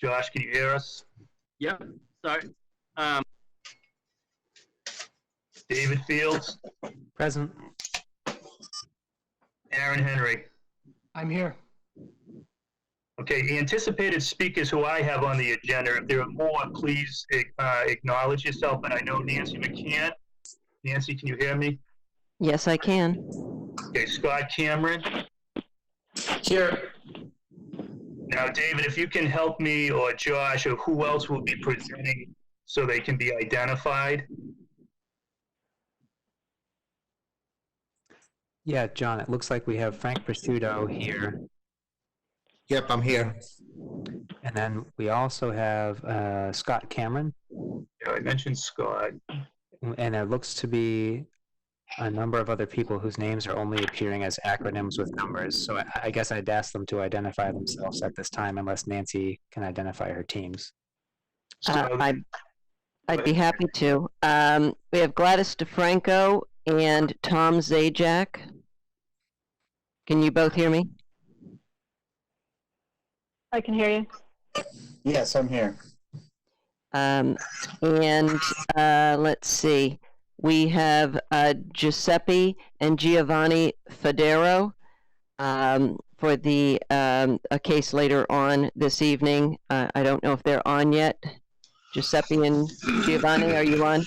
Josh, can you hear us? Yep, sorry. David Fields? Present. Aaron Henry? I'm here. Okay, the anticipated speakers who I have on the agenda, if there are more, please acknowledge yourself. And I know Nancy McCann. Nancy, can you hear me? Yes, I can. Okay, Scott Cameron. Here. Now, David, if you can help me or Josh or who else will be presenting so they can be identified. Yeah, John, it looks like we have Frank Pursuant here. Yep, I'm here. And then we also have Scott Cameron. Yeah, I mentioned Scott. And there looks to be a number of other people whose names are only appearing as acronyms with numbers. So I guess I'd ask them to identify themselves at this time unless Nancy can identify her teams. I'd be happy to. We have Gladys DeFranco and Tom Zajac. Can you both hear me? I can hear you. Yes, I'm here. Let's see. We have Giuseppe and Giovanni Federa for the a case later on this evening. I don't know if they're on yet. Giuseppe and Giovanni, are you on?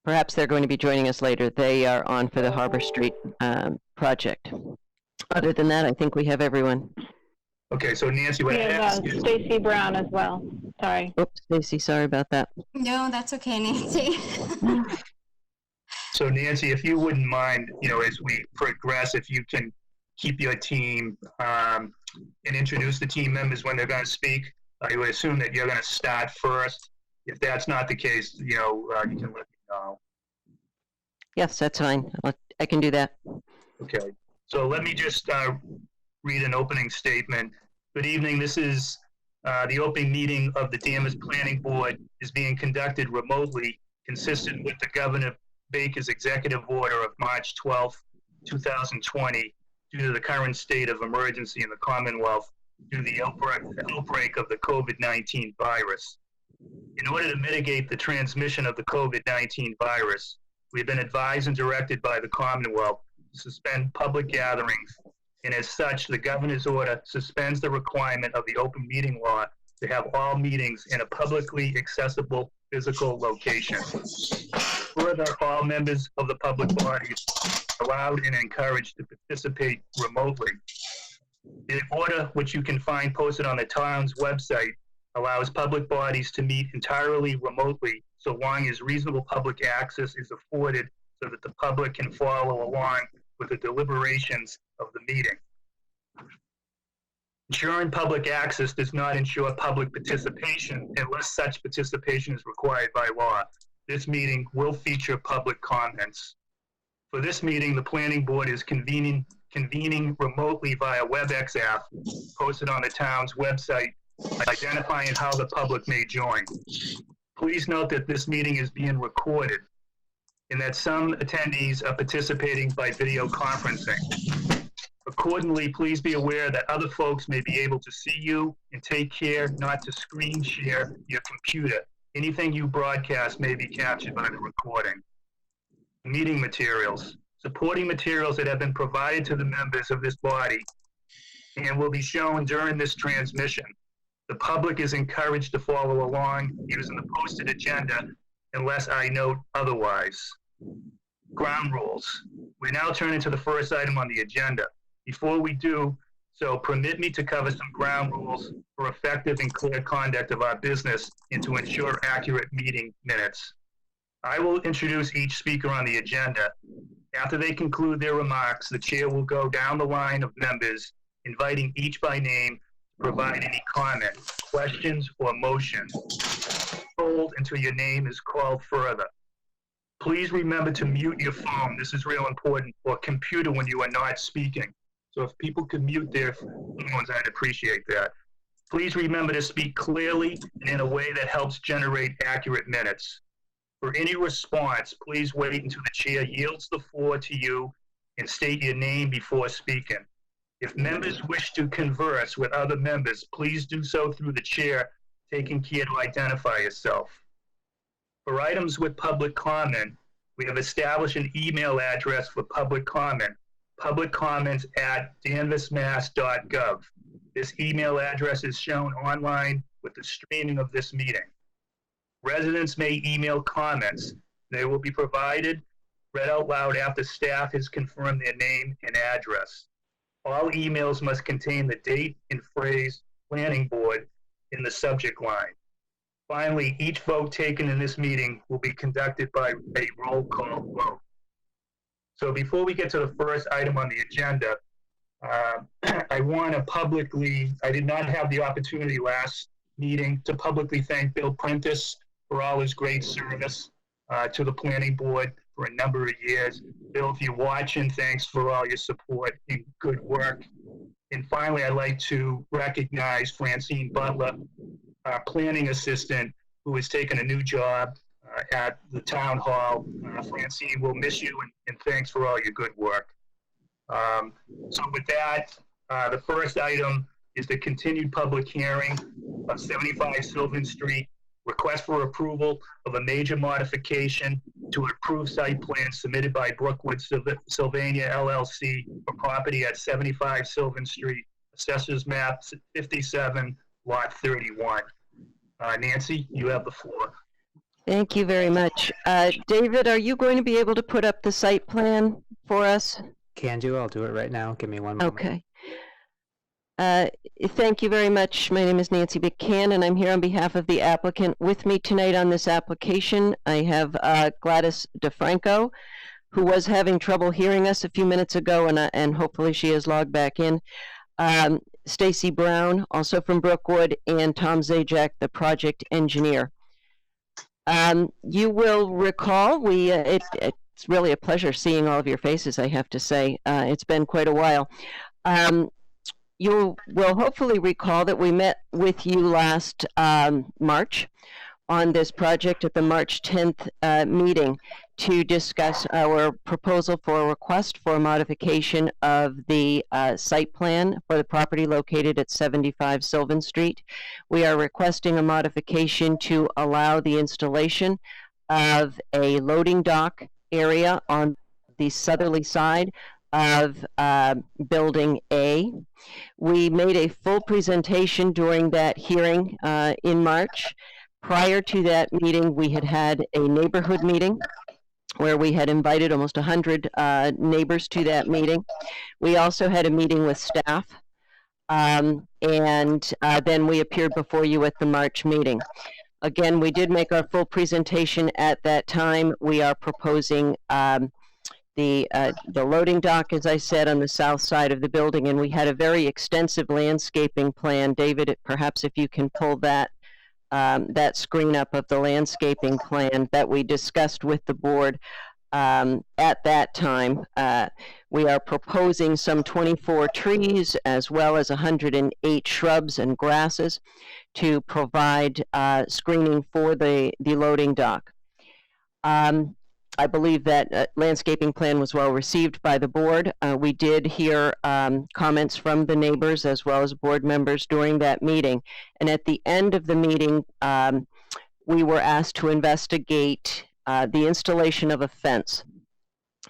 Perhaps they're going to be joining us later. They are on for the Harbor Street project. Other than that, I think we have everyone. Okay, so Nancy, what We I have ask is, Stacy Brown as well. Sorry. Oops, Stacy, sorry about that. No, that's okay, Nancy. so Nancy, if you wouldn't mind, as we progress, if you can keep your team and introduce the team members when they're going to speak. I would assume that you're going to start first. If that's not the case, you can let me know. Yes, that's fine. I can do that. Okay. So let me just read an opening statement. Good evening. This is the opening meeting of the Danvers Planning Board is being conducted remotely, consistent with the Governor Baker's executive order of March 12, 2020, due to the current state of emergency in the Commonwealth due to the outbreak of the COVID-19 virus. In order to mitigate the transmission of the COVID-19 virus, we have been advised and directed by the Commonwealth to suspend public gatherings, and as such, the Governor's order suspends the requirement of the open meeting law to have all meetings in a publicly accessible physical location. Further, all members of the public bodies are allowed and encouraged to participate remotely. The order, which you can find posted on the town's website, allows public bodies to meet entirely remotely so long as reasonable public access is afforded so that the public can follow along with the deliberations of the meeting. Ensuring public access does not ensure public participation unless such participation is required by law. This meeting will feature public comments. For this meeting, the Planning Board is convening remotely via WebEx app posted on the town's website, identifying how the public may join. Please note that this meeting is being recorded and that some attendees are participating by video conferencing. Accordingly, please be aware that other folks may be able to see you, and take care not to screen share your computer. Anything you broadcast may be captured by the recording. Meeting materials. Supporting materials that have been provided to the members of this body and will be shown during this transmission. The public is encouraged to follow along using the posted agenda unless I note otherwise. Ground rules. We now turn into the first item on the agenda. Before we do so, permit me to cover some ground rules for effective and clear conduct of our business and to ensure accurate meeting minutes. I will introduce each speaker on the agenda. After they conclude their remarks, the chair will go down the line of members, inviting each by name to provide any comment, questions, or motions. Hold until your name is called further. Please remember to mute your phone, this is real important, or computer when you are not speaking. So if people could mute their phones, I'd appreciate that. Please remember to speak clearly and in a way that helps generate accurate minutes. For any response, please wait until the chair yields the floor to you and state your name before speaking. If members wish to converse with other members, please do so through the chair, taking care to identify yourself. For items with public comment, we have established an email address for public comment, publiccomments@danvasmass.gov. This email address is shown online with the streaming of this meeting. Residents may email comments. They will be provided, read out loud after staff has confirmed their name and address. All emails must contain the date and phrase planning board in the subject line. Finally, each vote taken in this meeting will be conducted by a roll call vote. So before we get to the first item on the agenda, I want to publicly, I did not have the opportunity last meeting to publicly thank Bill Prentice for all his great service to the planning board for a number of years. Bill, if you're watching, thanks for all your support and good work. And finally, I'd like to recognize Francine Butler, our planning assistant, who has taken a new job at the town hall. Francine, we'll miss you, and thanks for all your good work. So with that, the first item is the continued public hearing of 75 Sylvan Street, request for approval of a major modification to an approved site plan submitted by Brookwood Sylvania LLC for property at 75 Sylvan Street, Assessors Map 57, Lot 31. Nancy, you have the floor. Thank you very much. David, are you going to be able to put up the site plan for us? Can do. I'll do it right now. Give me one moment. Okay. Thank you very much. My name is Nancy Buchanan, and I'm here on behalf of the applicant. With me tonight on this application, I have Gladys DeFranco, who was having trouble hearing us a few minutes ago, and hopefully she has logged back in. Stacy Brown, also from Brookwood, and Tom Zajac, the project engineer. You will recall, it's really a pleasure seeing all of your faces, I have to say. It's been quite a while. You will hopefully recall that we met with you last March on this project at the March 10th meeting to discuss our proposal for a request for modification of the site plan for the property located at 75 Sylvan Street. We are requesting a modification to allow the installation of a loading dock area on the southerly side of Building A. We made a full presentation during that hearing in March. Prior to that meeting, we had a neighborhood meeting where we had invited almost 100 neighbors to that meeting. We also had a meeting with staff, and then we appeared before you at the March meeting. Again, we did make our full presentation at that time. We are proposing the loading dock, as I said, on the south side of the building, and we had a very extensive landscaping plan. David, perhaps if you can pull that screen up of the landscaping plan that we discussed with the board at that time. We are proposing some 24 trees as well as 108 shrubs and grasses to provide screening for the loading dock. I believe that landscaping plan was well received by the board. We did hear comments from the neighbors as well as board members during that meeting. And at the end of the meeting, we were asked to investigate the installation of a fence.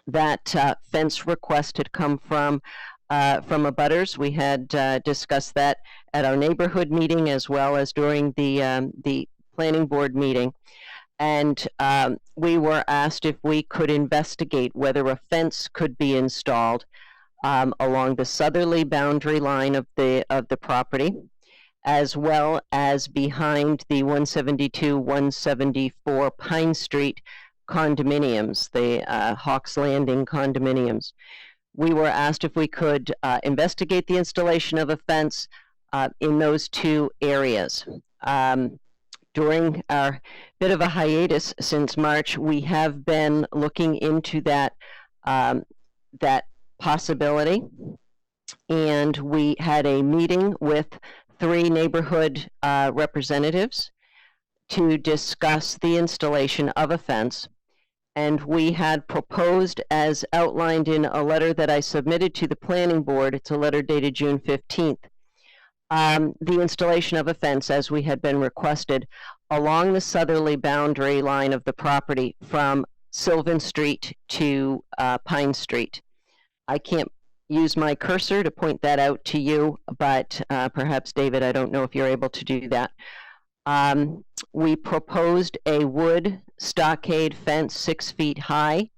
That fence request had come from abutters. We had discussed that at our neighborhood meeting as well as during the planning board meeting. And we were asked if we could investigate whether a fence could be installed along the southerly boundary line of the property, as well as behind the 172-174 Pine Street condominiums, the Hawks Landing condominiums. We were asked if we could investigate the installation of a fence in those two areas. During our bit of a hiatus since March, we have been looking into that possibility, and we had a meeting with 3 neighborhood representatives to discuss the installation of a fence. and we had proposed, as outlined in a letter that I submitted to the planning board, it's a letter dated June 15th, the installation of a fence, as we had been requested, along the southerly boundary line of the property from Sylvan Street to Pine Street. I can't use my cursor to point that out to you, but perhaps, David, I don't know if you're able to do that. We proposed a wood stockade fence 6 feet high.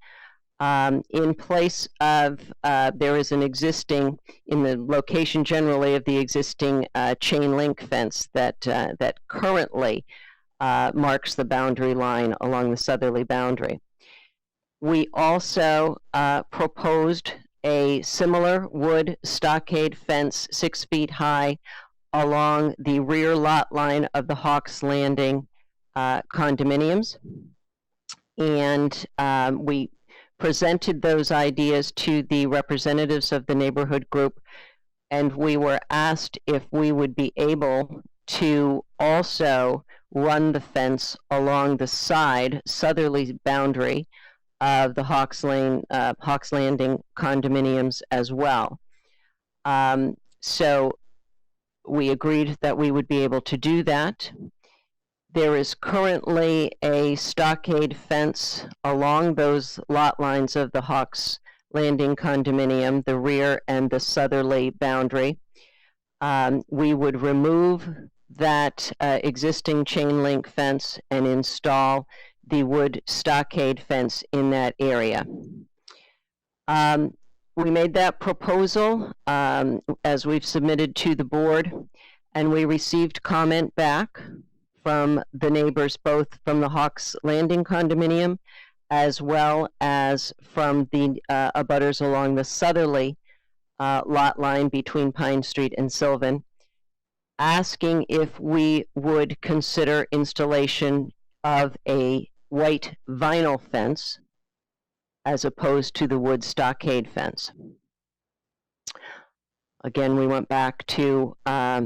In place of, there is an existing, in the location generally of the existing chain link fence that, that currently marks the boundary line along the southerly boundary. We also proposed a similar wood stockade fence 6 feet high along the rear lot line of the Hawks Landing condominiums. And we presented those ideas to the representatives of the neighborhood group, and we were asked if we would be able to also run the fence along the side southerly boundary of the Hawks Landing condominiums as well. So we agreed that we would be able to do that. There is currently a stockade fence along those lot lines of the Hawks Landing condominium, the rear and the southerly boundary. We would remove that existing chain link fence and install the wood stockade fence in that area. We made that proposal as we've submitted to the board, and we received comment back from the neighbors, both from the Hawks Landing condominium as well as from the abutters along the southerly lot line between Pine Street and Sylvan, asking if we would consider installation of a white vinyl fence as opposed to the wood stockade fence. Again, we went back to our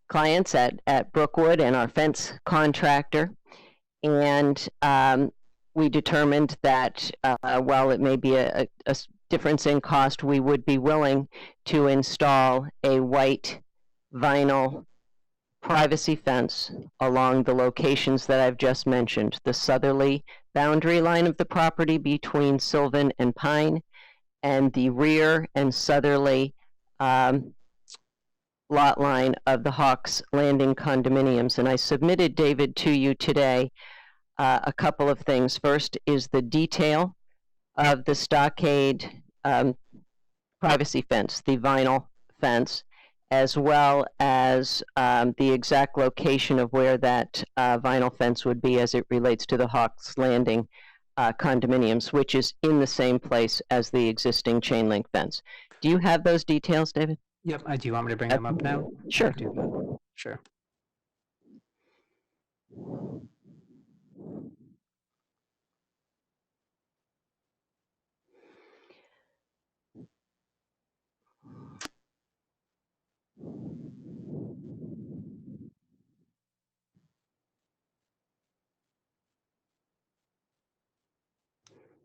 clients at Brookwood and our fence contractor, and we determined that while it may be a difference in cost, we would be willing to install a white vinyl privacy fence along the locations that I've just mentioned, the southerly boundary line of the property between Sylvan and Pine, and the rear and southerly lot line of the Hawks Landing condominiums. And I submitted, David, to you today a couple of things. First is the detail of the stockade privacy fence, the vinyl fence, as well as the exact location of where that vinyl fence would be as it relates to the Hawks Landing condominiums, which is in the same place as the existing chain link fence. Do you have those details, David? Yep, do you want me to bring them up now? Sure. Do that. Sure.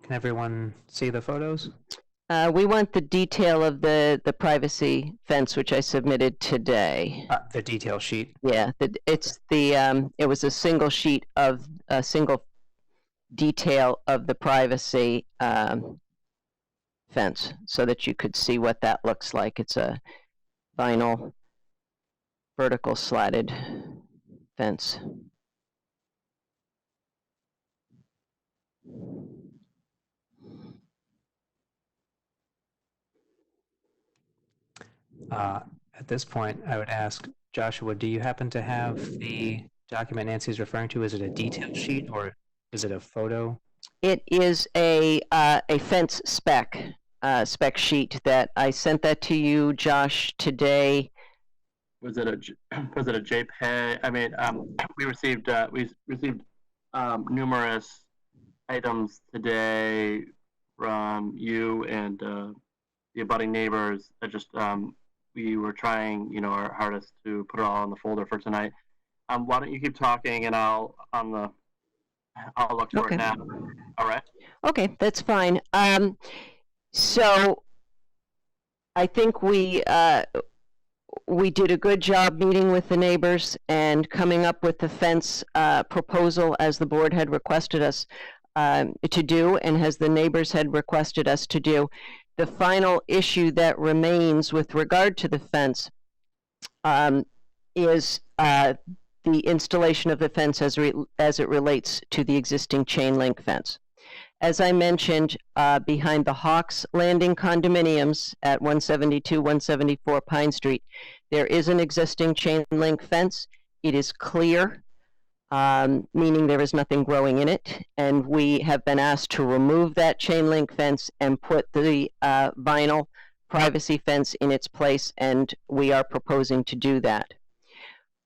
Can everyone see the photos? We want the detail of the privacy fence, which I submitted today. The detail sheet. Yeah, it was a single sheet of a single detail of the privacy fence, so that you could see what that looks like. It's a vinyl vertical slatted fence. At this point, I would ask Joshua, do you happen to have the document Nancy's referring to? Is it a detail sheet or is it a photo? It is a fence spec sheet that I sent that to you, Josh, today. Was it a JPEG? I mean, we received numerous items today from you and the abutting neighbors that just we were trying, our hardest to put it all in the folder for tonight. Why don't you keep talking, and I'll I'll look for Okay. it now. All right. Okay, that's fine. So I think we did a good job meeting with the neighbors and coming up with the fence proposal as the board had requested us to do, and as the neighbors had requested us to do. The final issue that remains with regard to the fence is the installation of the fence as it relates to the existing chain link fence. As I mentioned, behind the Hawks Landing condominiums at 172, 174 Pine Street, there is an existing chain link fence. It is clear, meaning there is nothing growing in it, and we have been asked to remove that chain link fence and put the vinyl privacy fence in its place, and we are proposing to do that.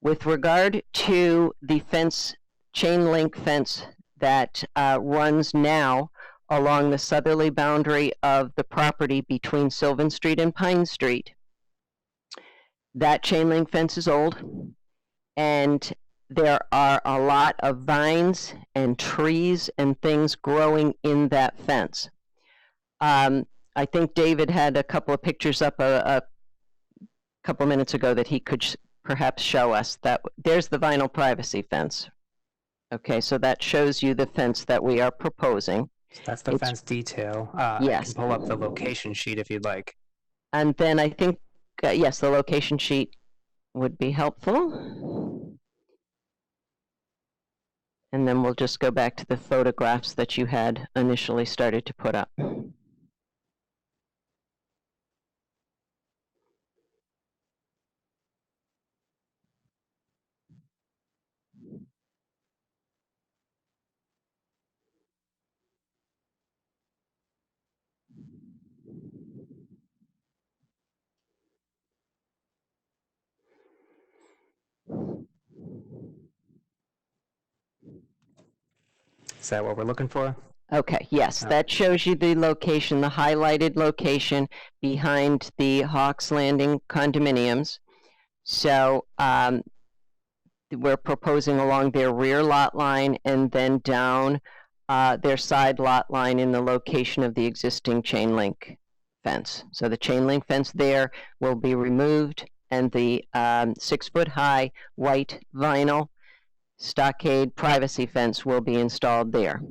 With regard to the fence, chain link fence that runs now along the southerly boundary of the property between Sylvan Street and Pine Street, that chain link fence is old, and there are a lot of vines and trees and things growing in that fence. I think David had a couple of pictures up a couple minutes ago that he could perhaps show us. That there's the vinyl privacy fence. Okay, so that shows you the fence that we are proposing. That's the fence detail. Yes. I can pull up the location sheet if you'd like. And then I think, yes, the location sheet would be helpful. And then we'll just go back to the photographs that you had initially started to put up. Is that what we're looking for? Okay, yes, that shows you the location, the highlighted location behind the Hawks Landing condominiums. So we're proposing along their rear lot line and then down their side lot line in the location of the existing chain link fence. So the chain link fence there will be removed, and the 6-foot high white vinyl stockade privacy fence will be installed there.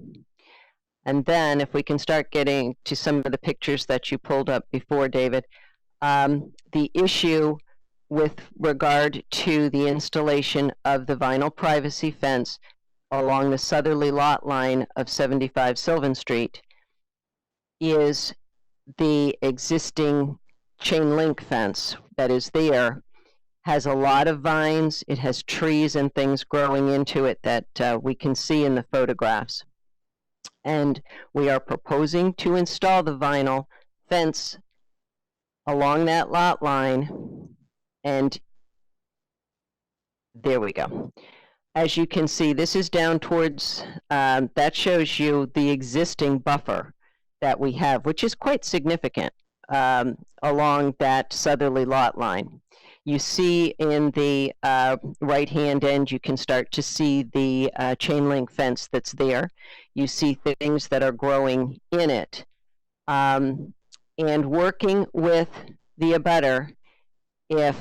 And then if we can start getting to some of the pictures that you pulled up before, David, the issue with regard to the installation of the vinyl privacy fence along the southerly lot line of 75 Sylvan Street is the existing chain link fence that is there has a lot of vines. It has trees and things growing into it that we can see in the photographs. And we are proposing to install the vinyl fence along that lot line. And there we go. As you can see, this is down towards, that shows you the existing buffer that we have, which is quite significant along that southerly lot line. You see in the right-hand end, you can start to see the chain link fence that's there. You see things that are growing in it. And working with the abutter, if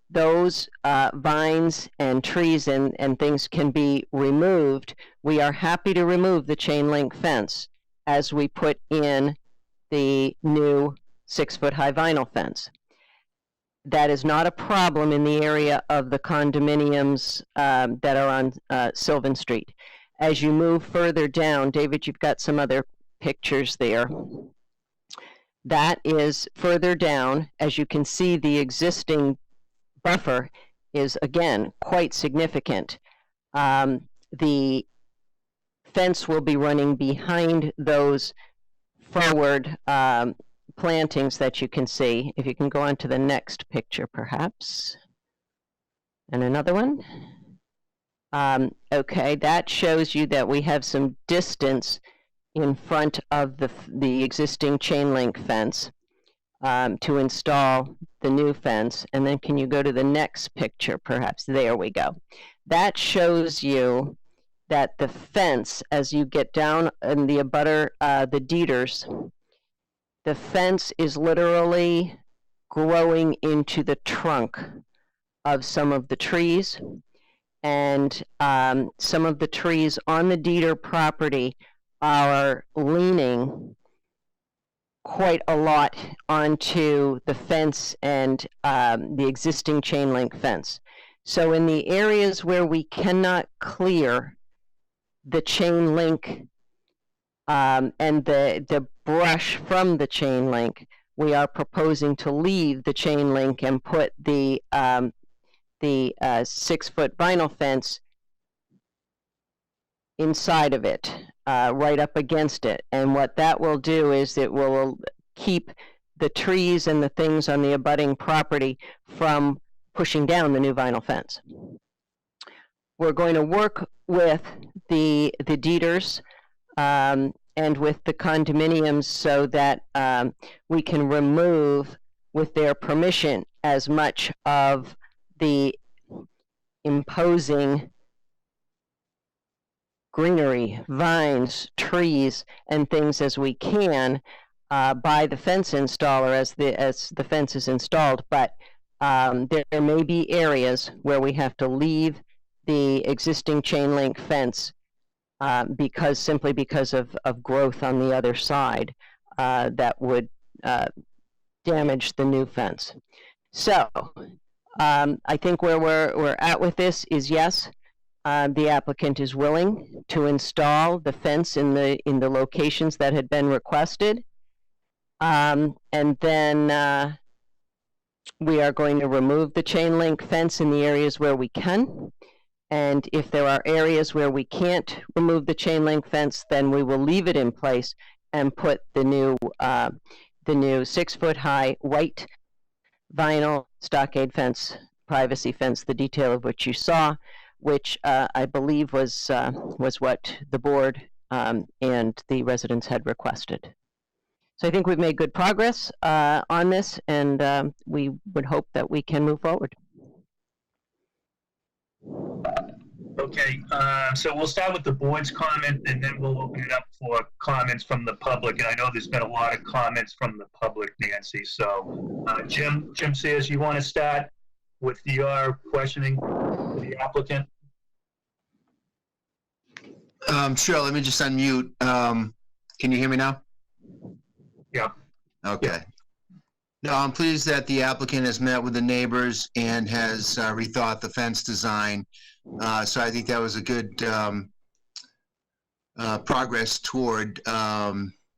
those vines and trees and things can be removed, we are happy to remove the chain link fence as we put in the new 6-foot high vinyl fence. That is not a problem in the area of the condominiums that are on Sylvan Street. As you move further down, David, you've got some other pictures there. That is further down. As you can see, the existing buffer is, again, quite significant. The fence will be running behind those forward plantings that you can see. If you can go on to the next picture, perhaps. And another one. Okay, that shows you that we have some distance in front of the existing chain link fence to install the new fence. And then can you go to the next picture, perhaps? There we go. That shows you that the fence, as you get down in the abutter, the deeders, the fence is literally growing into the trunk of some of the trees. And some of the trees on the deeder property are leaning quite a lot onto the fence and the existing chain link fence. So in the areas where we cannot clear the chain link and the brush from the chain link, we are proposing to leave the chain link and put the 6-foot vinyl fence inside of it, right up against it. And what that will do is it will keep the trees and the things on the abutting property from pushing down the new vinyl fence. We're going to work with the deeders and with the condominiums so that we can remove, with their permission, as much of the imposing greenery, vines, trees, and things as we can by the fence installer as the fence is installed. But there may be areas where we have to leave the existing chain link fence simply because of growth on the other side that would damage the new fence. So I think where we're at with this is, yes, the applicant is willing to install the fence in the locations that had been requested, and then we are going to remove the chain link fence in the areas where we can. And if there are areas where we can't remove the chain link fence, then we will leave it in place and put the new 6-foot high white vinyl stockade fence, privacy fence, the detail of which you saw, which I believe was what the board and the residents had requested. So I think we've made good progress on this, and we would hope that we can move forward. Okay, so we'll start with the board's comment, and then we'll open it up for comments from the public. And I know there's been a lot of comments from the public, Nancy. So Jim says you want to start with your questioning the applicant? Sure, let me just unmute. Can you hear me now? Yeah. Okay. Yeah. No, I'm pleased that the applicant has met with the neighbors and has rethought the fence design. So I think that was a good progress toward,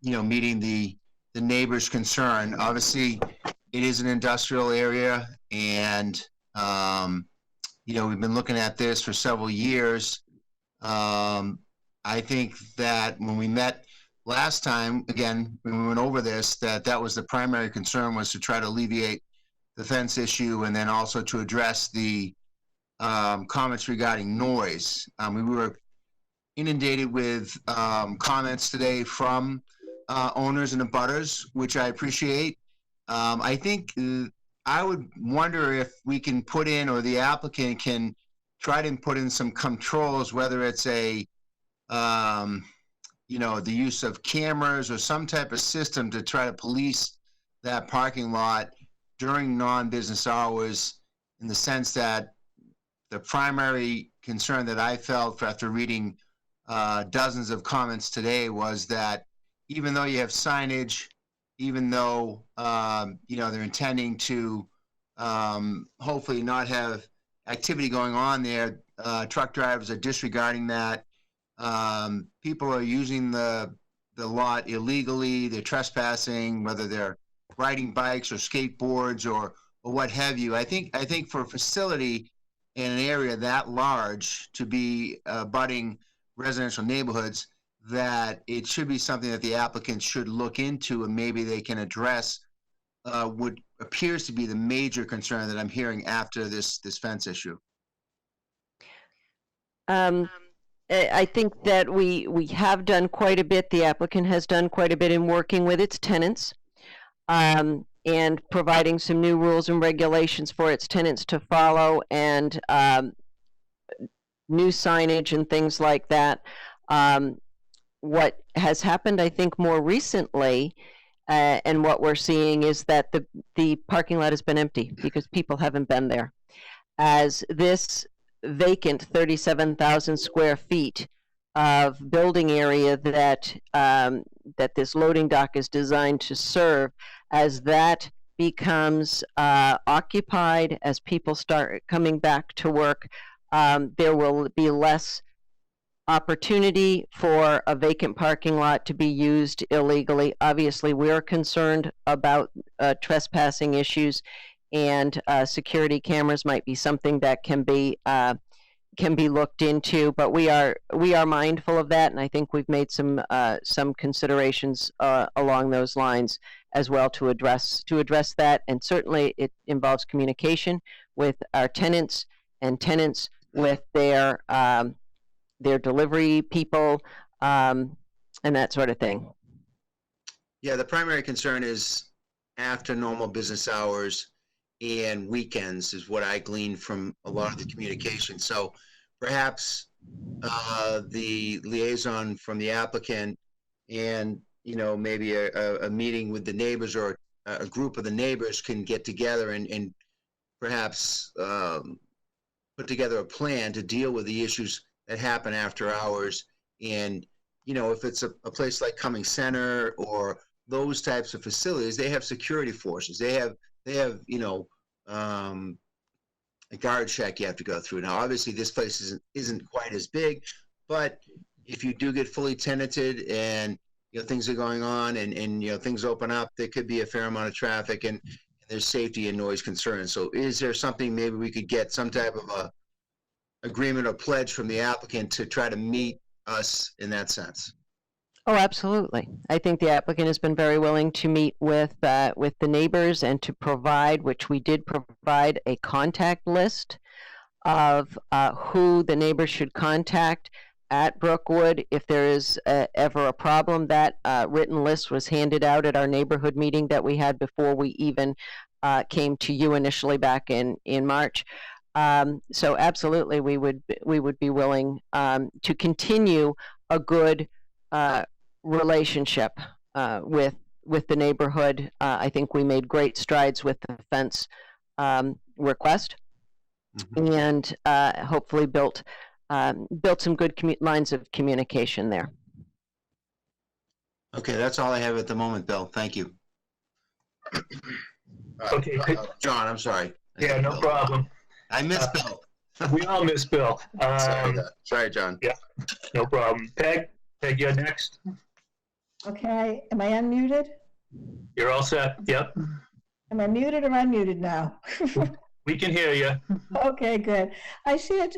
meeting the neighbors' concern. Obviously, it is an industrial area, and, we've been looking at this for several years. I think that when we met last time, again, when we went over this, that was the primary concern, was to try to alleviate the fence issue and then also to address the comments regarding noise. We were inundated with comments today from owners and abutters, which I appreciate. I think I would wonder if we can put in, or the applicant can try to put in some controls, whether it's the use of cameras or some type of system to try to police that parking lot during non-business hours, in the sense that the primary concern that I felt after reading dozens of comments today was that even though you have signage, even though, they're intending to hopefully not have activity going on there, truck drivers are disregarding that. People are using the lot illegally, they're trespassing, whether they're riding bikes or skateboards or what have you. I think for a facility in an area that large to be abutting residential neighborhoods, that it should be something that the applicant should look into, and maybe they can address what appears to be the major concern that I'm hearing after this fence issue. I think that we have done quite a bit. The applicant has done quite a bit in working with its tenants and providing some new rules and regulations for its tenants to follow, and new signage and things like that. What has happened, I think, more recently, and what we're seeing is that the parking lot has been empty because people haven't been there. As this vacant 37,000 square feet of building area that that this loading dock is designed to serve, as that becomes occupied, as people start coming back to work, there will be less opportunity for a vacant parking lot to be used illegally. Obviously, we're concerned about trespassing issues, and security cameras might be something that can be looked into. But we are mindful of that, and I think we've made some considerations along those lines as well to address that. And certainly, it involves communication with our tenants and tenants with their delivery people, and that sort of thing. Yeah, the primary concern is after normal business hours and weekends is what I gleaned from a lot of the communication. So perhaps the liaison from the applicant and, maybe a meeting with the neighbors or a group of the neighbors can get together and perhaps put together a plan to deal with the issues that happen after hours. And, if it's a place like Cumming Center or those types of facilities, they have security forces. They have a guard check you have to go through. Now, obviously, this place isn't quite as big, but if you do get fully tenanted and things are going on and things open up, there could be a fair amount of traffic and there's safety and noise concerns. So, is there something maybe we could get some type of a agreement or pledge from the applicant to try to meet us in that sense? Oh, absolutely. I think the applicant has been very willing to meet with the neighbors and to provide, which we did provide, a contact list of who the neighbors should contact at Brookwood if there is ever a problem. That written list was handed out at our neighborhood meeting that we had before we even came to you initially back in March. So absolutely, we would be willing to continue a good relationship with the neighborhood. I think we made great strides with the fence request, and hopefully built some good lines of communication there. Okay, that's all I have at the moment, Bill. Thank you. Okay. John, I'm sorry. Yeah, no problem. I miss Bill. We all miss Bill. Sorry, John. Yeah, no problem. Peg, you're next. Okay, am I unmuted? You're all set. Yep. Am I muted or unmuted now? We can hear you. Okay, good. I share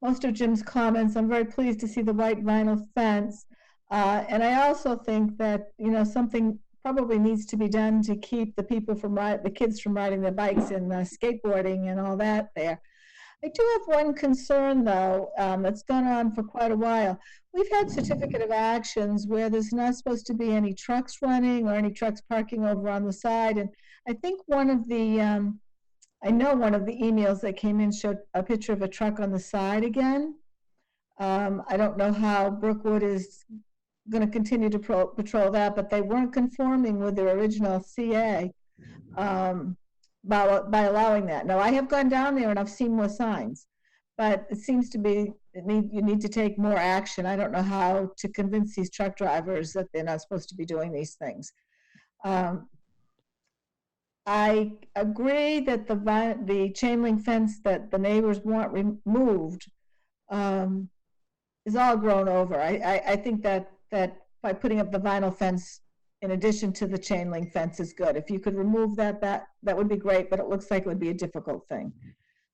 most of Jim's comments. I'm very pleased to see the white vinyl fence. And I also think that, something probably needs to be done to keep the kids from riding their bikes and skateboarding and all that there. I do have one concern, though, that's gone on for quite a while. We've had certificate of actions where there's not supposed to be any trucks running or any trucks parking over on the side. And I think one of the emails that came in showed a picture of a truck on the side again. I don't know how Brookwood is going to continue to patrol that, but they weren't conforming with their original CA by allowing that. Now, I have gone down there and I've seen more signs, but it seems to be you need to take more action. I don't know how to convince these truck drivers that they're not supposed to be doing these things. I agree that the chain link fence that the neighbors want removed is all grown over. I think that by putting up the vinyl fence in addition to the chain link fence is good. If you could remove that would be great, but it looks like it would be a difficult thing.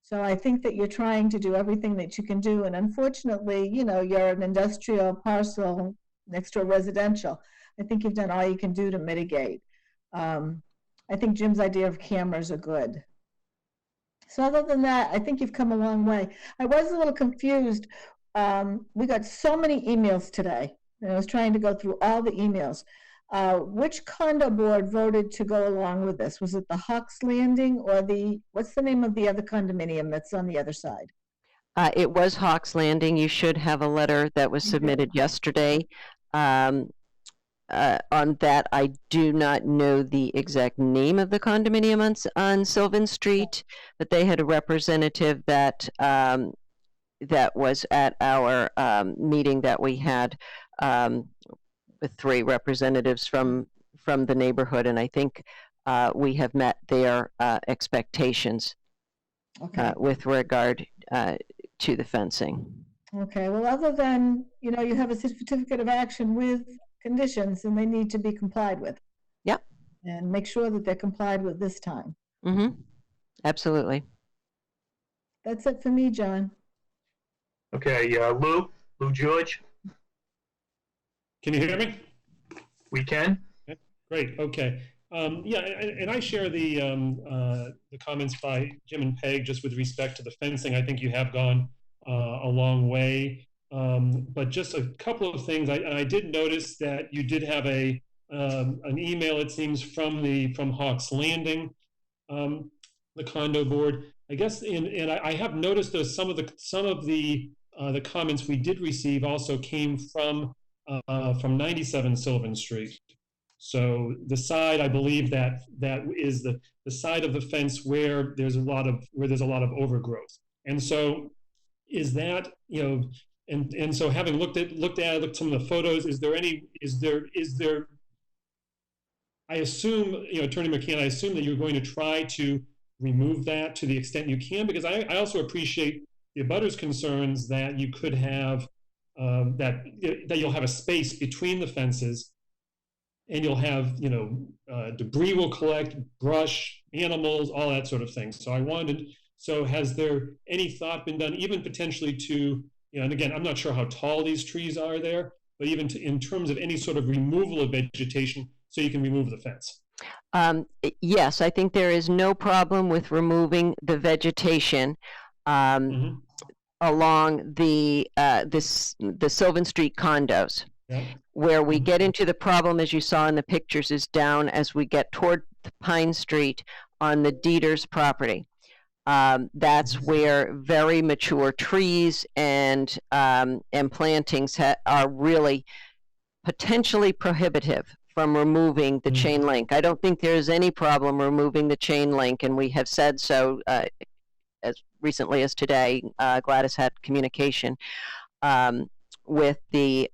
So I think that you're trying to do everything that you can do, and unfortunately, you're an industrial parcel next to a residential. I think you've done all you can do to mitigate. I think Jim's idea of cameras are good. So other than that, I think you've come a long way. I was a little confused. We got so many emails today, and I was trying to go through all the emails. Which condo board voted to go along with this? Was it the Hawks Landing or what's the name of the other condominium that's on the other side? It was Hawks Landing. You should have a letter that was submitted yesterday. On that, I do not know the exact name of the condominium on Sylvan Street, but they had a representative that that was at our meeting that we had with 3 representatives from the neighborhood, and I think we have met their expectations with regard to the fencing. Okay, well, other than, you know, you have a certificate of action with conditions and they need to be complied with. Yep. And make sure that they're complied with this time. Mm-hmm. Absolutely. That's it for me, John. Okay, Lou George, Can you hear me? we can? Great. Okay. Yeah, and I share the comments by Jim and Peg just with respect to the fencing. I think you have gone a long way, but just a couple of things. I did notice that you did have an email, it seems, from Hawks Landing, the condo board. I guess, and I have noticed that some of the comments we did receive also came from 97 Sylvan Street. So the side, I believe that is the side of the fence where there's a lot of overgrowth. And so is that, you know, and so having looked at some of the photos, is there I assume, you know, Attorney McCann, I assume that you're going to try to remove that to the extent you can, because I also appreciate the abutters' concerns that you could have that you'll have a space between the fences, and you'll have, you know, debris will collect, brush, animals, all that sort of thing. So has there any thought been done, even potentially to, you know, and again, I'm not sure how tall these trees are there, but even in terms of any sort of removal of vegetation so you can remove the fence? Yes, I think there is no problem with removing the vegetation along the Sylvan Street condos. Yeah. Where we get into the problem, as you saw in the pictures, is down as we get toward Pine Street on the Dieter's property. That's where very mature trees and plantings are really potentially prohibitive from removing the chain link. I don't think there's any problem removing the chain link, and we have said so as recently as today. Gladys had communication with the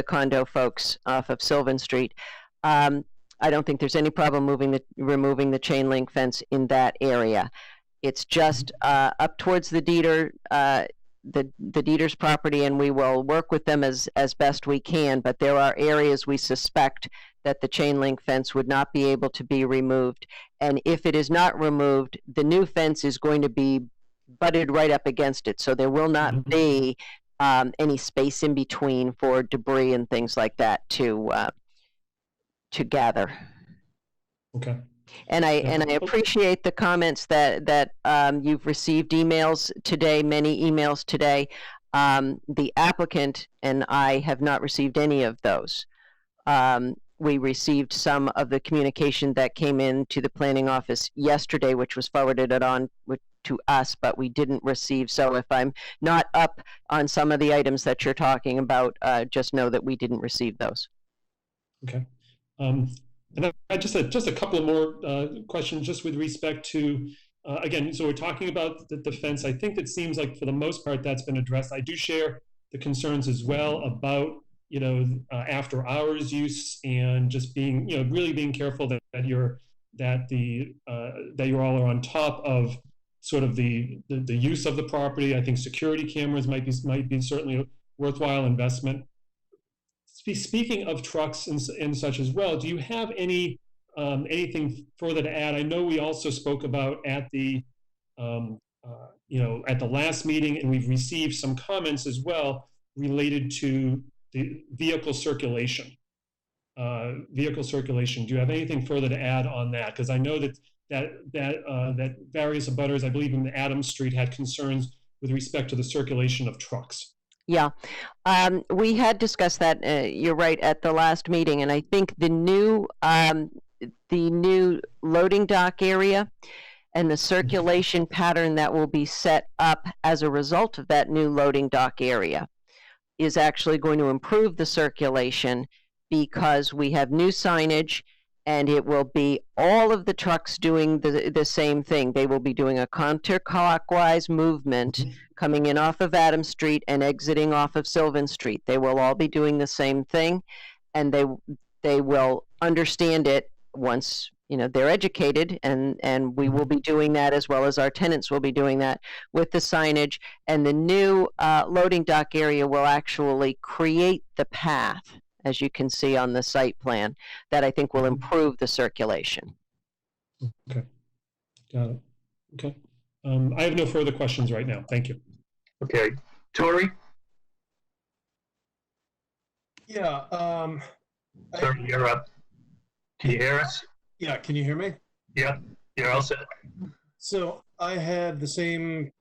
condo folks off of Sylvan Street. I don't think there's any problem removing the chain link fence in that area. It's just up towards the Dieter, the Dieter's property, and we will work with them as best we can. But there are areas we suspect that the chain link fence would not be able to be removed. And if it is not removed, the new fence is going to be butted right up against it. So there will not be any space in between for debris and things like that to gather. Okay. And I appreciate the comments that you've received emails today, many emails today. The applicant and I have not received any of those. We received some of the communication that came in to the planning office yesterday, which was forwarded on to us, but we didn't receive. So if I'm not up on some of the items that you're talking about, just know that we didn't receive those. Okay. And I just a couple of more questions just with respect to, again, so we're talking about the fence. I think it seems like for the most part that's been addressed. I do share the concerns as well about, you know, after hours use and just being, you know, really being careful that you all are on top of sort of the use of the property. I think security cameras might be certainly a worthwhile investment. Speaking of trucks and such as well, do you have any anything further to add? I know we also spoke about at the at the last meeting, and we've received some comments as well related to the vehicle circulation. Vehicle circulation. Do you have anything further to add on that? Because I know that various abutters, I believe in Adams Street, had concerns with respect to the circulation of trucks. Yeah, we had discussed that. You're right, at the last meeting, and I think the new loading dock area, and the circulation pattern that will be set up as a result of that new loading dock area is actually going to improve the circulation because we have new signage, and it will be all of the trucks doing the same thing. They will be doing a counterclockwise movement coming in off of Adams Street and exiting off of Sylvan Street. They will all be doing the same thing, and they will understand it once they're educated, and we will be doing that, as well as our tenants will be doing that with the signage. And the new loading dock area will actually create the path, as you can see on the site plan, that I think will improve the circulation. Okay, got it. Okay, I have no further questions right now. Thank you. Okay, Tori? Yeah. Tori, you're up. Can you hear us? Yeah, can you hear me? Yeah, you're all set. So I had the same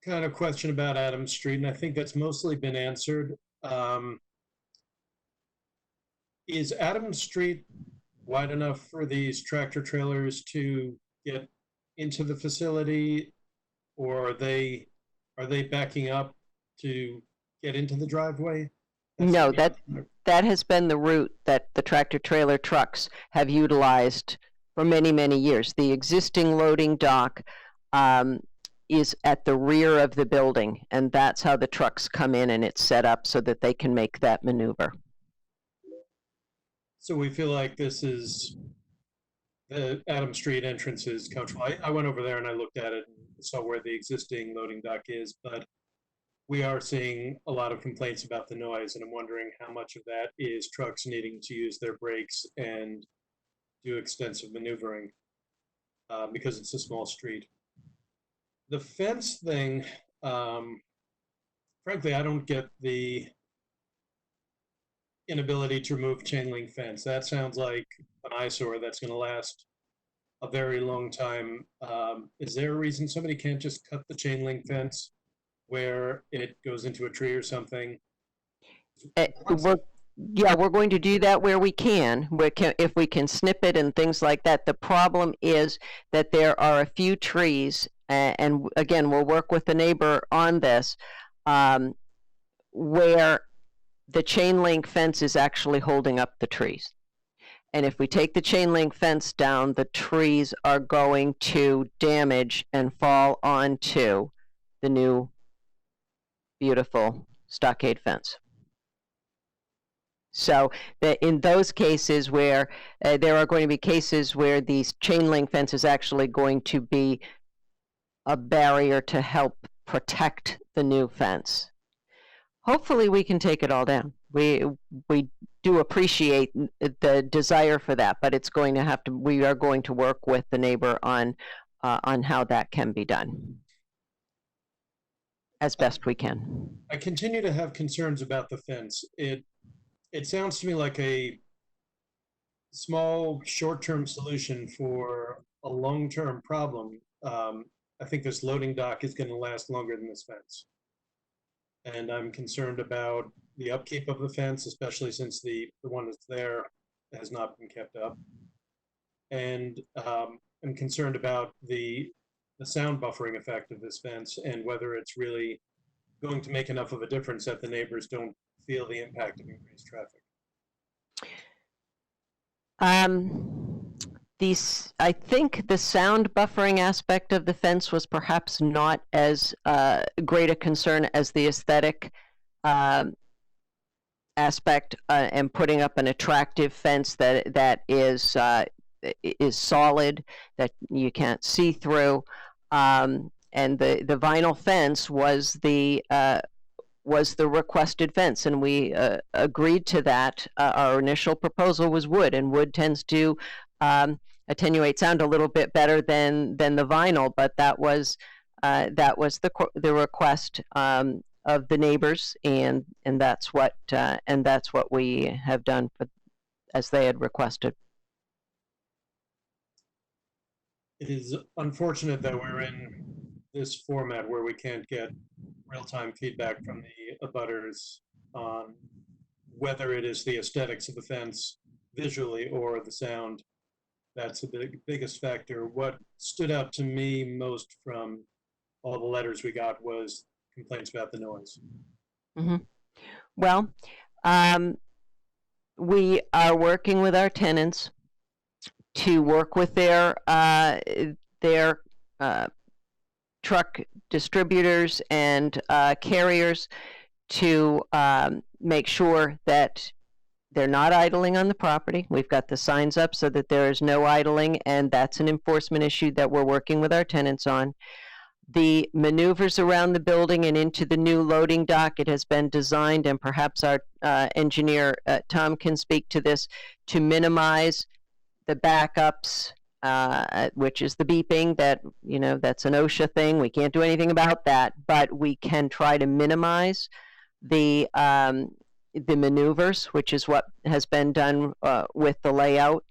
kind of question about Adams Street, and I think that's mostly been answered. Is Adams Street wide enough for these tractor trailers to get into the facility, or are they backing up to get into the driveway? No, that has been the route that the tractor trailer trucks have utilized for many, many years. The existing loading dock is at the rear of the building, and that's how the trucks come in, and it's set up so that they can make that maneuver. So we feel like this is the Adams Street entrance is comfortable. I went over there and I looked at it and saw where the existing loading dock is, but we are seeing a lot of complaints about the noise, and I'm wondering how much of that is trucks needing to use their brakes and do extensive maneuvering because it's a small street. The fence thing, frankly, I don't get the inability to remove chain link fence. That sounds like an eyesore that's going to last a very long time. Is there a reason somebody can't just cut the chain link fence where it goes into a tree or something? We're going to do that where we can. If we can snip it and things like that. The problem is that there are a few trees, and again, we'll work with the neighbor on this, where the chain link fence is actually holding up the trees. And if we take the chain link fence down, the trees are going to damage and fall onto the new beautiful stockade fence. So in those cases where there are going to be cases where these chain link fence is actually going to be a barrier to help protect the new fence. Hopefully we can take it all down. We do appreciate the desire for that, but it's going to have to. We are going to work with the neighbor on how that can be done as best we can. I continue to have concerns about the fence. It sounds to me like a small, short-term solution for a long-term problem. I think this loading dock is going to last longer than this fence. And I'm concerned about the upkeep of the fence, especially since the one that's there has not been kept up. And I'm concerned about the sound buffering effect of this fence and whether it's really going to make enough of a difference that the neighbors don't feel the impact of increased traffic. I think the sound buffering aspect of the fence was perhaps not as great a concern as the aesthetic aspect and putting up an attractive fence that is solid, that you can't see through. And the vinyl fence was the requested fence, and we agreed to that. Our initial proposal was wood, and wood tends to attenuate sound a little bit better than the vinyl, but that was the request of the neighbors, and that's what we have done as they had requested. It is unfortunate that we're in this format where we can't get real-time feedback from the abutters on whether it is the aesthetics of the fence visually or the sound. That's the biggest factor. What stood out to me most from all the letters we got was complaints about the noise. Mm-hmm. Well, we are working with our tenants to work with their truck distributors and carriers to make sure that they're not idling on the property. We've got the signs up so that there is no idling, and that's an enforcement issue that we're working with our tenants on. The maneuvers around the building and into the new loading dock, it has been designed, and perhaps our engineer, Tom, can speak to this, to minimize the backups, which is the beeping that, you know, that's an OSHA thing. We can't do anything about that, but we can try to minimize the maneuvers, which is what has been done with the layout.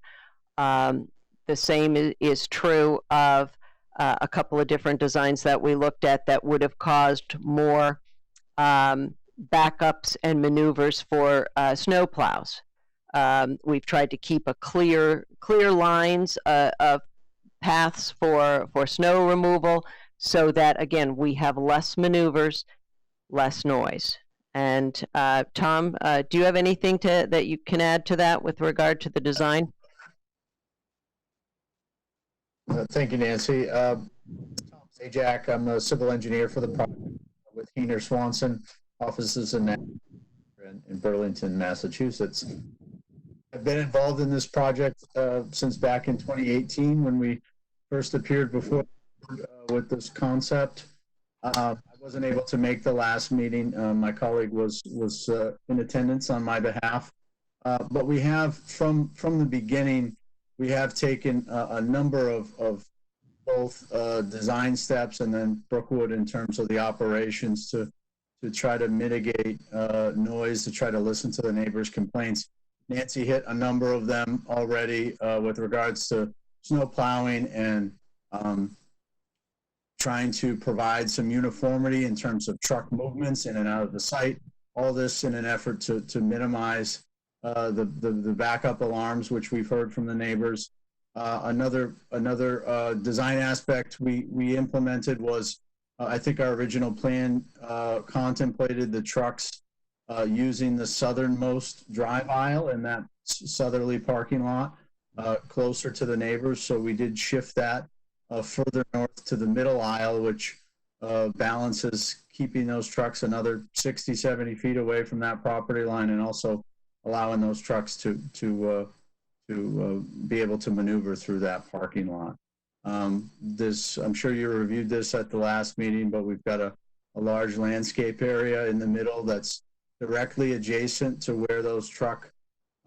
The same is true of a couple of different designs that we looked at that would have caused more backups and maneuvers for snow plows. We've tried to keep a clear lines of paths for snow removal so that, again, we have less maneuvers, less noise. And Tom, do you have anything that you can add to that with regard to the design? Thank you, Nancy. Tom Zajac, I'm a civil engineer for the project with Heener Swanson, offices in Burlington, Massachusetts. I've been involved in this project since back in 2018 when we first appeared before with this concept. I wasn't able to make the last meeting. My colleague was in attendance on my behalf. But we have, from the beginning, we have taken a number of both design steps and then Brookwood in terms of the operations to try to mitigate noise, to try to listen to the neighbors' complaints. Nancy hit a number of them already with regards to snow plowing and trying to provide some uniformity in terms of truck movements in and out of the site. All this in an effort to minimize the backup alarms, which we've heard from the neighbors. Another design aspect we implemented was, I think our original plan contemplated the trucks using the southernmost drive aisle in that southerly parking lot closer to the neighbors. So we did shift that further north to the middle aisle, which balances keeping those trucks another 60, 70 feet away from that property line, and also allowing those trucks to be able to maneuver through that parking lot. I'm sure you reviewed this at the last meeting, but we've got a large landscape area in the middle that's directly adjacent to where those truck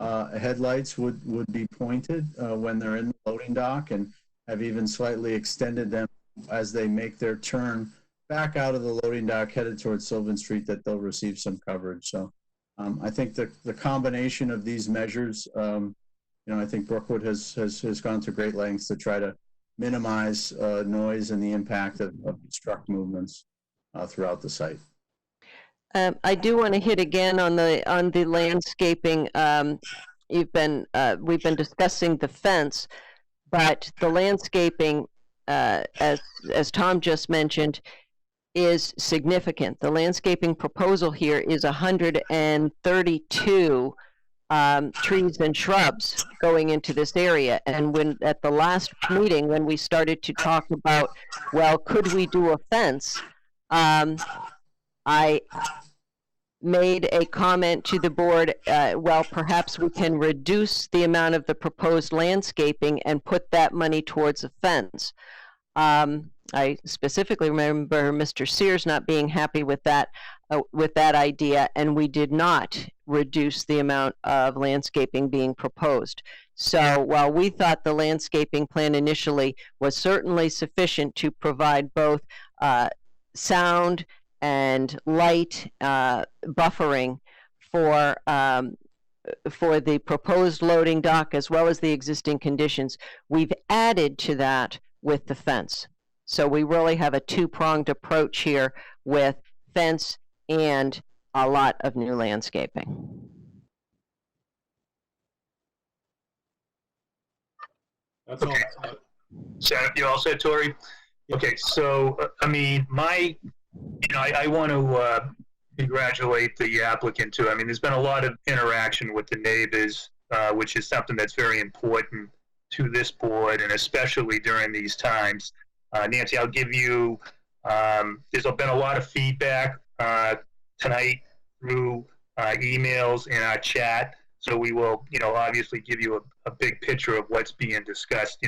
headlights would be pointed when they're in the loading dock, and have even slightly extended them as they make their turn back out of the loading dock headed towards Sylvan Street, that they'll receive some coverage. So I think the combination of these measures, I think Brookwood has gone to great lengths to try to minimize noise and the impact of truck movements throughout the site. I do want to hit again on the landscaping. We've been discussing the fence, but the landscaping, as Tom just mentioned, is significant. The landscaping proposal here is 132 trees and shrubs going into this area. And when at the last meeting, when we started to talk about, well, could we do a fence? I made a comment to the board, well, perhaps we can reduce the amount of the proposed landscaping and put that money towards a fence. I specifically remember Mr. Sears not being happy with that idea, and we did not reduce the amount of landscaping being proposed. So while we thought the landscaping plan initially was certainly sufficient to provide both sound and light buffering for the proposed loading dock as well as the existing conditions, we've added to that with the fence. So we really have a two-pronged approach here with fence and a lot of new landscaping. That's Okay. all. Sam, you all set, Tori? Yep. Okay, so, I mean, I want to congratulate the applicant too. I mean, there's been a lot of interaction with the neighbors, which is something that's very important to this board, and especially during these times. Nancy, I'll give you, there's been a lot of feedback tonight through emails in our chat. So we will, obviously give you a big picture of what's being discussed.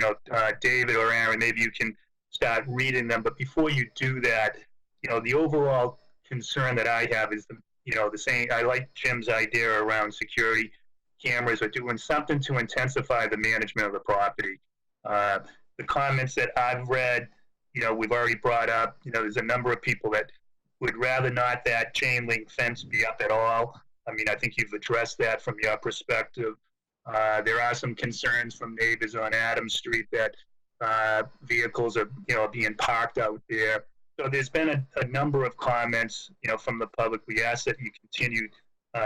David or Aaron, maybe you can start reading them. But before you do that, the overall concern that I have is the same. I like Jim's idea around security cameras or doing something to intensify the management of the property. The comments that I've read, we've already brought up, there's a number of people that would rather not that chain link fence be up at all. I mean, I think you've addressed that from your perspective. There are some concerns from neighbors on Adams Street that vehicles are, being parked out there. So there's been a number of comments, from the public. We ask that you continue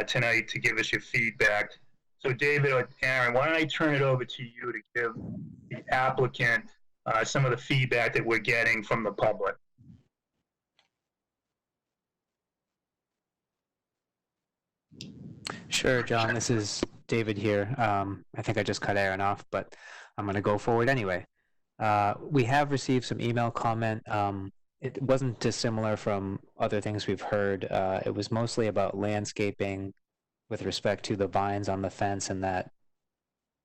tonight to give us your feedback. So David or Aaron, why don't I turn it over to you to give the applicant some of the feedback that we're getting from the public. Sure, John. This is David here. I think I just cut Aaron off, but I'm going to go forward anyway. We have received some email comment. It wasn't dissimilar from other things we've heard. It was mostly about landscaping with respect to the vines on the fence, and that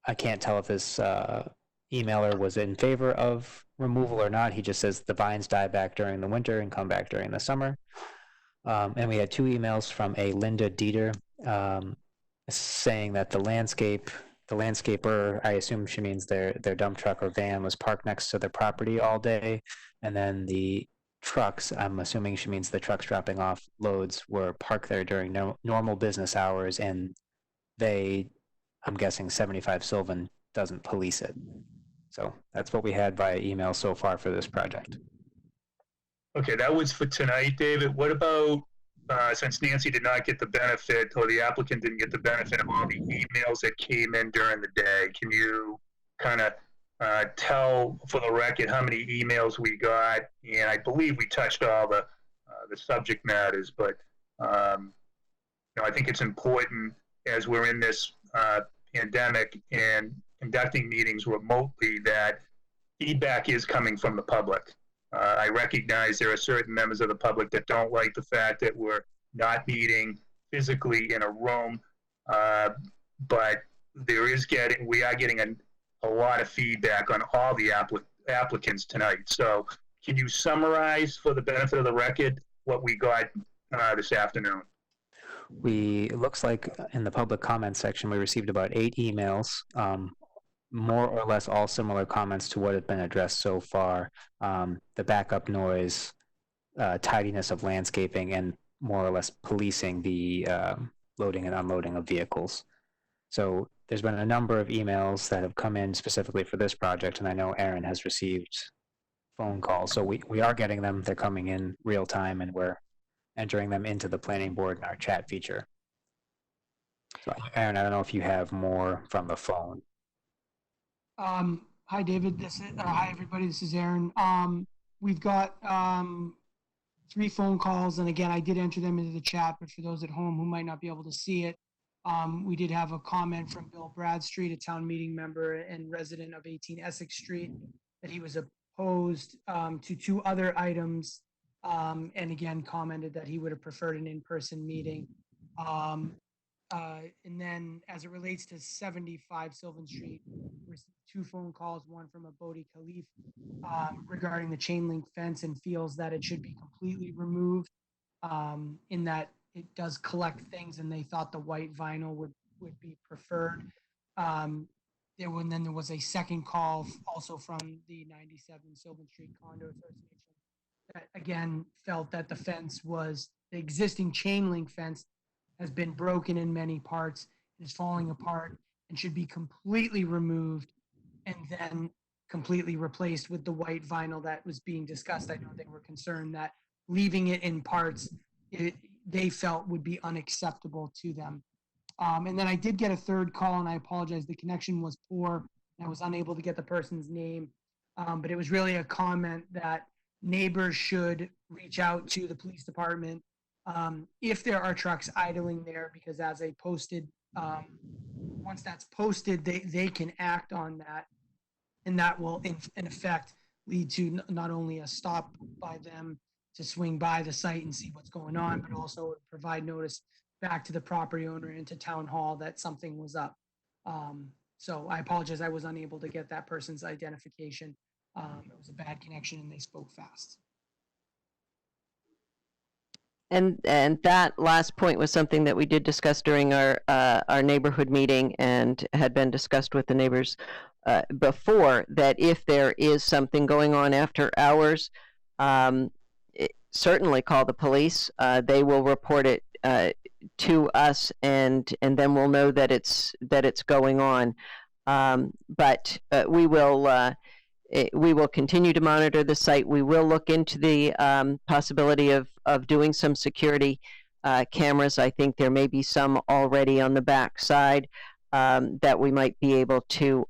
I can't tell if this emailer was in favor of removal or not. He just says the vines die back during the winter and come back during the summer. And we had 2 emails from a Linda Dieter saying that the landscaper, I assume she means their dump truck or van, was parked next to their property all day. And then the trucks, I'm assuming she means the trucks dropping off loads, were parked there during normal business hours, and I'm guessing 75 Sylvan doesn't police it. So that's what we had via email so far for this project. Okay, that was for tonight, David. What about, since Nancy did not get the benefit, or the applicant didn't get the benefit of all the emails that came in during the day, can you kind of tell for the record how many emails we got? And I believe we touched all the subject matters, but I think it's important as we're in this pandemic and conducting meetings remotely that feedback is coming from the public. I recognize there are certain members of the public that don't like the fact that we're not meeting physically in a room, but we are getting a lot of feedback on all the applicants tonight. So can you summarize for the benefit of the record what we got this afternoon? It looks like in the public comment section, we received about 8 emails, more or less all similar comments to what had been addressed so far. The backup noise, tidiness of landscaping, and more or less policing the loading and unloading of vehicles. So there's been a number of emails that have come in specifically for this project, and I know Aaron has received phone calls. So we are getting them. They're coming in real time, and we're entering them into the planning board in our chat feature. So Aaron, I don't know if you have more from the phone. Hi, David. Hi, everybody. This is Aaron. We've got 3 phone calls, and again, I did enter them into the chat, but for those at home who might not be able to see it, we did have a comment from Bill Bradstreet, a town meeting member and resident of 18 Essex Street, that he was opposed to 2 other items, and again commented that he would have preferred an in-person meeting. And then as it relates to 75 Sylvan Street, we received 2 phone calls, one from a Bodhi Khalif regarding the chain link fence, and feels that it should be completely removed in that it does collect things, and they thought the white vinyl would be preferred. Then there was a second call also from the 97 Sylvan Street Condo Association that again felt that the existing chain link fence has been broken in many parts, is falling apart, and should be completely removed and then completely replaced with the white vinyl that was being discussed. I know they were concerned that leaving it in parts, they felt would be unacceptable to them. And then I did get a third call, and I apologize, the connection was poor, I was unable to get the person's name, but it was really a comment that neighbors should reach out to the police department if there are trucks idling there, because as a posted, once that's posted, they can act on that, and that will in effect lead to not only a stop by them to swing by the site and see what's going on, but also provide notice back to the property owner and to town hall that something was up. So I apologize, I was unable to get that person's identification. It was a bad connection and they spoke fast. And that last point was something that we did discuss during our neighborhood meeting and had been discussed with the neighbors before, that if there is something going on after hours, certainly call the police. They will report it to us, and then we'll know that it's going on. But we will continue to monitor the site. We will look into the possibility of doing some security cameras. I think there may be some already on the back side that we might be able to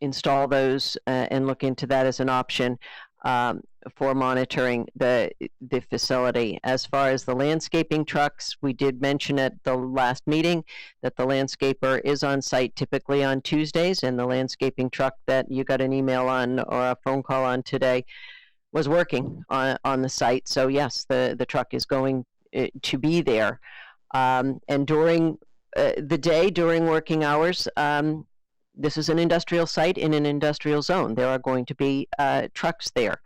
install those and look into that as an option for monitoring the facility. As far as the landscaping trucks, we did mention at the last meeting that the landscaper is on site typically on Tuesdays, and the landscaping truck that you got an email on or a phone call on today was working on the site. So yes, the truck is going to be there. And during the day, during working hours, this is an industrial site in an industrial zone. There are going to be trucks there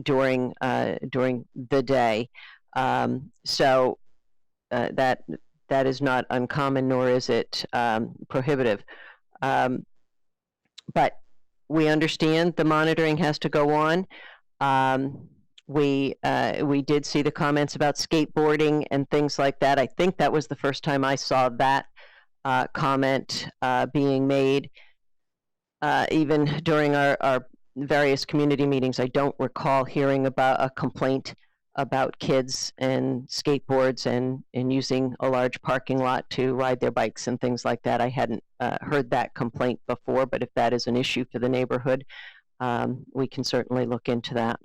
during the day. So that is not uncommon, nor is it prohibitive. But we understand the monitoring has to go on. We did see the comments about skateboarding and things like that. I think that was the first time I saw that comment being made. Even during our various community meetings, I don't recall hearing about a complaint about kids and skateboards and using a large parking lot to ride their bikes and things like that. I hadn't heard that complaint before, but if that is an issue for the neighborhood, we can certainly look into that.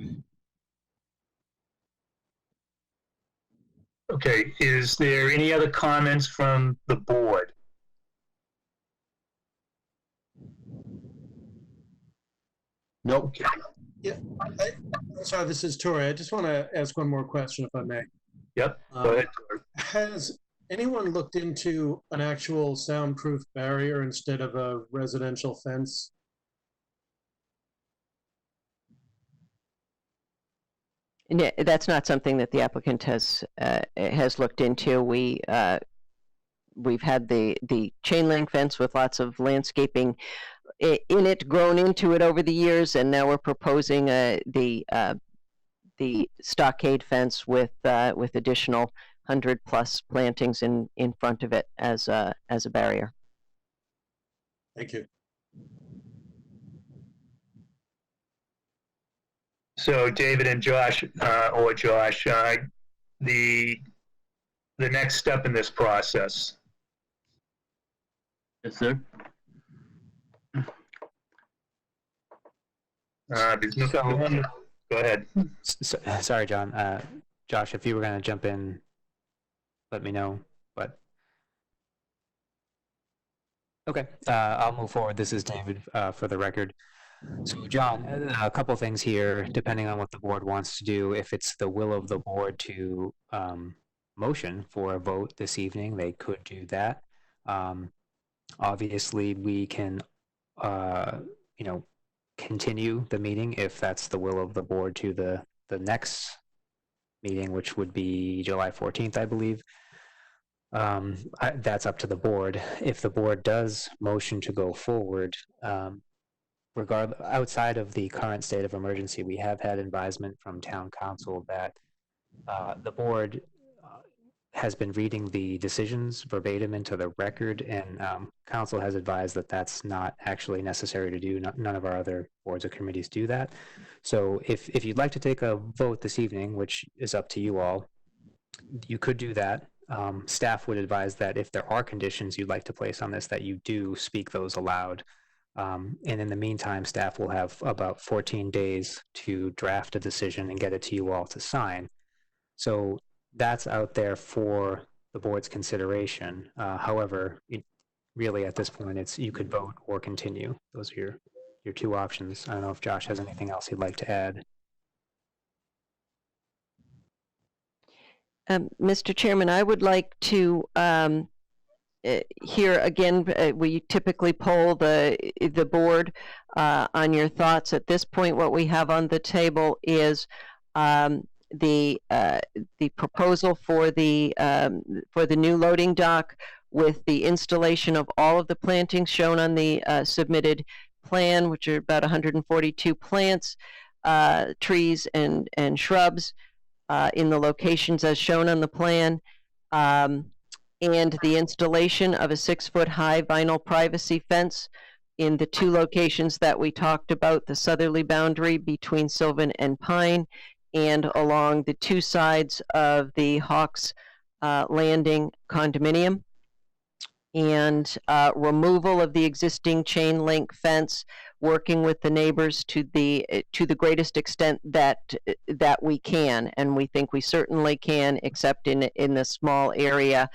Okay, is there any other comments from the board? Nope. Yeah, sorry, this is Tori. I just want to ask one more question, if I may. Yep, go ahead. Has anyone looked into an actual soundproof barrier instead of a residential fence? That's not something that the applicant has looked into. We've had the chain link fence with lots of landscaping in it, grown into it over the years, and now we're proposing the stockade fence with additional 100+ plantings in front of it as a barrier. Thank you. So David and Josh, the next step in this process. Yes, sir. Go ahead. Sorry, John. Josh, if you were going to jump in, let me know. But okay, I'll move forward. This is David for the record. So, John, a couple things here, depending on what the board wants to do. If it's the will of the board to motion for a vote this evening, they could do that. Obviously, we can, continue the meeting if that's the will of the board to the next meeting, which would be July 14th, I believe. That's up to the board. If the board does motion to go forward, outside of the current state of emergency, we have had advisement from town council that the board has been reading the decisions verbatim into the record, and council has advised that that's not actually necessary to do. None of our other boards or committees do that. So if you'd like to take a vote this evening, which is up to you all, you could do that. staff would advise that if there are conditions you'd like to place on this, that you do speak those aloud. And in the meantime, staff will have about 14 days to draft a decision and get it to you all to sign. So that's out there for the board's consideration. However, really at this point, it's you could vote or continue. Those are your two options. I don't know if Josh has anything else he'd like to add. Mr. Chairman, I would like to hear again, we typically poll the board on your thoughts. At this point, what we have on the table is the proposal for the new loading dock with the installation of all of the plantings shown on the submitted plan, which are about 142 plants, trees, and shrubs in the locations as shown on the plan, and the installation of a 6-foot high vinyl privacy fence in the two locations that we talked about, the southerly boundary between Sylvan and Pine, and along the two sides of the Hawks Landing condominium, and removal of the existing chain link fence, working with the neighbors to the greatest extent that we can, and we think we certainly can, except in the small area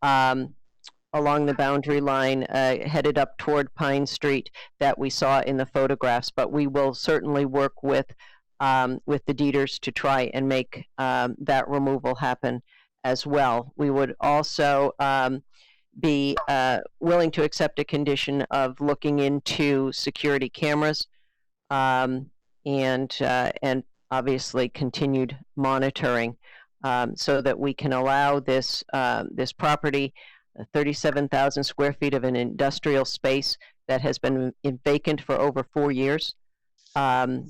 along the boundary line headed up toward Pine Street that we saw in the photographs. But we will certainly work with the deeders to try and make that removal happen as well. We would also be willing to accept a condition of looking into security cameras and obviously continued monitoring so that we can allow this property, 37,000 square feet of an industrial space that has been vacant for over 4 years, and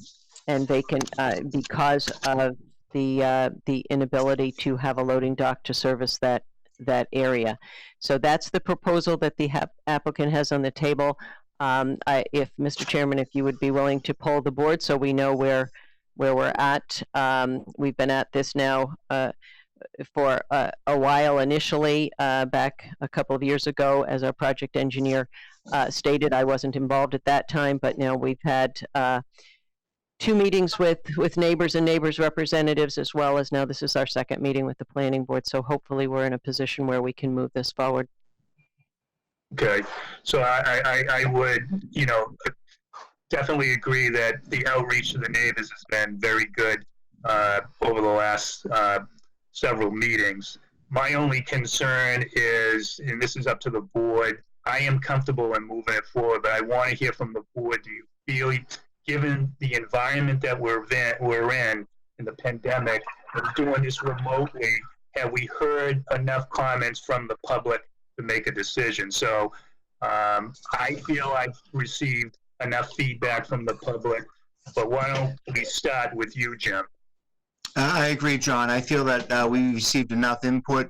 vacant because of the inability to have a loading dock to service that area. So that's the proposal that the applicant has on the table. If Mr. Chairman, if you would be willing to poll the board so we know where we're at. We've been at this now for a while. Initially, back a couple of years ago, as our project engineer stated, I wasn't involved at that time, but now we've had 2 meetings with neighbors and neighbors representatives, as well as now this is our 2nd meeting with the planning board. So hopefully we're in a position where we can move this forward. Okay, so I would, definitely agree that the outreach to the neighbors has been very good over the last several meetings. My only concern is, and this is up to the board, I am comfortable in moving it forward, but I want to hear from the board. Do you feel, given the environment that we're in the pandemic, and doing this remotely, have we heard enough comments from the public to make a decision? So I feel I've received enough feedback from the public, but why don't we start with you, Jim? I agree, John. I feel that we received enough input,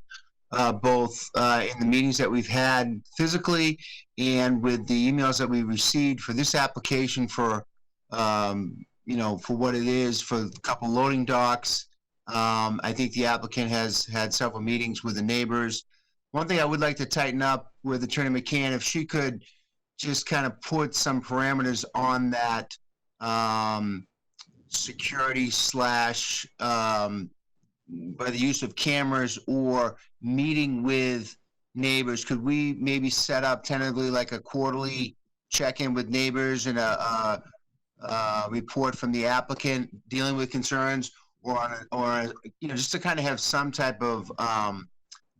both in the meetings that we've had physically and with the emails that we received for this application for what it is, for a couple loading docks. I think the applicant has had several meetings with the neighbors. One thing I would like to tighten up with Attorney McCann, if she could just kind of put some parameters on that security slash by the use of cameras or meeting with neighbors. Could we maybe set up tentatively like a quarterly check-in with neighbors and a report from the applicant dealing with concerns, or just to kind of have some type of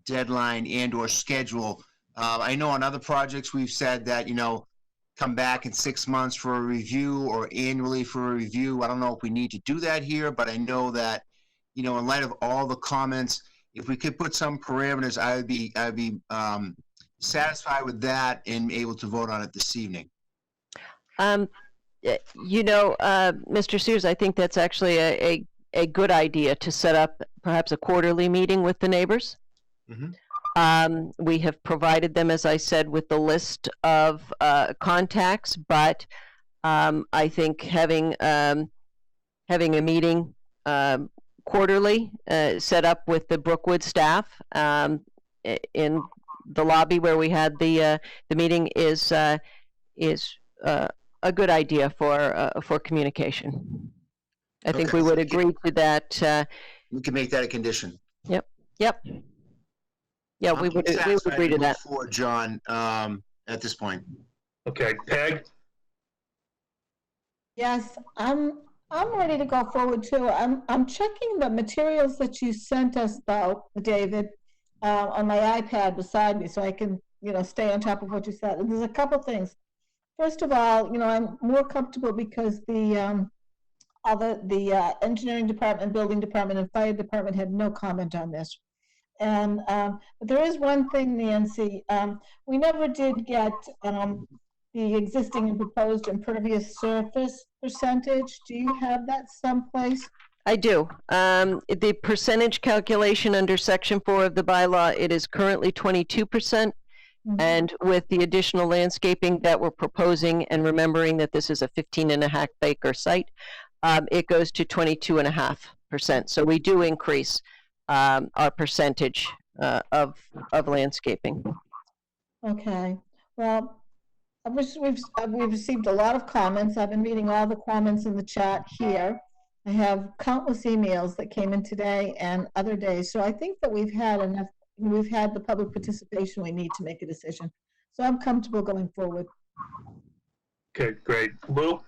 deadline and or schedule. I know on other projects we've said that, come back in 6 months for a review or annually for a review. I don't know if we need to do that here, but I know that, in light of all the comments, if we could put some parameters, I'd be satisfied with that and able to vote on it this evening. Mr. Sears, I think that's actually a good idea to set up perhaps a quarterly meeting with the neighbors. Mm-hmm. We have provided them, as I said, with the list of contacts, but I think having a meeting quarterly set up with the Brookwood staff in the lobby where we had the meeting is a good idea for communication. I think Okay, we so would we can- agree to that. We can make that a condition. Yep. Yeah, we would satisfied agree to move that. forward, John, at this point. Okay, Peg? Yes, I'm ready to go forward too. I'm checking the materials that you sent us though, David, on my iPad beside me, so I can, stay on top of what you said. And there's a couple things. First of all, I'm more comfortable because the engineering department, building department, and fire department had no comment on this. And but there is one thing, Nancy, we never did get the existing and proposed impervious surface percentage. Do you have that someplace? I do. The percentage calculation under Section 4 of the bylaw, it is currently 22%. And with the additional landscaping that we're proposing, and remembering that this is a 15.5 acre site, it goes to 22.5%. So we do increase our percentage of landscaping. Okay. Well, we've received a lot of comments. I've been reading all the comments in the chat here. I have countless emails that came in today and other days. So I think that we've had enough. We've had the public participation we need to make a decision. So I'm comfortable going forward. Okay, great. Lou?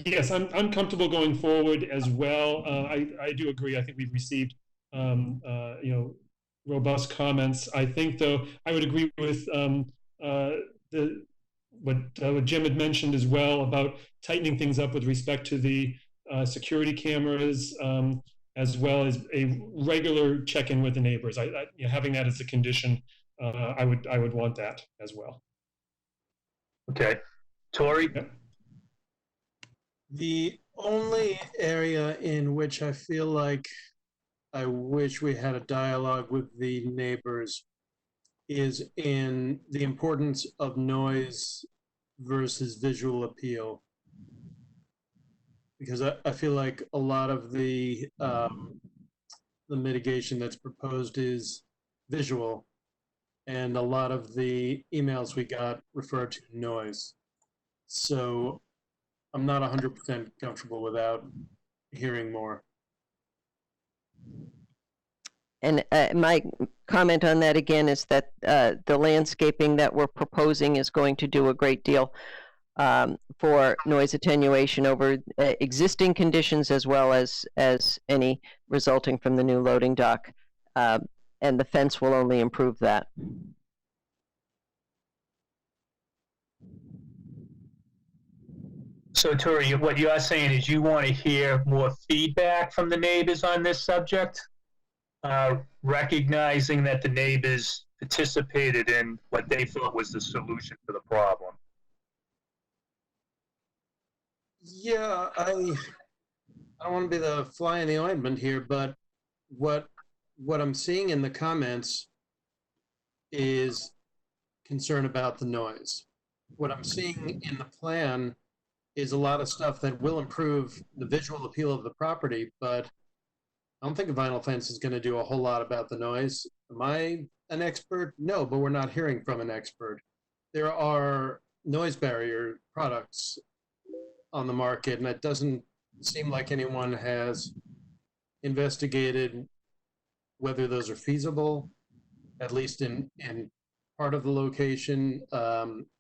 Yes, I'm comfortable going forward as well. I do agree. I think we've received robust comments. I think, though, I would agree with what Jim had mentioned as well about tightening things up with respect to the security cameras, as well as a regular check-in with the neighbors. Having that as a condition, I would want that as well. Okay, Tori? Yep. The only area in which I feel like I wish we had a dialogue with the neighbors is in the importance of noise versus visual appeal. Because I feel like a lot of the mitigation that's proposed is visual, and a lot of the emails we got refer to noise. So I'm not 100% comfortable without hearing more. And my comment on that again is that the landscaping that we're proposing is going to do a great deal for noise attenuation over existing conditions, as well as any resulting from the new loading dock. And the fence will only improve that. So, Tori, what you are saying is you want to hear more feedback from the neighbors on this subject, recognizing that the neighbors participated in what they thought was the solution to the problem. Yeah, I don't want to be the fly in the ointment here, but what I'm seeing in the comments is concern about the noise. What I'm seeing in the plan is a lot of stuff that will improve the visual appeal of the property, but I don't think a vinyl fence is going to do a whole lot about the noise. Am I an expert? No, but we're not hearing from an expert. There are noise barrier products on the market, and it doesn't seem like anyone has investigated whether those are feasible, at least in part of the location,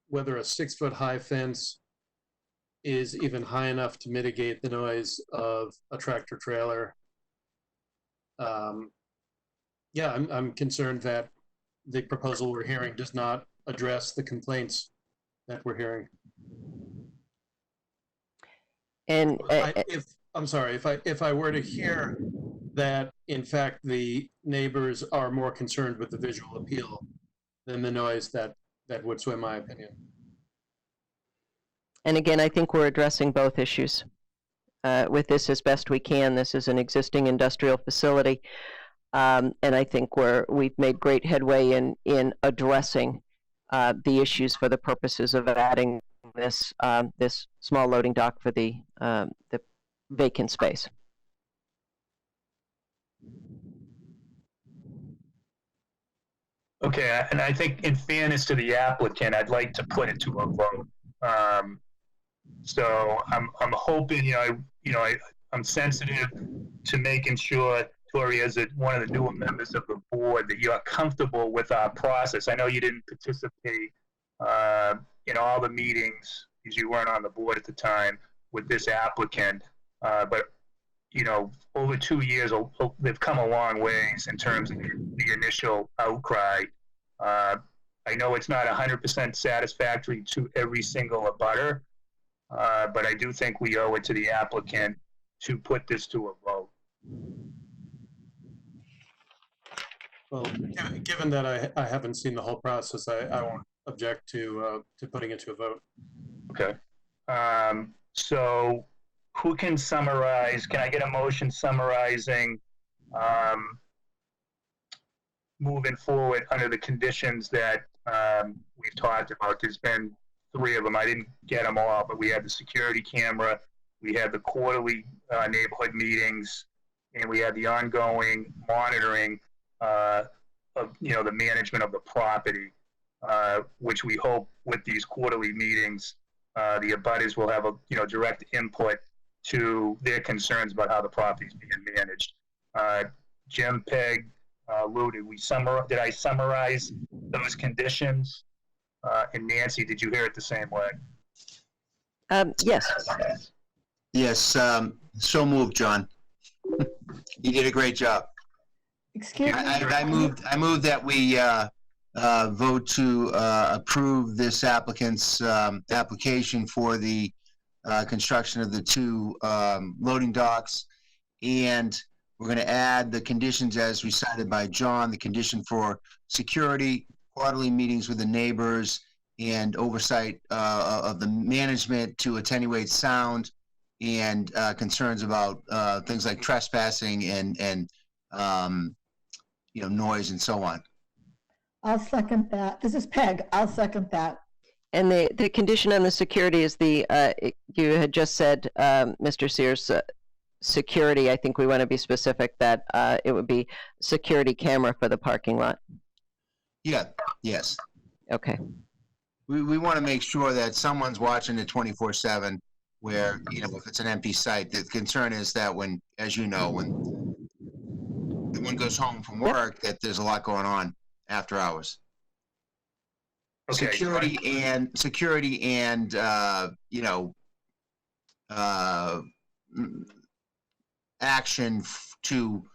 whether a 6-foot high fence is even high enough to mitigate the noise of a tractor trailer. Yeah, I'm concerned that the proposal we're hearing does not address the complaints that we're hearing. And if I were to hear that, in fact, the neighbors are more concerned with the visual appeal than the noise, that would sway my opinion. And again, I think we're addressing both issues with this as best we can. This is an existing industrial facility, and I think we've made great headway in addressing the issues for the purposes of adding this this small loading dock for the vacant space. Okay, and I think in fairness to the applicant, I'd like to put it to a vote. So I'm hoping, I'm sensitive to making sure, Tori, as one of the newer members of the board, that you're comfortable with our process. I know you didn't participate in all the meetings because you weren't on the board at the time with this applicant, but over 2 years, they've come a long ways in terms of the initial outcry. I know it's not 100% satisfactory to every single abutter, but I do think we owe it to the applicant to put this to a vote. Well, given that I haven't seen the whole process, I won't object to putting it to a vote. Okay. So who can summarize? Can I get a motion summarizing moving forward under the conditions that we've talked about? There's been 3 of them. I didn't get them all, but we had the security camera, we had the quarterly neighborhood meetings, and we had the ongoing monitoring of the management of the property, which we hope with these quarterly meetings, the abutters will have a direct input to their concerns about how the property is being managed. Jim, Peg, Lou, did I summarize those conditions? And Nancy, did you hear it the same way? Yes. Yes, so moved, John. You did a great job. Excuse me? I moved that we vote to approve this applicant's application for the construction of the 2 loading docks, and we're going to add the conditions as recited by John, the condition for security, quarterly meetings with the neighbors, and oversight of the management to attenuate sound, and concerns about things like trespassing and noise and so on. I'll second that. This is Peg. I'll second that. And the condition on the security is you had just said, Mr. Sears, security. I think we want to be specific that it would be security camera for the parking lot. Yeah, yes. Okay. We want to make sure that someone's watching it 24/7 where, if it's an empty site. The concern is that when one goes home from work, that there's a lot going on after hours. Okay. Security and action to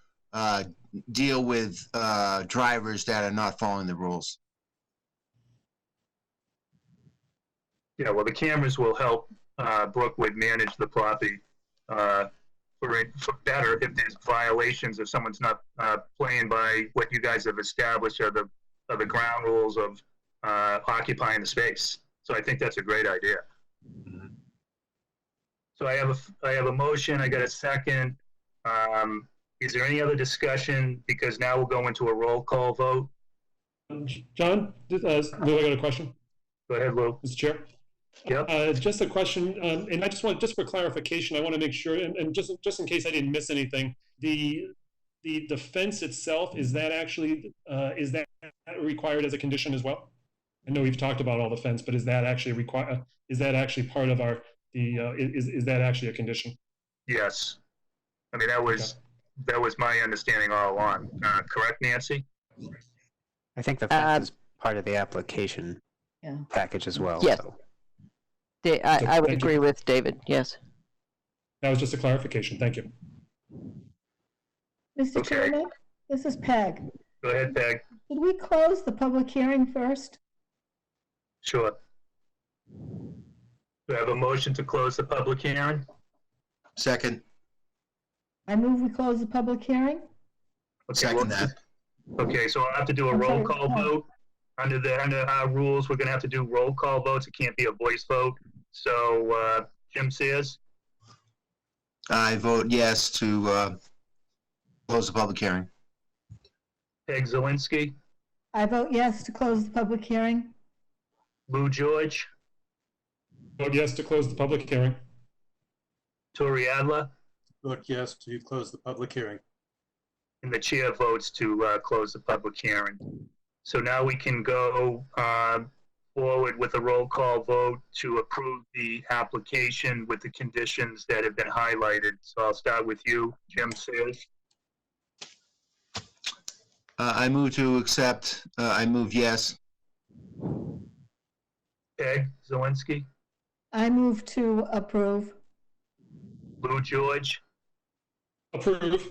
deal with drivers that are not following the rules. Yeah, well, the cameras will help Brookwood manage the property for better if there's violations, if someone's not playing by what you guys have established are the ground rules of occupying the space. So I think that's a great idea. Mm-hmm. So I have a motion. I got a second. Is there any other discussion? Because now we'll go into a roll call vote. John, Lou, I got a question. Go ahead, Lou. Mr. Chair. Yep. Just a question, and I just for clarification, I want to make sure, and just in case I didn't miss anything, the fence itself, is that required as a condition as well? I know we've talked about all the fence, but is that actually required? Is that actually part of is that actually a condition? Yes. I mean, that was my understanding all along. Correct, Nancy? I think the fence is part of the application package as well. Yes. So. I would agree with David, yes. That was just a clarification. Thank you. Mr. Chairman, this is Peg. Go ahead, Peg. Did we close the public hearing first? Sure. Do I have a motion to close the public hearing? Second. I move we close the public hearing. Okay, Second that. Okay, so I'll have to do a roll call vote. Under our rules, we're going to have to do roll call votes. It can't be a voice vote. So, Jim Sears? I vote yes to close the public hearing. Peg Zielinski? I vote yes to close the public hearing. Lou George? Vote yes to close the public hearing. Tori Adler? Vote yes to close the public hearing. And the chair votes to close the public hearing. So now we can go forward with a roll call vote to approve the application with the conditions that have been highlighted. So I'll start with you, Jim Sayers. I move to accept. I move yes. Peg Zawinski, I move to approve. Lou George, Approve.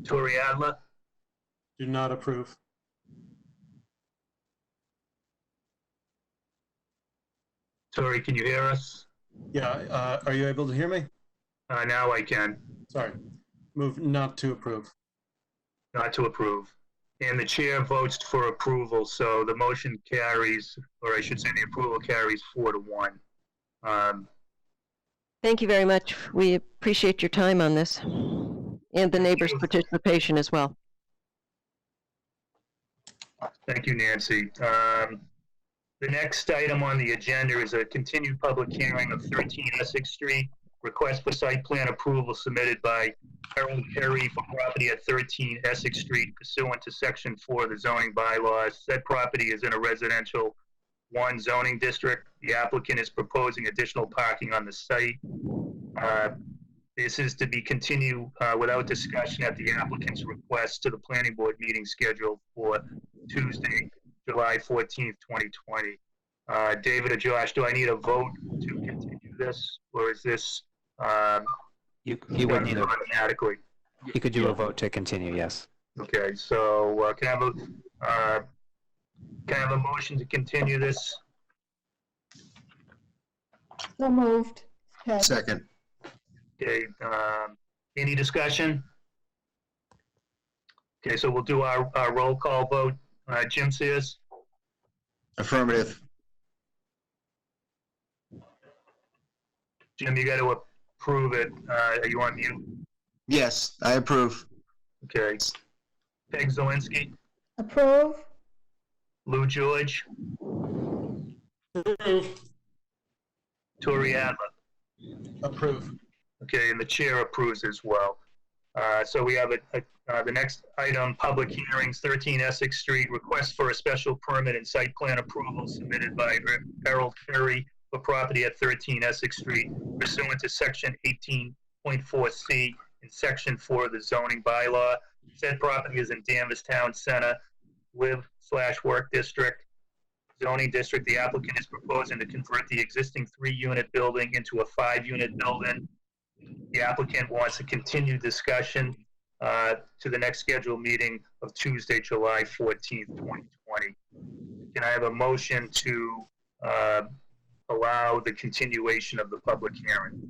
Tori Adler, Do not approve. Tori, can you hear us? Yeah, are you able to hear me? Now I can. Sorry. Move not to approve. Not to approve. And the chair votes for approval, so the motion carries, or I should say the approval carries 4-1. Thank you very much. We appreciate your time on this and the neighbors' participation as well. Thank you, Nancy. The next item on the agenda is a continued public hearing of 13 Essex Street. Request for site plan approval submitted by Harold Perry for property at 13 Essex Street pursuant to Section 4 of the zoning bylaws. Said property is in a residential 1 zoning district. The applicant is proposing additional parking on the site. This is to be continued without discussion at the applicant's request to the planning board meeting scheduled for Tuesday, July 14th, 2020. David or Josh, do I need a vote to continue this, or is this You would need automatically? You could do a vote to continue, yes. Okay, so can I have a motion to continue this? So moved. Okay. Second. Okay, any discussion? Okay, so we'll do our roll call vote. Jim Sears, Affirmative. Jim, you got to approve it. Are you on mute? Yes, I approve. Okay. Peg Zawinski, Approve. Lou George, Approve. Tori Adler. Approve. Okay, and the chair approves as well. So we have the next item, public hearings, 13 Essex Street, request for a special permit and site plan approval submitted by Harold Ferry for property at 13 Essex Street pursuant to Section 18.4C and Section 4 of the zoning bylaw. Said property is in Danvers Town Center, live/work district, zoning district. The applicant is proposing to convert the existing 3-unit building into a 5-unit building. The applicant wants to continue discussion to the next scheduled meeting of Tuesday, July 14th, 2020. Can I have a motion to allow the continuation of the public hearing?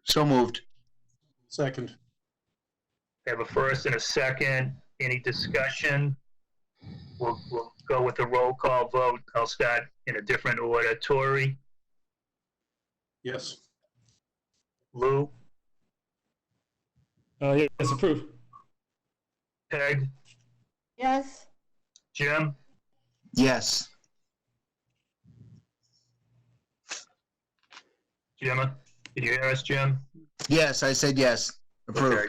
So moved. Second. I have a first and a second. Any discussion? We'll go with the roll call vote. I'll start in a different order. Tori, Yes. Lou, Yes, approve. Peg, Yes. Jim, Yes. Jim, can you hear us, Jim? Yes, I said yes. Approve. Okay.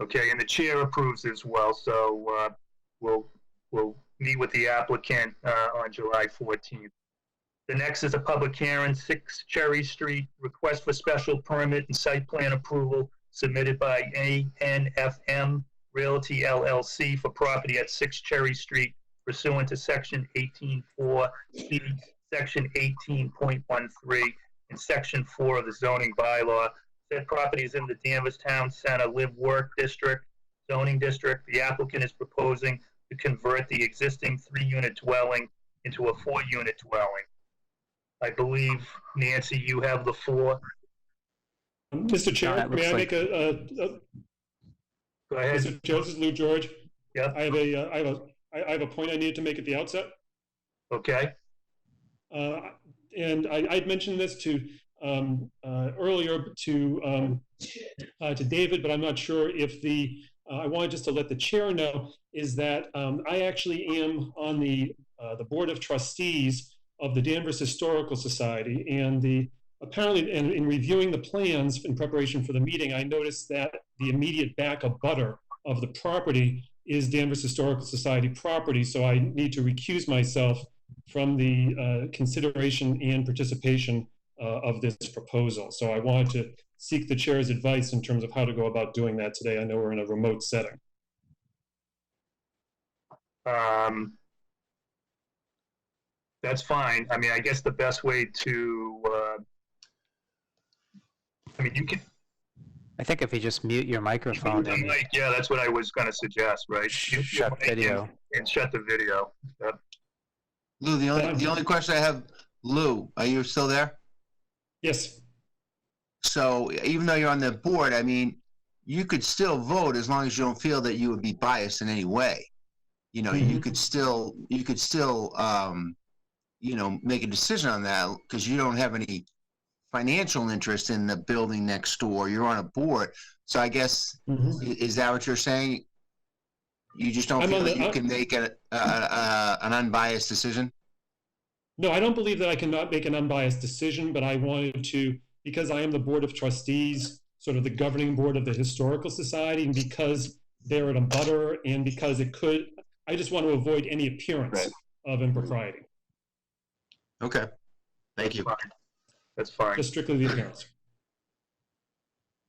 Okay, and the chair approves as well, so we'll meet with the applicant on July 14th. The next is a public hearing, 6 Cherry Street, request for special permit and site plan approval submitted by ANFM Realty LLC for property at 6 Cherry Street pursuant to Section 18.4C, Section 18.13, and Section 4 of the zoning bylaw. Said property is in the Danvers Town Center Live-Work District, zoning district. The applicant is proposing to convert the existing 3-unit dwelling into a 4-unit dwelling. I believe, Nancy, you have the floor. Mr. Chair, may I make a Go ahead. Mr. Chair, this is Lou George. Yeah. I have a point I need to make at the outset. Okay. And I'd mentioned this to earlier to David, but I'm not sure if I wanted just to let the chair know is that I actually am on the board of trustees of the Danvers Historical Society, and apparently in reviewing the plans in preparation for the meeting, I noticed that the immediate back abutter of the property is Danvers Historical Society property, so I need to recuse myself from the consideration and participation of this proposal. So I wanted to seek the chair's advice in terms of how to go about doing that today. I know we're in a remote setting. That's fine. I mean, I guess the best way to, I mean, you can. I think if you just mute your microphone and Yeah, that's what I was going to suggest, right? shut video. And shut the video. Yep. Lou, the only question I have, Lou, are you still there? Yes. So even though you're on the board, I mean, you could still vote as long as you don't feel that you would be biased in any way. You know, you could still, you know, make a decision on that because you don't have any financial interest in the building next door. You're on a board. So I guess, is that what you're saying? You just don't feel that you can make an unbiased decision? No, I don't believe that I cannot make an unbiased decision, but I wanted to, because I am the Board of Trustees, sort of the governing board of the Historical Society, and because they're an abutter, and because it could, I just want to avoid any appearance of impropriety. Okay, thank you. That's fine. Just strictly the appearance.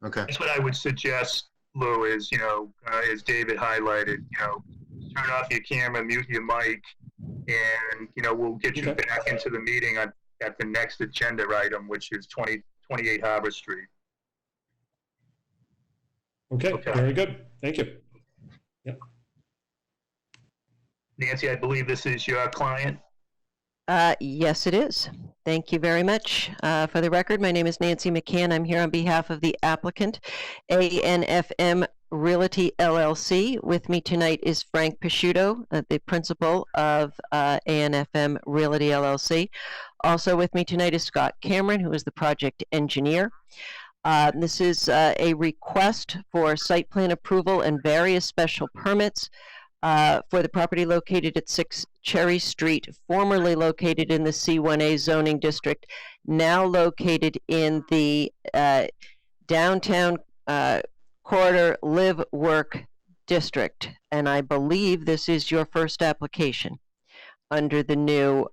Okay. That's what I would suggest, Lou, is, you know, as David highlighted, you know, turn off your camera, mute your mic, and, you know, we'll get you back into the meeting at the next agenda item, which is 28 Harbor Street. Okay, very good. Thank you. Yep. Nancy, I believe this is your client. Yes, it is. Thank you very much. For the record, my name is Nancy McCann. I'm here on behalf of the applicant, ANFM Realty LLC. With me tonight is Frank Pisciuto, the principal of ANFM Realty LLC. Also with me tonight is Scott Cameron, who is the project engineer. This is a request for site plan approval and various special permits for the property located at 6 Cherry Street, formerly located in the C1A zoning district, now located in the downtown corridor live work district. And I believe this is your first application under the new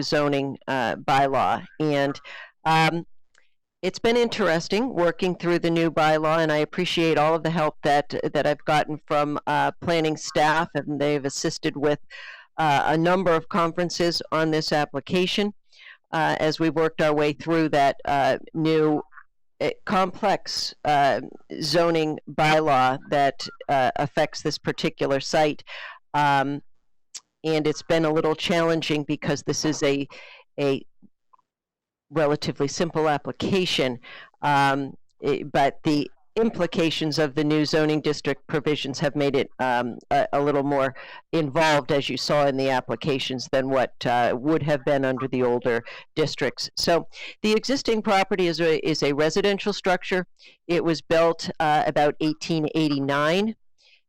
zoning bylaw. And it's been interesting working through the new bylaw, and I appreciate all of the help that I've gotten from planning staff, and they've assisted with a number of conferences on this application as we've worked our way through that new complex zoning bylaw that affects this particular site. And it's been a little challenging because this is a relatively simple application, but the implications of the new zoning district provisions have made it a little more involved, as you saw in the applications, than what would have been under the older districts. So the existing property is a residential structure. It was built about 1889.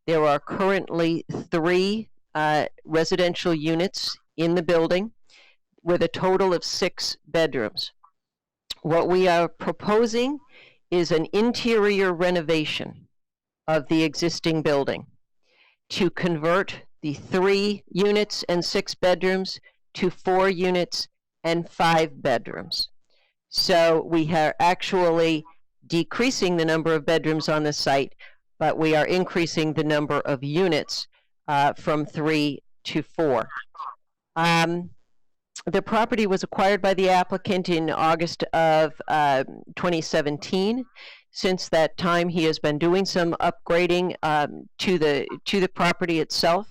There are currently 3 residential units in the building, with a total of 6 bedrooms. What we are proposing is an interior renovation of the existing building to convert the 3 units and 6 bedrooms to 4 units and 5 bedrooms. So we are actually decreasing the number of bedrooms on the site, but we are increasing the number of units from 3 to 4. The property was acquired by the applicant in August of 2017. Since that time, he has been doing some upgrading to the property itself.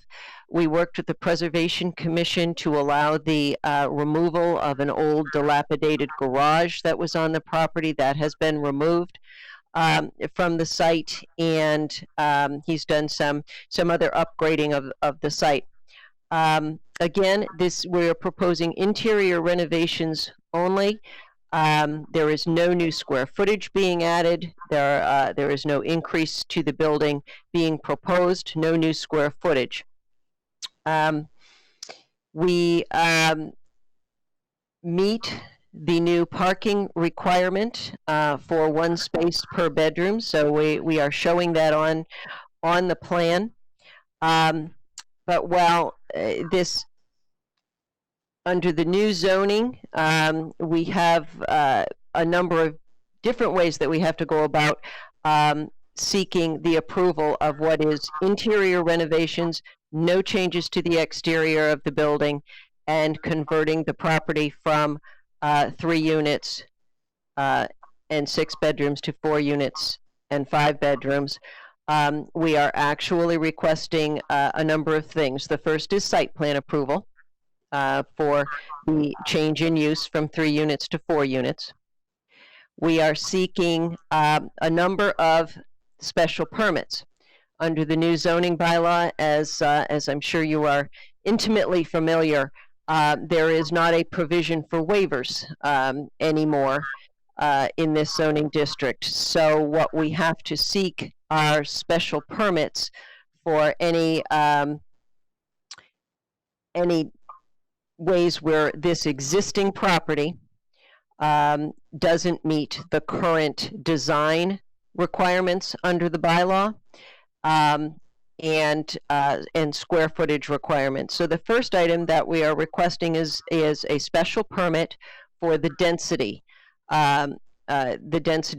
We worked with the Preservation Commission to allow the removal of an old dilapidated garage that was on the property. That has been removed from the site, and he's done some other upgrading of the site. Again, we're proposing interior renovations only. There is no new square footage being added. There is no increase to the building being proposed, no new square footage. We meet the new parking requirement for 1 space per bedroom, so we are showing that on the plan. But while this, under the new zoning, we have a number of different ways that we have to go about seeking the approval of what is interior renovations, no changes to the exterior of the building, and converting the property from 3 units and 6 bedrooms to 4 units and 5 bedrooms. We are actually requesting a number of things. The first is site plan approval for the change in use from 3 units to 4 units. We are seeking a number of special permits under the new zoning bylaw. As I'm sure you are intimately familiar, there is not a provision for waivers anymore in this zoning district. So what we have to seek are special permits for any ways where this existing property doesn't meet the current design requirements under the bylaw, and square footage requirements. So the first item that we are requesting is a special permit for the density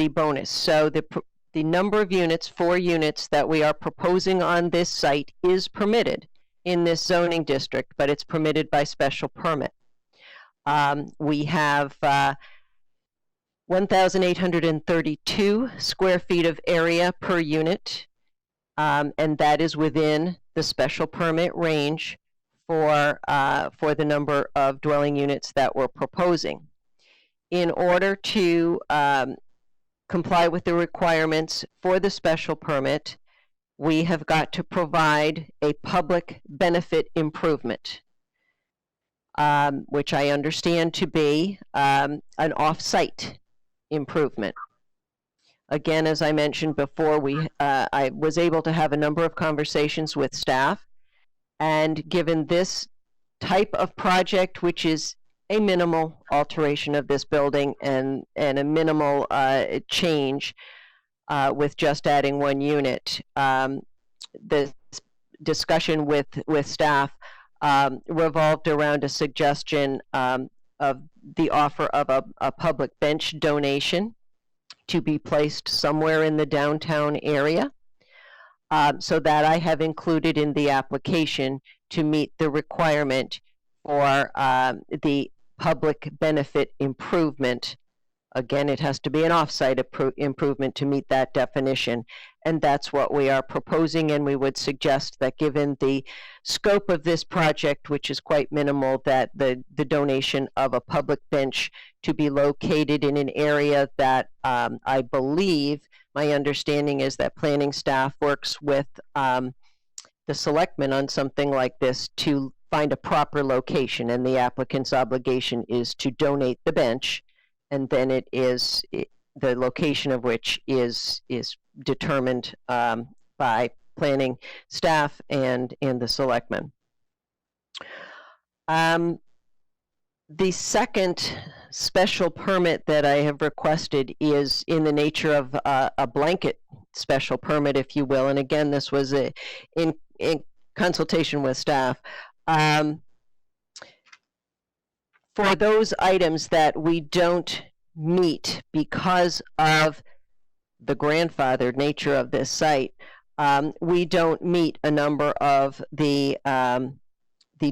bonus. So the number of units, 4 units, that we are proposing on this site is permitted in this zoning district, but it's permitted by special permit. We have 1,832 square feet of area per unit, and that is within the special permit range for the number of dwelling units that we're proposing. In order to comply with the requirements for the special permit, we have got to provide a public benefit improvement, which I understand to be an off-site improvement. Again, as I mentioned before, I was able to have a number of conversations with staff, and given this type of project, which is a minimal alteration of this building and a minimal change with just adding 1 unit, the discussion with staff revolved around a suggestion of the offer of a public bench donation to be placed somewhere in the downtown area, so that I have included in the application to meet the requirement for the public benefit improvement. Again, it has to be an off-site improvement to meet that definition, and that's what we are proposing. And we would suggest that, given the scope of this project, which is quite minimal, that the donation of a public bench to be located in an area that I believe, my understanding is that planning staff works with the selectmen on something like this to find a proper location, and the applicant's obligation is to donate the bench, and then it is the location of which is determined by planning staff and the selectmen. The second special permit that I have requested is in the nature of a blanket special permit, if you will. And again, this was in consultation with staff. For those items that we don't meet because of the grandfathered nature of this site, we don't meet a number of the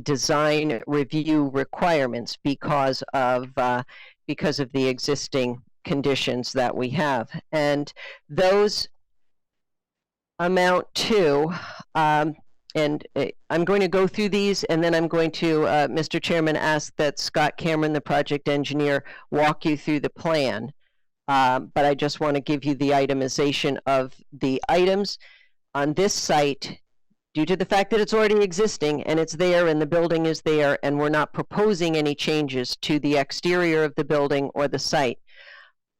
design review requirements because of the existing conditions that we have, and those amount to and I'm going to go through these, and then I'm going to, Mr. Chairman, ask that Scott Cameron, the project engineer, walk you through the plan. But I just want to give you the itemization of the items on this site, due to the fact that it's already existing and it's there and the building is there, and we're not proposing any changes to the exterior of the building or the site.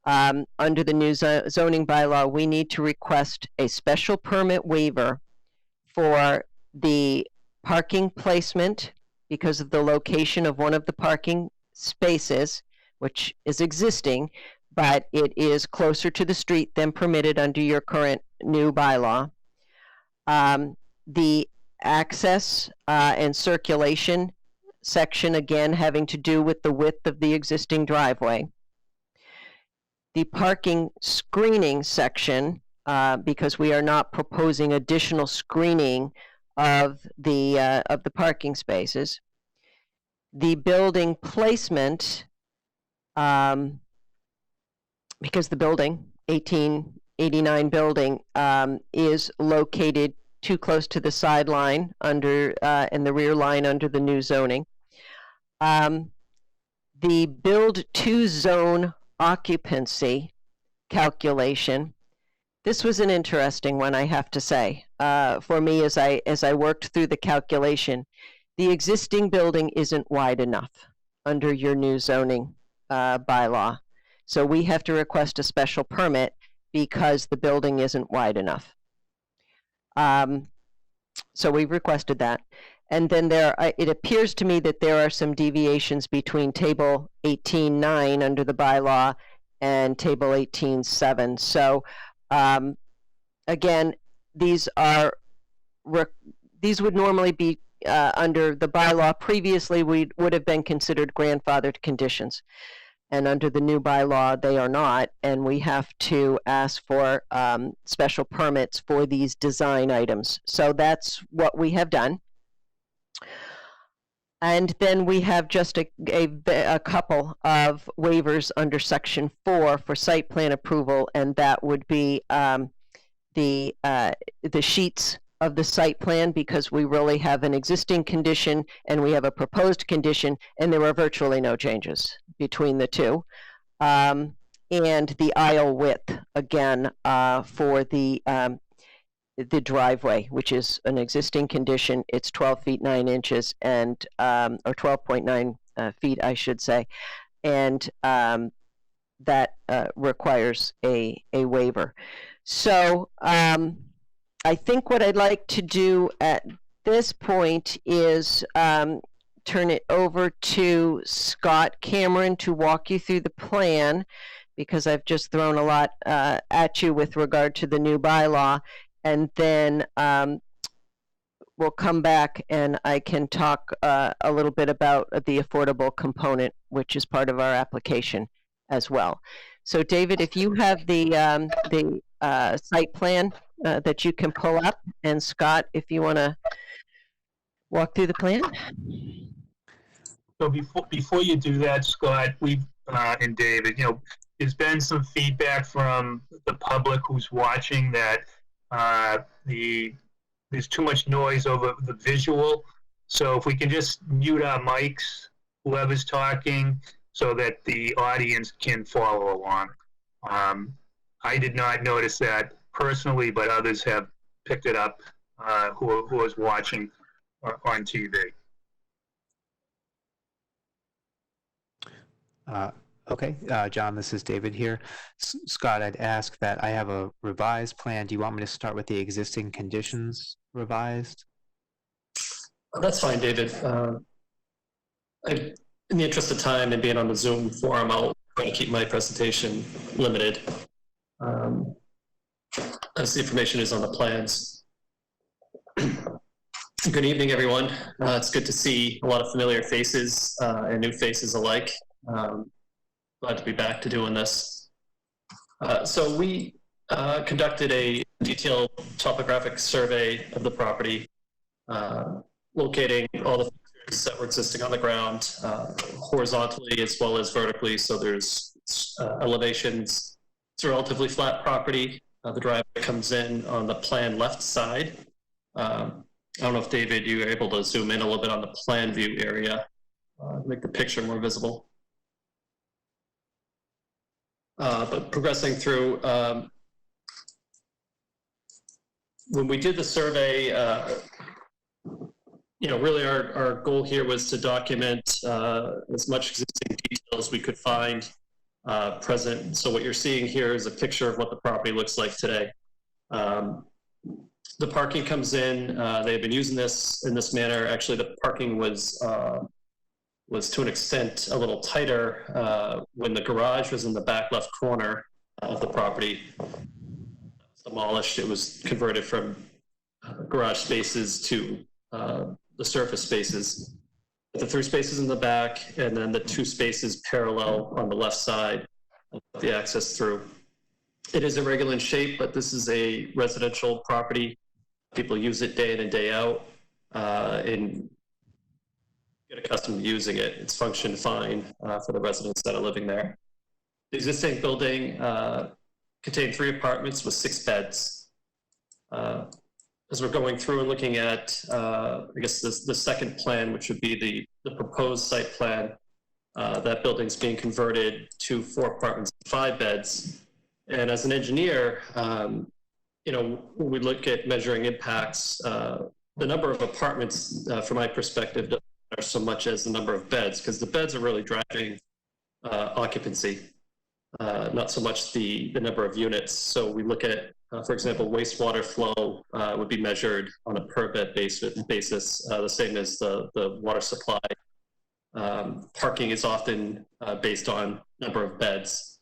Under the new zoning bylaw, we need to request a special permit waiver for the parking placement because of the location of one of the parking spaces, which is existing, but it is closer to the street than permitted under your current new bylaw. The access and circulation section, again, having to do with the width of the existing driveway. The parking screening section, because we are not proposing additional screening of the parking spaces. The building placement, because the building, 1889 building, is located too close to the sideline under and the rear line under the new zoning. The build to zone occupancy calculation. This was an interesting one, I have to say, for me as I worked through the calculation. The existing building isn't wide enough under your new zoning bylaw. So we have to request a special permit because the building isn't wide enough. So we've requested that. And then it appears to me that there are some deviations between table 18.9 under the bylaw and table 18.7. So again, these would normally be under the bylaw. Previously, would have been considered grandfathered conditions. And under the new bylaw, they are not, and we have to ask for special permits for these design items. So that's what we have done. And then we have just a couple of waivers under section 4 for site plan approval, and that would be the sheets of the site plan, because we really have an existing condition and we have a proposed condition, and there are virtually no changes between the two. And the aisle width, again, for the driveway, which is an existing condition. It's 12 feet 9 inches and or 12.9 feet, I should say, and that requires a waiver. So I think what I'd like to do at this point is turn it over to Scott Cameron to walk you through the plan, because I've just thrown a lot at you with regard to the new bylaw. And then we'll come back and I can talk a little bit about the affordable component, which is part of our application as well. So David, if you have the site plan that you can pull up, and Scott, if you want to walk through the plan. So before you do that, Scott, we've and David, there's been some feedback from the public who's watching that there's too much noise over the visual. So if we can just mute our mics, whoever's talking, so that the audience can follow along. I did not notice that personally, but others have picked it up who was watching on TV. Okay, John, this is David here. Scott, I'd ask that I have a revised plan. Do you want me to start with the existing conditions revised? That's fine, David. In the interest of time and being on the Zoom forum, I'll try to keep my presentation limited, as the information is on the plans. Good evening, everyone. It's good to see a lot of familiar faces and new faces alike. Glad to be back to doing this. So we conducted a detailed topographic survey of the property, locating all the features that were existing on the ground, horizontally as well as vertically. So there's elevations. It's a relatively flat property. The driveway comes in on the plan left side. I don't know if, David, you were able to zoom in a little bit on the plan view area, make the picture more visible. But progressing through, when we did the survey, really our goal here was to document as much existing detail as we could find present. So what you're seeing here is a picture of what the property looks like today. The parking comes in, they've been using this in this manner. Actually, the parking was to an extent a little tighter when the garage was in the back left corner of the property. It was demolished. It was converted from garage spaces to the surface spaces. The 3 spaces in the back, and then the 2 spaces parallel on the left side of the access through. It is irregular in shape, but this is a residential property. People use it day in and day out, and get accustomed to using it. It's functioned fine for the residents that are living there. The existing building contained 3 apartments with 6 beds. As we're going through and looking at, I guess, the second plan, which would be the proposed site plan, that building's being converted to 4 apartments, 5 beds. And as an engineer, you know, when we look at measuring impacts, the number of apartments, from my perspective, doesn't matter so much as the number of beds, because the beds are really driving occupancy, not so much the number of units. So we look at, for example, wastewater flow would be measured on a per bed basis, the same as the water supply. Parking is often based on number of beds.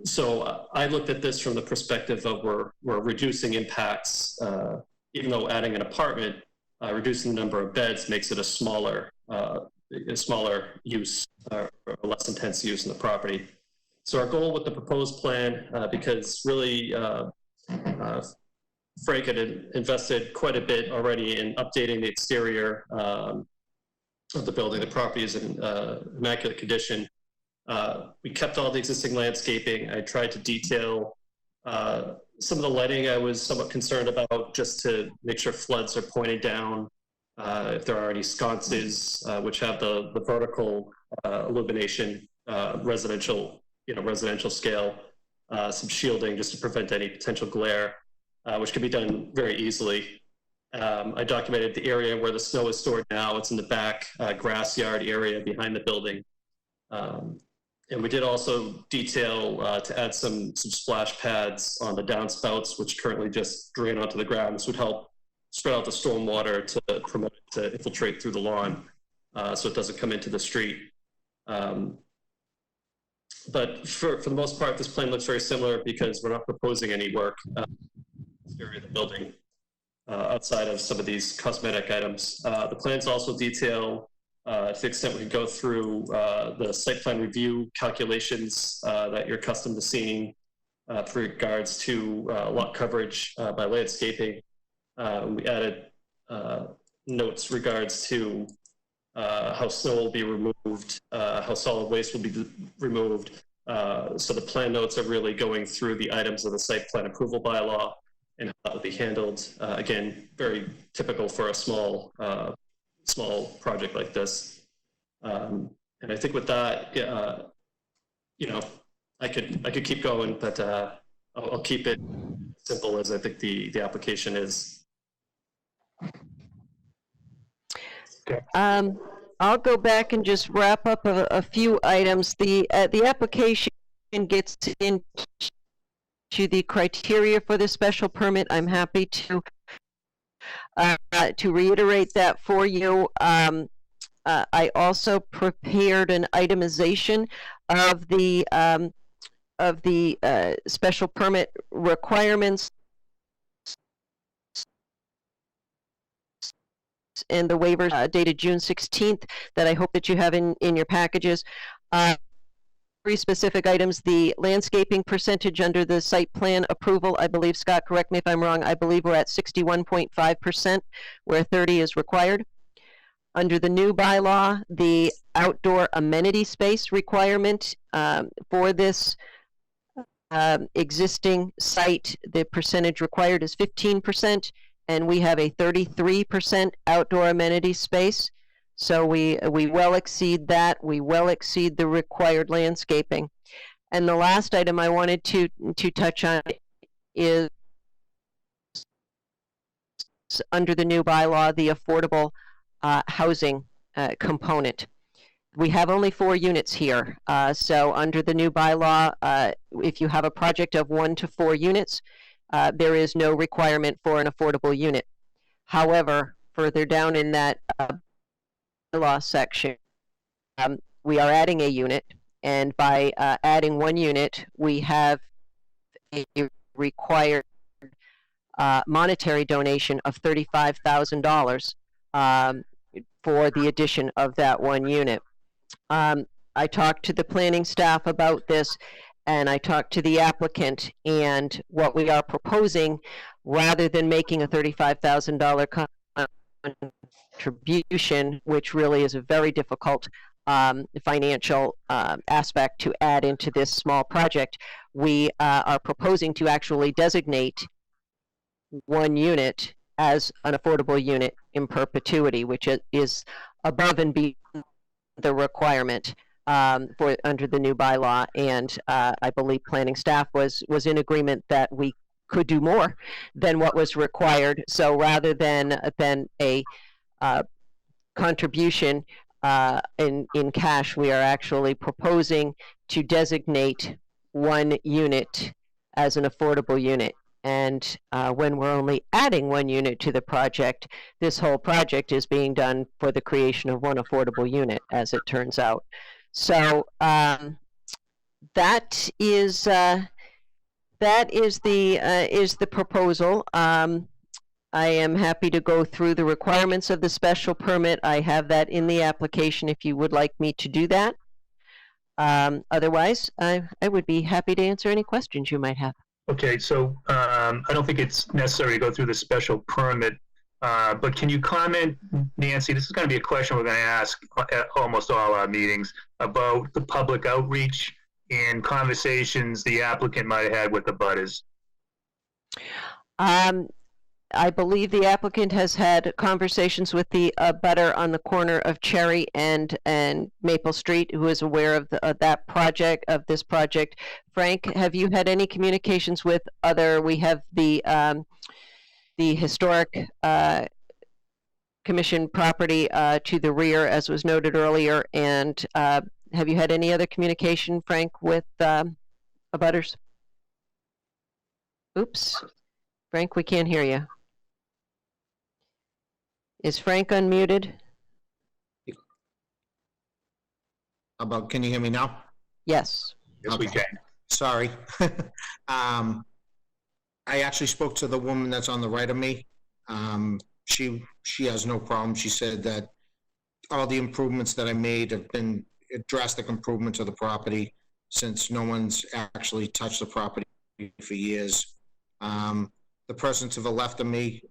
So I looked at this from the perspective of we're reducing impacts, even though adding an apartment, reducing the number of beds makes it a smaller use, or less intense use in the property. So our goal with the proposed plan, because really Frank had invested quite a bit already in updating the exterior of the building. The property is in immaculate condition. We kept all the existing landscaping. I tried to detail some of the lighting I was somewhat concerned about, just to make sure floods are pointed down. If there are any sconces, which have the vertical illumination, residential scale, some shielding just to prevent any potential glare, which can be done very easily. I documented the area where the snow is stored now. It's in the back grass yard area behind the building. And we did also detail to add some splash pads on the downspouts, which currently just drain onto the ground. This would help spread out the storm water to promote it to infiltrate through the lawn, so it doesn't come into the street. But for the most part, this plan looks very similar because we're not proposing any work in the area of the building outside of some of these cosmetic items. The plans also detail, to the extent we can go through, the site plan review calculations that you're accustomed to seeing for regards to lot coverage by landscaping. We added notes regards to how snow will be removed, how solid waste will be removed. So the plan notes are really going through the items of the site plan approval bylaw and how that will be handled. Again, very typical for a small project like this. And I think with that, you know, I could keep going, but I'll keep it simple as I think the application is. Okay. I'll go back and just wrap up a few items. The application gets into the criteria for the special permit. I'm happy to reiterate that for you. I also prepared an itemization of the special permit requirements and the waivers dated June 16th that I hope that you have in your packages. 3 specific items: the landscaping percentage under the site plan approval. I believe, Scott, correct me if I'm wrong, I believe we're at 61.5%, where 30 is required. Under the new bylaw, the outdoor amenity space requirement for this existing site, the percentage required is 15%, and we have a 33% outdoor amenity space. So we well exceed that. We well exceed the required landscaping. And the last item I wanted to touch on is under the new bylaw, the affordable housing component. We have only 4 units here. So under the new bylaw, if you have a project of 1 to 4 units, there is no requirement for an affordable unit. However, further down in that bylaw section, we are adding a unit, and by adding 1 unit, we have a required monetary donation of $35,000 for the addition of that one unit. I talked to the planning staff about this, and I talked to the applicant, and what we are proposing, rather than making a $35,000 contribution, which really is a very difficult financial aspect to add into this small project, we are proposing to actually designate one unit as an affordable unit in perpetuity, which is above and beyond the requirement for under the new bylaw. And I believe planning staff was in agreement that we could do more than what was required. So rather than a contribution in cash, we are actually proposing to designate one unit as an affordable unit. And when we're only adding one unit to the project, this whole project is being done for the creation of one affordable unit, as it turns out. So that is the proposal. I am happy to go through the requirements of the special permit. I have that in the application if you would like me to do that. Otherwise, I would be happy to answer any questions you might have. Okay, so I don't think it's necessary to go through the special permit, but can you comment, Nancy, this is going to be a question we're going to ask at almost all our meetings, about the public outreach and conversations the applicant might have had with the butters. I believe the applicant has had conversations with the butter on the corner of Cherry and Maple Street, who is aware of this project. Frank, have you had any communications with other? We have the historic commission property to the rear, as was noted earlier. And have you had any other communication, Frank, with abutters? Oops, Frank, we can't hear you. Is Frank unmuted? Can you hear me now? Yes. Yes, we can. Sorry. I actually spoke to the woman that's on the right of me. She has no problem. She said that all the improvements that I made have been drastic improvements of the property since no one's actually touched the property for years. The person to the left of me,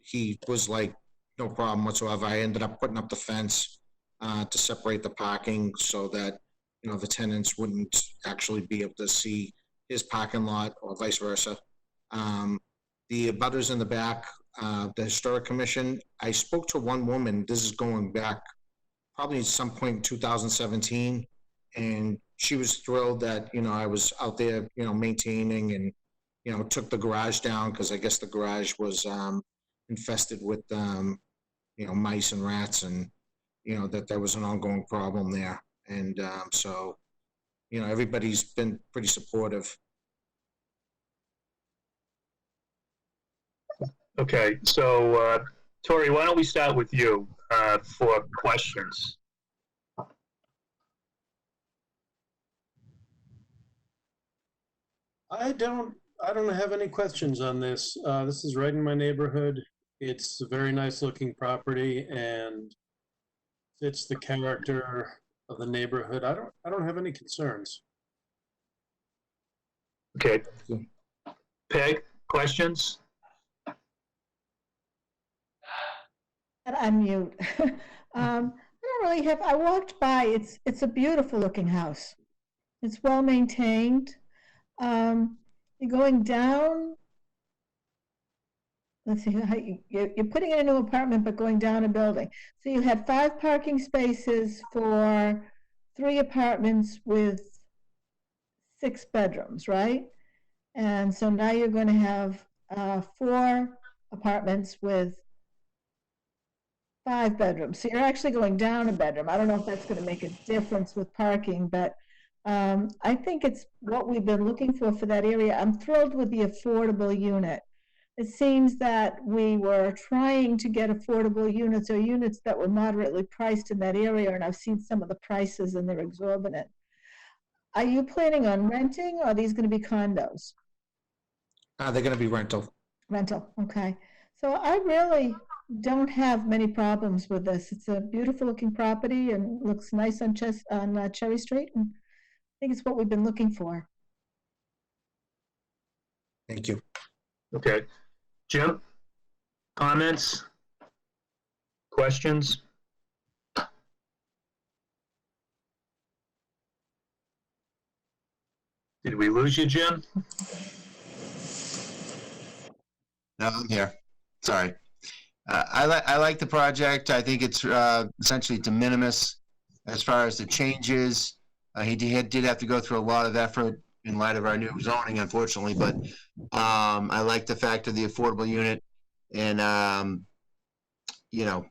he was like, no problem whatsoever. I ended up putting up the fence to separate the parking so that, the tenants wouldn't actually be able to see his parking lot or vice versa. The abutters in the back, the Historic Commission, I spoke to one woman, this is going back probably at some point in 2017, and she was thrilled that, I was out there, maintaining and, took the garage down because I guess the garage was infested with, mice and rats, and, that there was an ongoing problem there. And so, everybody's been pretty supportive. Okay, so Tori, why don't we start with you for questions? I don't have any questions on this. This is right in my neighborhood. It's a very nice looking property and fits the character of the neighborhood. I don't have any concerns. Okay. Peg, questions? Unmute. I don't really have. I walked by. It's a beautiful looking house. It's well maintained. You're going down. Let's see. You're putting in a new apartment, but going down a building. So you had 5 parking spaces for 3 apartments with 6 bedrooms, right? And so now you're going to have 4 apartments with 5 bedrooms. So you're actually going down a bedroom. I don't know if that's going to make a difference with parking, but I think it's what we've been looking for that area. I'm thrilled with the affordable unit. It seems that we were trying to get affordable units or units that were moderately priced in that area, and I've seen some of the prices and they're exorbitant. Are you planning on renting, or are these going to be condos? They're going to be rental. Rental, okay. So I really don't have many problems with this. It's a beautiful looking property and looks nice on Cherry Street. And I think it's what we've been looking for. Thank you. Okay. Jim, comments? Questions? Did we lose you, Jim? No, I'm here. Sorry. I like the project. I think it's essentially de minimis as far as the changes. He did have to go through a lot of effort in light of our new zoning, unfortunately, but I like the fact of the affordable unit, and you know,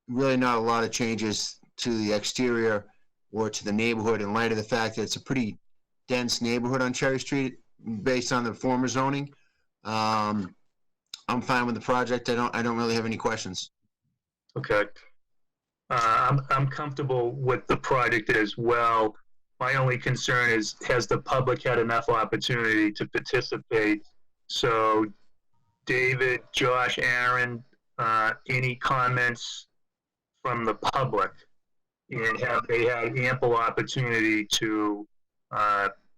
really not a lot of changes to the exterior or to the neighborhood in light of the fact that it's a pretty dense neighborhood on Cherry Street based on the former zoning. I'm fine with the project. I don't really have any questions. Okay. I'm comfortable with the project as well. My only concern is, has the public had enough opportunity to participate? So, David, Josh, Aaron, any comments from the public? And have they had ample opportunity to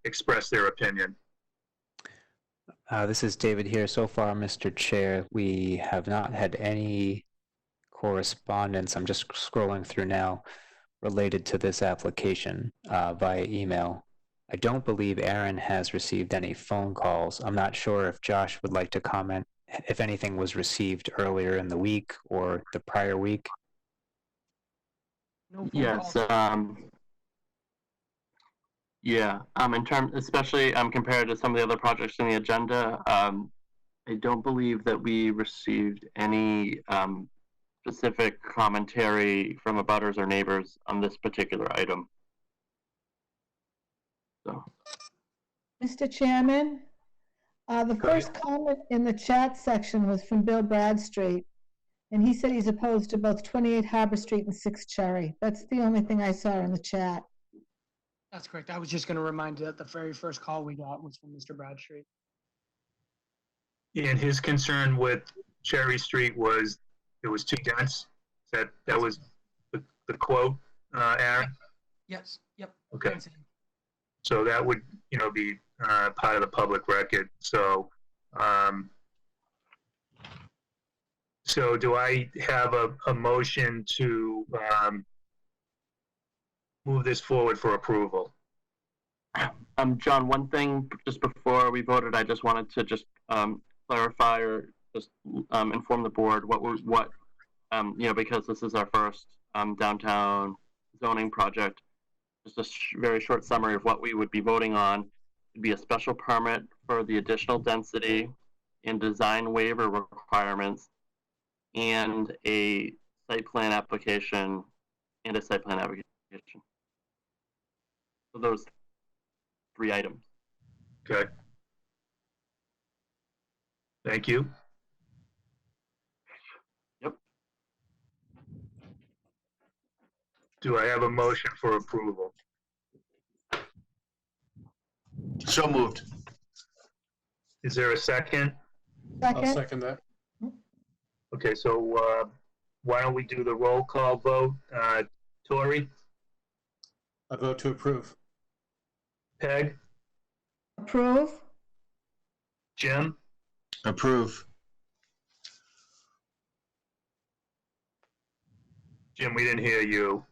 express their opinion? This is David here. So far, Mr. Chair, we have not had any correspondence. I'm just scrolling through now related to this application via email. I don't believe Aaron has received any phone calls. I'm not sure if Josh would like to comment if anything was received earlier in the week or the prior week. No phone Yes. calls. Yeah. In terms, especially compared to some of the other projects in the agenda, I don't believe that we received any specific commentary from abutters or neighbors on this particular item. So. Mr. Chairman, the first comment in the chat section was from Bill Bradstreet, and he said he's opposed to both 28 Harbor Street and 6 Cherry. That's the only thing I saw in the chat. That's correct. I was just going to remind you that the very first call we got was from Mr. Bradstreet. And his concern with Cherry Street was it was too dense. That was the quote, Aaron? Yes. Yep. Okay. So that would, be part of the public record. So, so do I have a motion to move this forward for approval? John, one thing just before we voted, I just wanted to just clarify or just inform the board because this is our first downtown zoning project. Just a very short summary of what we would be voting on. It'd be a special permit for the additional density and design waiver requirements, and a site plan application and a site plan application. So those 3 items. Okay. Thank you. Yep. Do I have a motion for approval? So moved. Is there a second? I'll second that. Okay, so why don't we do the roll call vote? Tori? I vote to approve. Peg? Approve? Jim? Approve. Jim, we didn't hear you.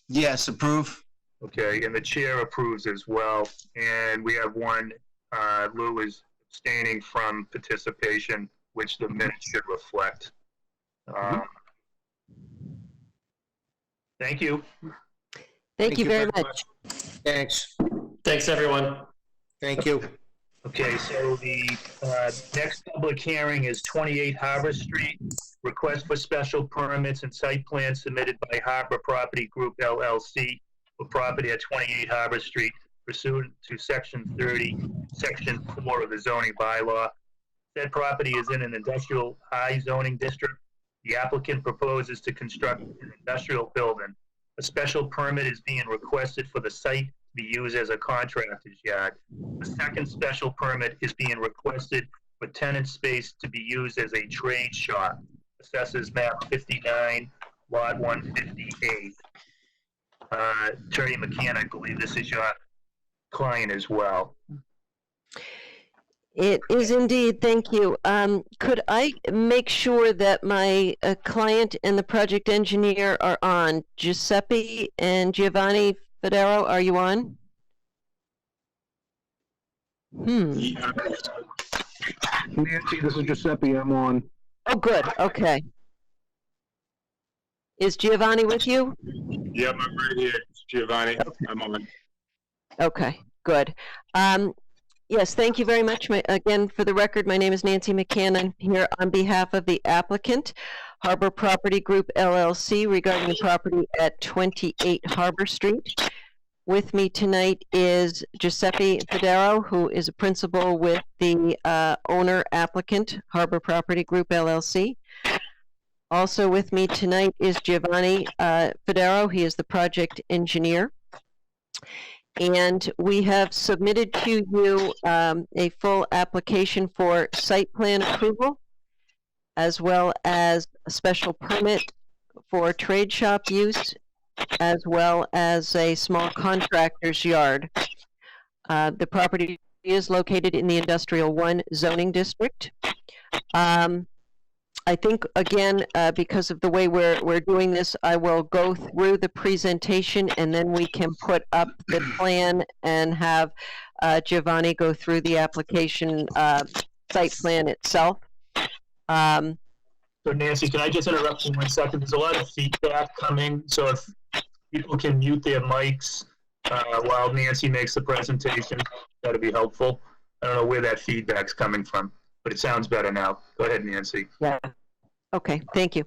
Yes, approve. Okay, and the chair approves as well. And we have one, Lou is abstaining from participation, which the minutes should reflect. Thank you. Thank you very much. Thanks. Thanks, everyone. Thank you. Okay, so the next public hearing is 28 Harbor Street. Request for special permits and site plans submitted by Harbor Property Group LLC for property at 28 Harbor Street pursuant to Section 30, Section 4 of the zoning bylaw. Said property is in an industrial high zoning district. The applicant proposes to construct an industrial building. A special permit is being requested for the site to be used as a contractor's yard. The second special permit is being requested for tenant space to be used as a trade shop. Assessors map 59, lot 158. Attorney McCann, I believe this is your client as well. It is indeed. Thank you. Could I make sure that my client and the project engineer are on? Giuseppe and Giovanni Federa, are you on? Nancy, this is Giuseppe. I'm on. Oh, good. Okay. Is Giovanni with you? Yep, I'm right here. It's Giovanni. Okay. I'm on. Okay, good. Yes, thank you very much. Again, for the record, my name is Nancy McCann. I'm here on behalf of the applicant, Harbor Property Group, LLC, regarding the property at 28 Harbor Street. With me tonight is Giuseppe Federa, who is a principal with the owner applicant, Harbor Property Group, LLC. Also with me tonight is Giovanni Federa. He is the project engineer. And we have submitted to you a full application for site plan approval, as well as a special permit for trade shop use, as well as a small contractor's yard. The property is located in the Industrial 1 zoning district. I think, again, because of the way we're doing this, I will go through the presentation and then we can put up the plan and have Giovanni go through the application site plan itself. So Nancy, can I just interrupt you 1 second? There's a lot of feedback coming, so if people can mute their mics while Nancy makes the presentation, that'd be helpful. I don't know where that feedback's coming from, but it sounds better now. Go ahead, Nancy. Yeah. Okay, thank you.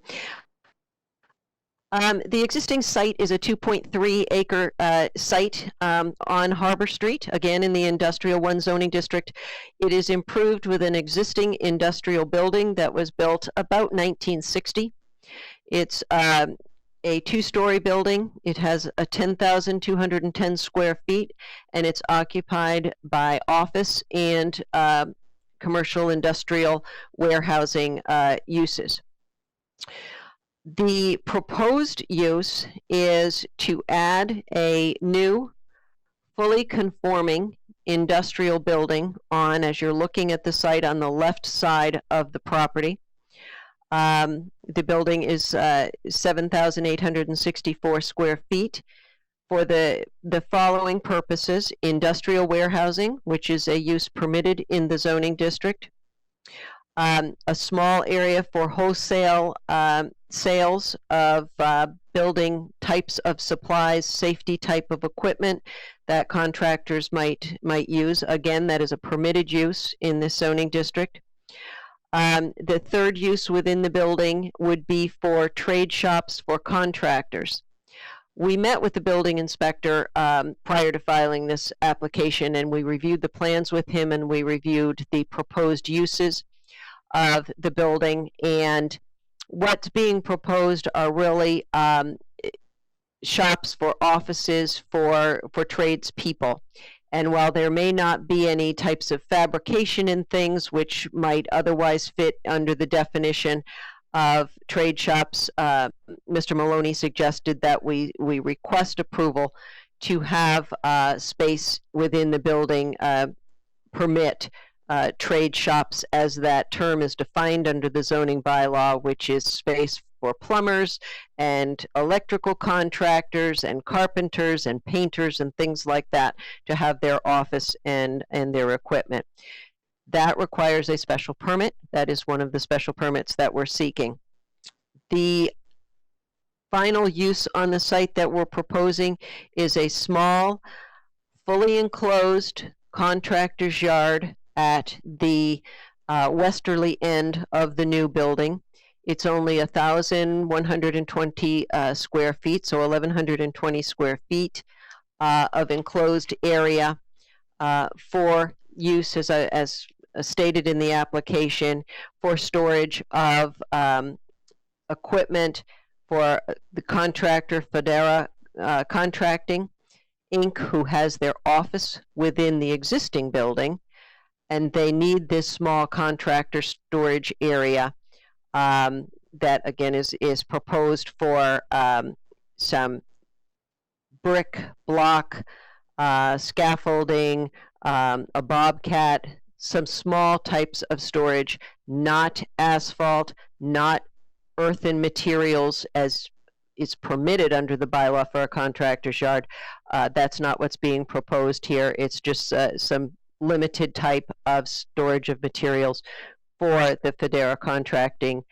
The existing site is a 2.3 acre site on Harbor Street, again in the Industrial 1 zoning district. It is improved with an existing industrial building that was built about 1960. It's a 2-story building. It has a 10,210 square feet, and it's occupied by office and commercial industrial warehousing uses. The proposed use is to add a new, fully conforming industrial building on, as you're looking at the site, on the left side of the property. The building is 7,864 square feet for the following purposes: industrial warehousing, which is a use permitted in the zoning district, a small area for wholesale sales of building types of supplies, safety type of equipment that contractors might use. Again, that is a permitted use in this zoning district. The third use within the building would be for trade shops for contractors. We met with the building inspector prior to filing this application, and we reviewed the plans with him, and we reviewed the proposed uses of the building. And what's being proposed are really shops for offices for tradespeople. And while there may not be any types of fabrication and things which might otherwise fit under the definition of trade shops, Mr. Maloney suggested that we request approval to have space within the building permit trade shops, as that term is defined under the zoning bylaw, which is space for plumbers and electrical contractors and carpenters and painters and things like that to have their office and their equipment. That requires a special permit. That is one of the special permits that we're seeking. The final use on the site that we're proposing is a small, fully enclosed contractor's yard at the westerly end of the new building. It's only 1,120 square feet, so 1,120 square feet of enclosed area for use, as stated in the application, for storage of equipment for the contractor Federa Contracting, Inc., who has their office within the existing building, and they need this small contractor storage area that again is proposed for some brick block, scaffolding, a Bobcat, some small types of storage, not asphalt, not earthen materials as is permitted under the bylaw for a contractor's yard. That's not what's being proposed here. It's just some limited type of storage of materials for the Federa contracting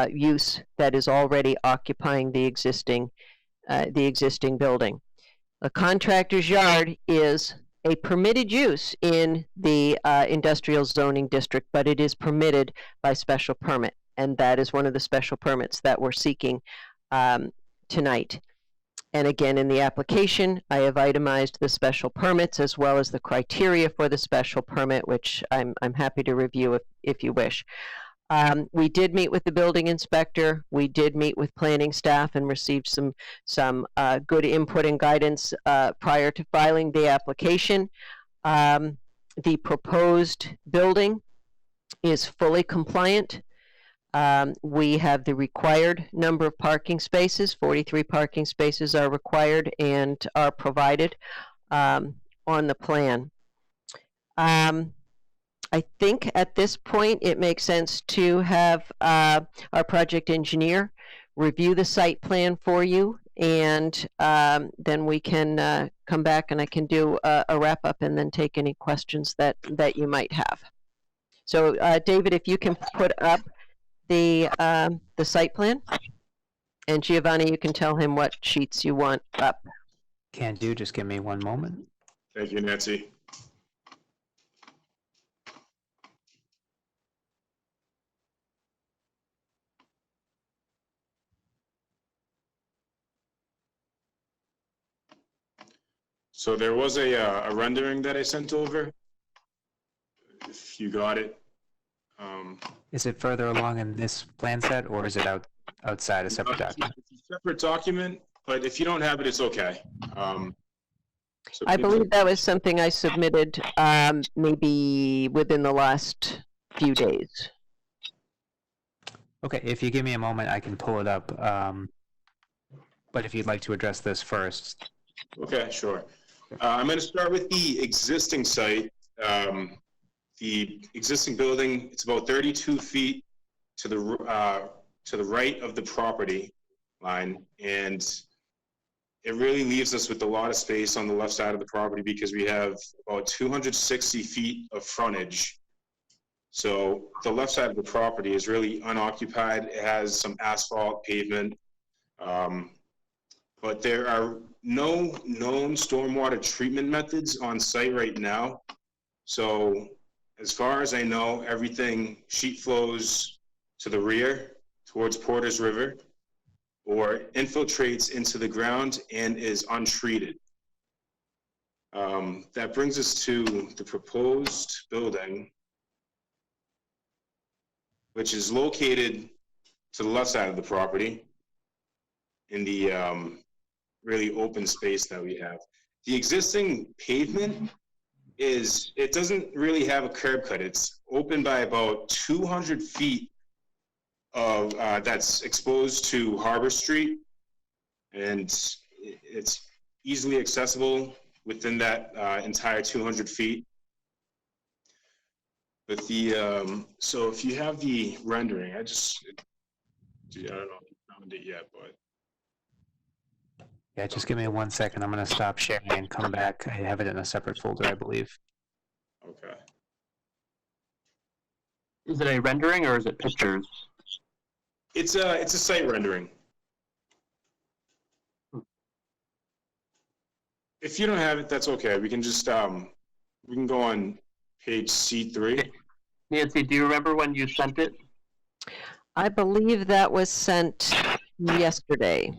use that is already occupying the existing building. A contractor's yard is a permitted use in the industrial zoning district, but it is permitted by special permit, and that is one of the special permits that we're seeking tonight. And again, in the application, I have itemized the special permits as well as the criteria for the special permit, which I'm happy to review if you wish. We did meet with the building inspector. We did meet with planning staff and received some good input and guidance prior to filing the application. The proposed building is fully compliant. We have the required number of parking spaces. 43 parking spaces are required and are provided on the plan. I think at this point it makes sense to have our project engineer review the site plan for you, and then we can come back and I can do a wrap up and then take any questions that you might have. So David, if you can put up the site plan, and Giovanni, you can tell him what sheets you want up. Can do. Just give me one moment. Thank you, Nancy. So there was a rendering that I sent over, if you got it. Is it further along in this plan set, or is it outside a separate document? It's a separate document, but if you don't have it, it's okay. So I believe that was something I submitted maybe within the last few days. Okay, if you give me a moment, I can pull it up. But if you'd like to address this first. Okay, sure. I'm going to start with the existing site. The existing building, it's about 32 feet to the right of the property line, and it really leaves us with a lot of space on the left side of the property because we have about 260 feet of frontage. So the left side of the property is really unoccupied. It has some asphalt pavement, but there are no known stormwater treatment methods on site right now. So as far as I know, everything sheet flows to the rear towards Porter's River or infiltrates into the ground and is untreated. That brings us to the proposed building, which is located to the left side of the property in the really open space that we have. The existing pavement it doesn't really have a curb cut. It's open by about 200 feet of that's exposed to Harbor Street, and it's easily accessible within that entire 200 feet. But the so if you have the rendering, I don't know if you found it yet, but Yeah, just give me 1 second. I'm going to stop sharing and come back. I have it in a separate folder, I believe. okay. Is it a rendering or is it pictures? It's a site rendering. If you don't have it, that's okay. We can just we can go on page C3. Nancy, do you remember when you sent it? I believe that was sent yesterday.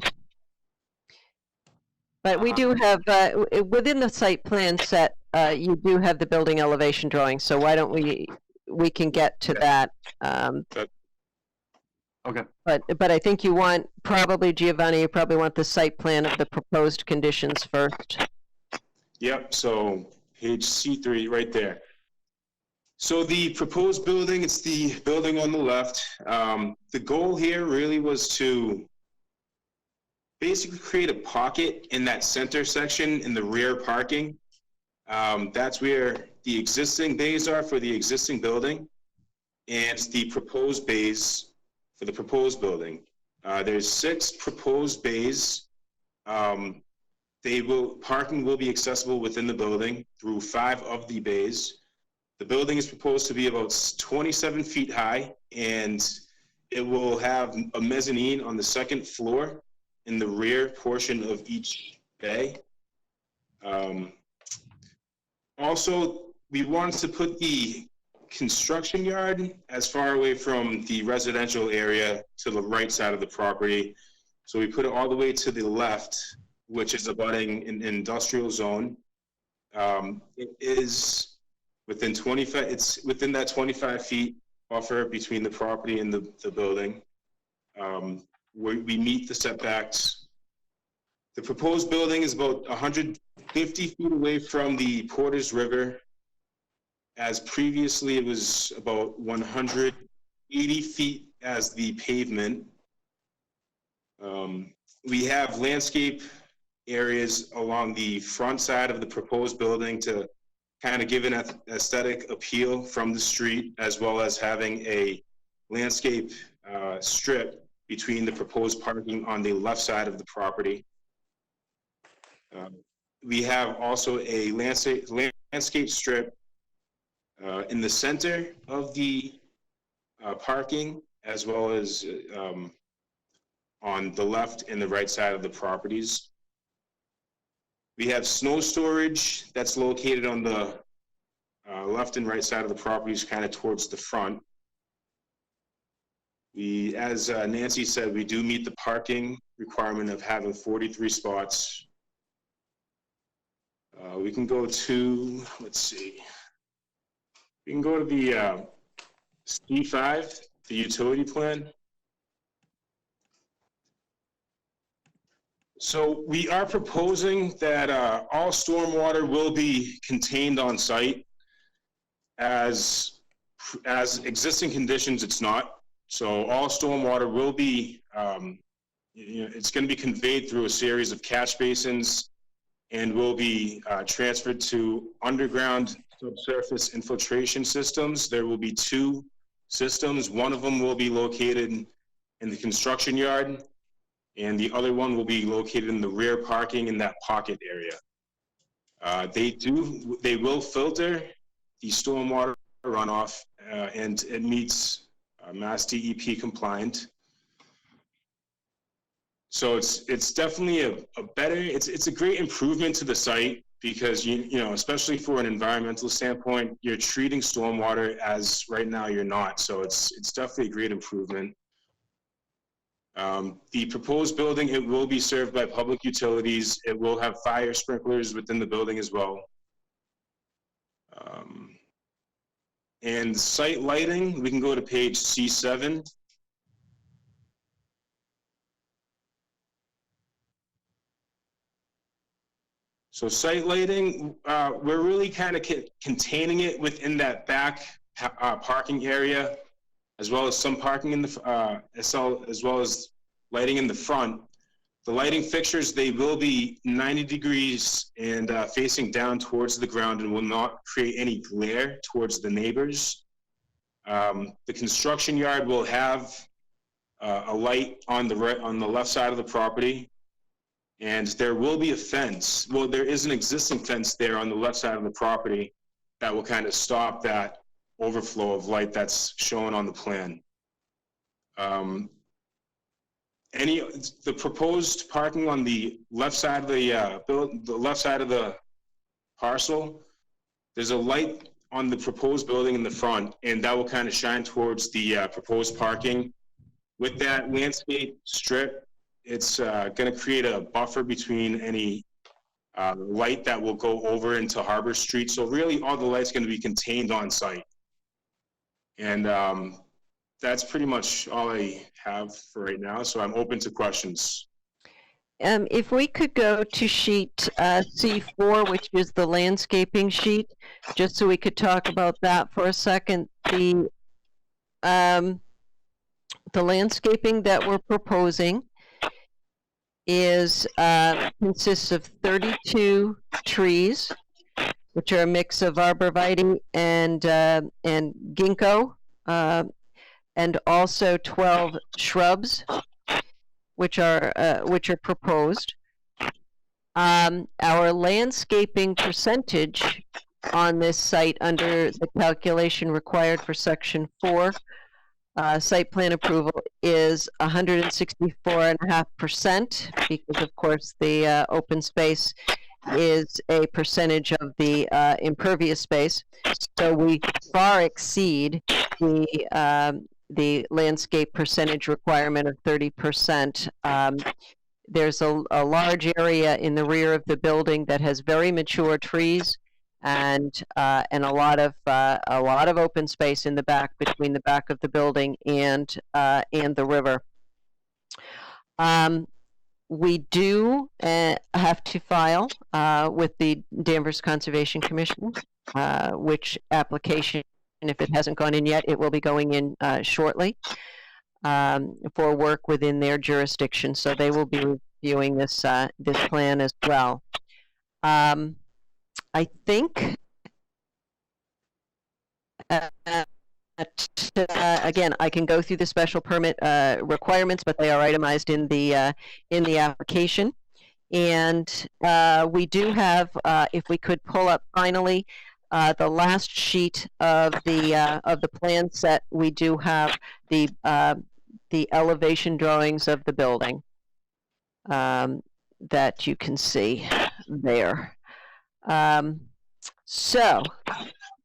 But we do have, within the site plan set, you do have the building elevation drawing, so why don't we can get to that. Okay. But I think you want, probably, Giovanni, you probably want the site plan of the proposed conditions first. Yep, so page C3 right there. So the proposed building, it's the building on the left. The goal here really was to basically create a pocket in that center section in the rear parking. That's where the existing bays are for the existing building and the proposed bays for the proposed building. There's 6 proposed bays. Parking will be accessible within the building through 5 of the bays. The building is proposed to be about 27 feet high, and it will have a mezzanine on the 2nd floor in the rear portion of each bay. Also, we wanted to put the construction yard as far away from the residential area to the right side of the property. So we put it all the way to the left, which is abutting an industrial zone. It is within it's within that 25 feet buffer between the property and the building. We meet the setbacks. The proposed building is about 150 feet away from the Porters River, as previously it was about 180 feet as the pavement. We have landscape areas along the front side of the proposed building to kind of give an aesthetic appeal from the street, as well as having a landscape strip between the proposed parking on the left side of the property. We have also a landscape strip in the center of the parking, as well as on the left and the right side of the properties. We have snow storage that's located on the left and right side of the properties, kind of towards the front. As Nancy said, we do meet the parking requirement of having 43 spots. We can go to, let's see, we can go to the C5, the utility plan. So we are proposing that all stormwater will be contained on site. As existing conditions, it's not. So all stormwater will be, it's going to be conveyed through a series of catch basins and will be transferred to underground subsurface infiltration systems. There will be 2 systems. One of them will be located in the construction yard, and the other one will be located in the rear parking in that pocket area. They will filter the stormwater runoff, and it meets Mass DEP compliant. So it's definitely a better, it's a great improvement to the site, because you know, especially for an environmental standpoint, you're treating stormwater as right now you're not. So it's definitely a great improvement. The proposed building, it will be served by public utilities. It will have fire sprinklers within the building as well. And site lighting, we can go to page C7. So site lighting, we're really kind of containing it within that back parking area, as well as some parking in the, as well as lighting in the front. The lighting fixtures, they will be 90 degrees and facing down towards the ground, and will not create any glare towards the neighbors. The construction yard will have a light on the left side of the property, and there will be a fence. Well, there is an existing fence there on the left side of the property that will kind of stop that overflow of light that's shown on the plan. The proposed parking on the left side of the left side of the parcel, there's a light on the proposed building in the front, and that will kind of shine towards the proposed parking. With that landscape strip, it's going to create a buffer between any light that will go over into Harbor Street. So really, all the light's going to be contained on site. And that's pretty much all I have for right now. So I'm open to questions. If we could go to sheet C4, which is the landscaping sheet, just so we could talk about that for a second. The landscaping that we're proposing is consists of 32 trees, which are a mix of arborvitae and ginkgo, and also 12 shrubs, which are proposed. Our landscaping percentage on this site under the calculation required for section 4 site plan approval is 164.5%, because of course the open space is a percentage of the impervious space. So we far exceed the landscape percentage requirement of 30%. There's a large area in the rear of the building that has very mature trees, and a lot of open space in the back, between the back of the building and the river. We do have to file with the Danvers Conservation Commission, which application, if it hasn't gone in yet, it will be going in shortly for work within their jurisdiction. So they will be reviewing this plan as well. I think again, I can go through the special permit requirements, but they are itemized in the application. And we do have, if we could pull up finally the last sheet of the plan set, we do have the elevation drawings of the building that you can see there. So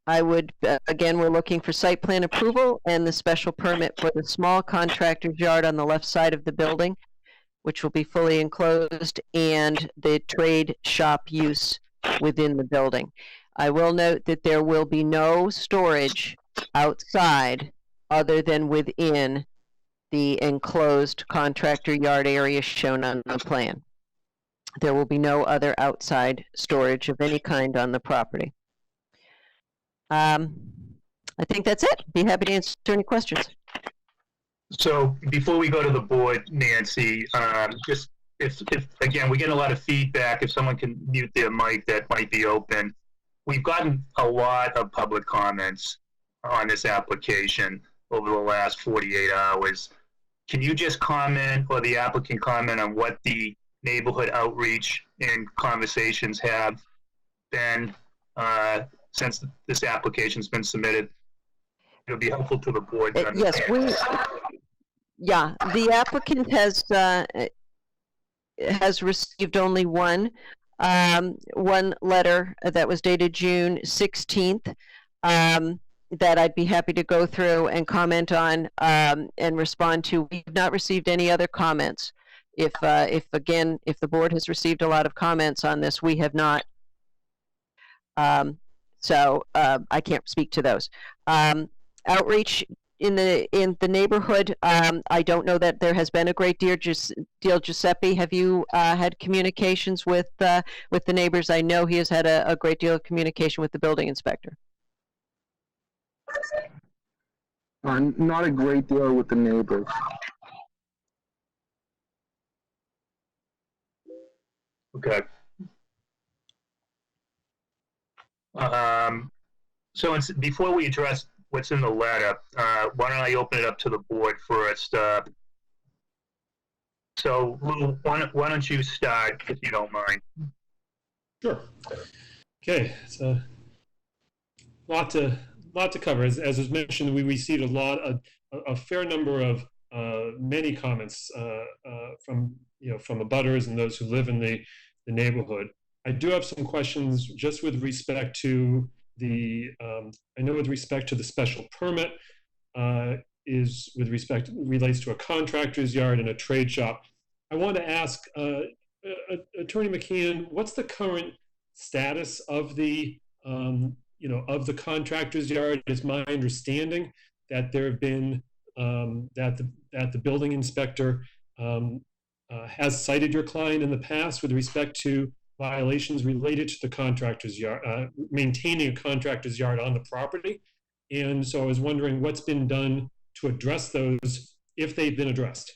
I would, again, we're looking for site plan approval and the special permit for the small contractor's yard on the left side of the building, which will be fully enclosed, and the trade shop use within the building. I will note that there will be no storage outside other than within the enclosed contractor yard area shown on the plan. There will be no other outside storage of any kind on the property. I think that's it. Be happy to answer any questions. So before we go to the board, Nancy, just if again, we're getting a lot of feedback. If someone can mute their mic, that might be open. We've gotten a lot of public comments on this application over the last 48 hours. Can you just comment, or the applicant comment, on what the neighborhood outreach and conversations have been since this application's been submitted? It'll be helpful to the board to understand. Yes, the applicant has received only one letter that was dated June 16th that I'd be happy to go through and comment on and respond to. We have not received any other comments. If the board has received a lot of comments on this, we have not. So I can't speak to those. Outreach in the neighborhood, I don't know that there has been a great deal. Giuseppe, have you had communications with the neighbors? I know he has had a great deal of communication with the building inspector. Not a great deal with the neighbors. Okay. So before we address what's in the letter, why don't I open it up to the board first? So Lou, why don't you start, if you don't mind? Sure. Okay, it's a lot to cover. As was mentioned, we received a fair number of many comments from abutters and those who live in the neighborhood. I do have some questions just with respect to I know with respect to the special permit relates to a contractor's yard and a trade shop. I want to ask Attorney McKeon, what's the current status of the contractor's yard? It's my understanding that there have been that the building inspector has cited your client in the past with respect to violations related to the contractor's yard, maintaining a contractor's yard on the property. And so I was wondering what's been done to address those, if they've been addressed.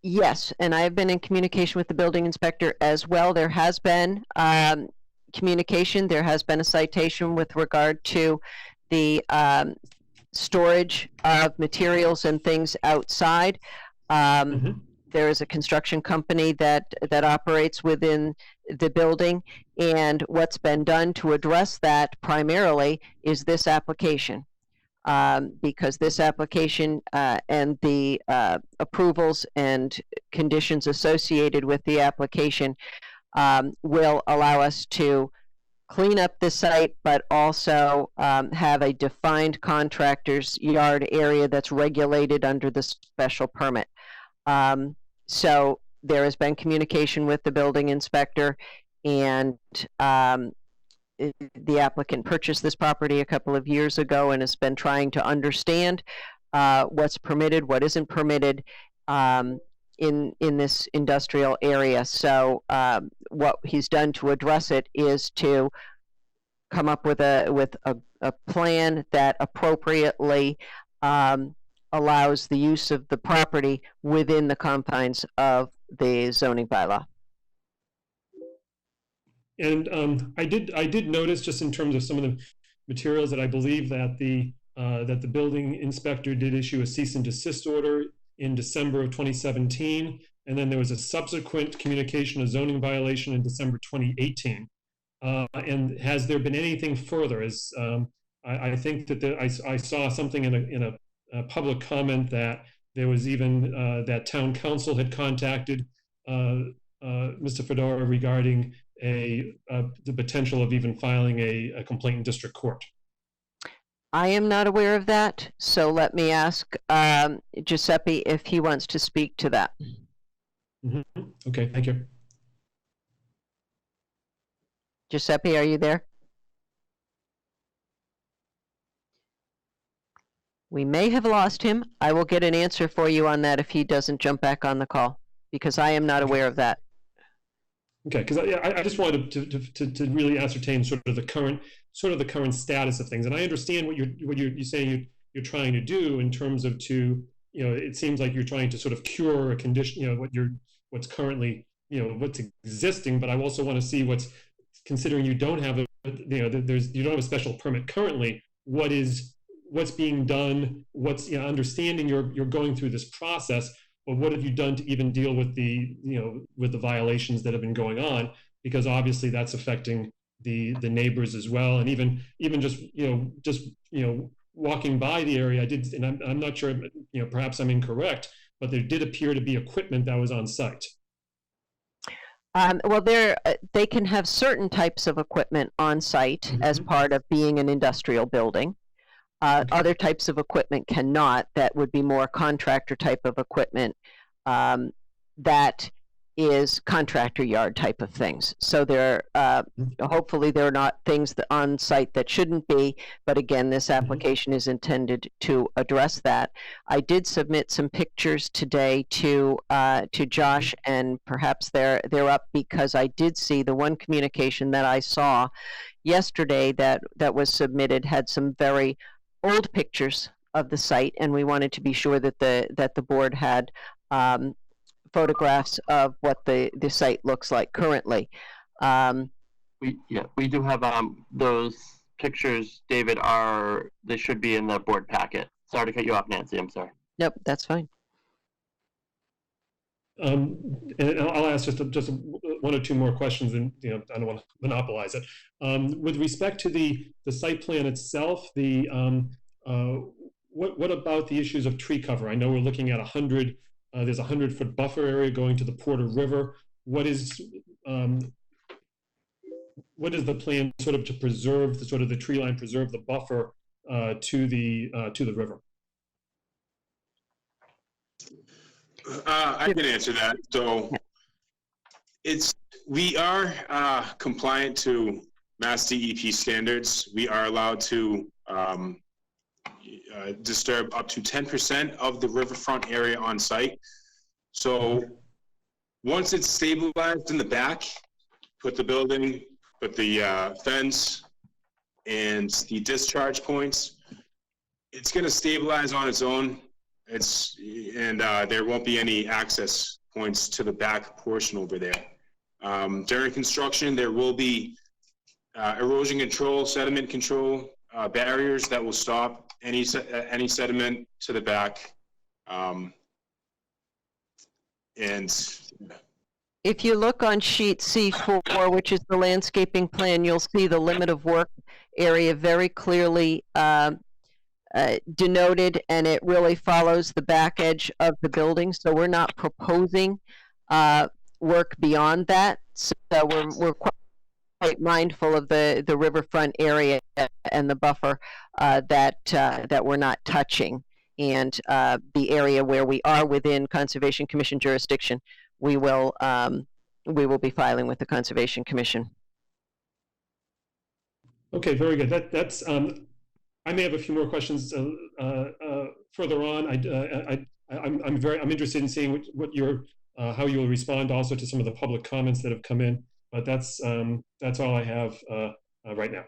Yes, and I have been in communication with the building inspector as well. There has been communication. There has been a citation with regard to the storage of materials and things outside. There is a construction company that operates within the building, and what's been done to address that primarily is this application. Because this application and the approvals and conditions associated with the application will allow us to clean up the site, but also have a defined contractor's yard area that's regulated under the special permit. So there has been communication with the building inspector, and the applicant purchased this property a couple of years ago and has been trying to understand what's permitted, what isn't permitted in this industrial area. So what he's done to address it is to come up with a plan that appropriately allows the use of the property within the confines of the zoning bylaw. And I did notice, just in terms of some of the materials, that I believe that the building inspector did issue a cease and desist order in December of 2017, and then there was a subsequent communication of zoning violation in December 2018. And has there been anything further? As I think that I saw something in a public comment that there was even that town council had contacted Mr. Federa regarding the potential of even filing a complaint in district court. I am not aware of that, so let me ask Giuseppe if he wants to speak to that. Okay, thank you. Giuseppe, are you there? We may have lost him. I will get an answer for you on that if he doesn't jump back on the call, because I am not aware of that. Okay, because I just wanted to really ascertain sort of the current status of things, and I understand what you're saying you're trying to do in terms of it seems like you're trying to sort of cure a condition, what's currently what's existing, but I also want to see what's, considering you don't have you don't have a special permit currently, what's being done, what's understanding you're going through this process. But what have you done to even deal with the violations that have been going on? Because obviously that's affecting the neighbors as well, and even just walking by the area, I did, and I'm not sure, perhaps I'm incorrect, but there did appear to be equipment that was on site. Well, they can have certain types of equipment on site as part of being an industrial building. Other types of equipment cannot. That would be more contractor type of equipment. That is contractor yard type of things. So hopefully there are not things that on site that shouldn't be, but again, this application is intended to address that. I did submit some pictures today to Josh, and perhaps they're up because I did see the one communication that I saw yesterday that was submitted had some very old pictures of the site, and we wanted to be sure that the board had photographs of what the site looks like currently. We do have those pictures, David. They should be in the board packet. Sorry to cut you off, Nancy. I'm sorry. Nope, that's fine. And I'll ask just one or two more questions, and I don't want to monopolize it. With respect to the site plan itself, what about the issues of tree cover? I know we're looking at 100. There's a 100-foot buffer area going to the Porter River. What is the plan sort of to preserve the tree line, preserve the buffer to the river? I can answer that. So we are compliant to Mass DEP standards. We are allowed to disturb up to 10% of the riverfront area on site. So once it's stabilized in the back, put the fence and the discharge points, it's going to stabilize on its own. There won't be any access points to the back portion over there. During construction, there will be erosion control, sediment control barriers that will stop any sediment to the back. If you look on sheet C4, which is the landscaping plan, you'll see the limit of work area very clearly denoted, and it really follows the back edge of the building. So we're not proposing work beyond that. So we're quite mindful of the riverfront area and the buffer that we're not touching, and the area where we are within Conservation Commission jurisdiction, we will be filing with the Conservation Commission. Okay, very good. That's I may have a few more questions further on. I'm interested in seeing what how you will respond also to some of the public comments that have come in. But that's all I have right now.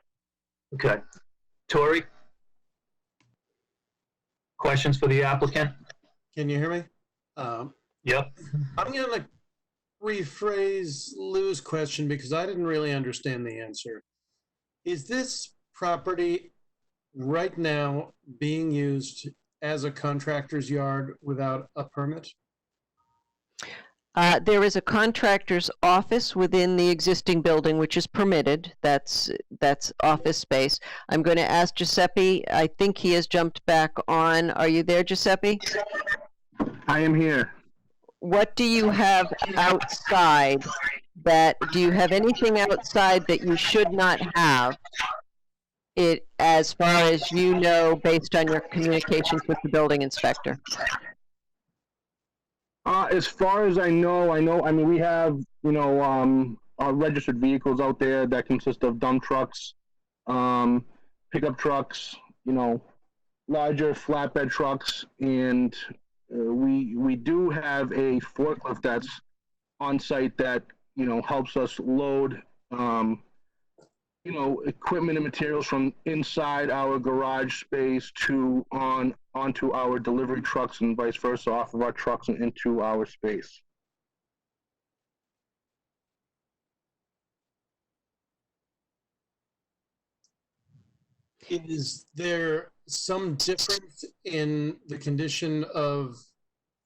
Okay. Tori? Questions for the applicant? Can you hear me? Yep. I'm going to rephrase Lou's question because I didn't really understand the answer. Is this property right now being used as a contractor's yard without a permit? There is a contractor's office within the existing building, which is permitted. That's office space. I'm going to ask Giuseppe. I think he has jumped back on. Are you there, Giuseppe? I am here. What do you have outside do you have anything outside that you should not have, as far as you know, based on your communications with the building inspector? As far as I mean, we have, registered vehicles out there that consist of dump trucks, pickup trucks, larger flatbed trucks, and we do have a forklift that's on site that, helps us load, equipment and materials from inside our garage space onto our delivery trucks and vice versa, off of our trucks and into our space. Is there some difference in the condition of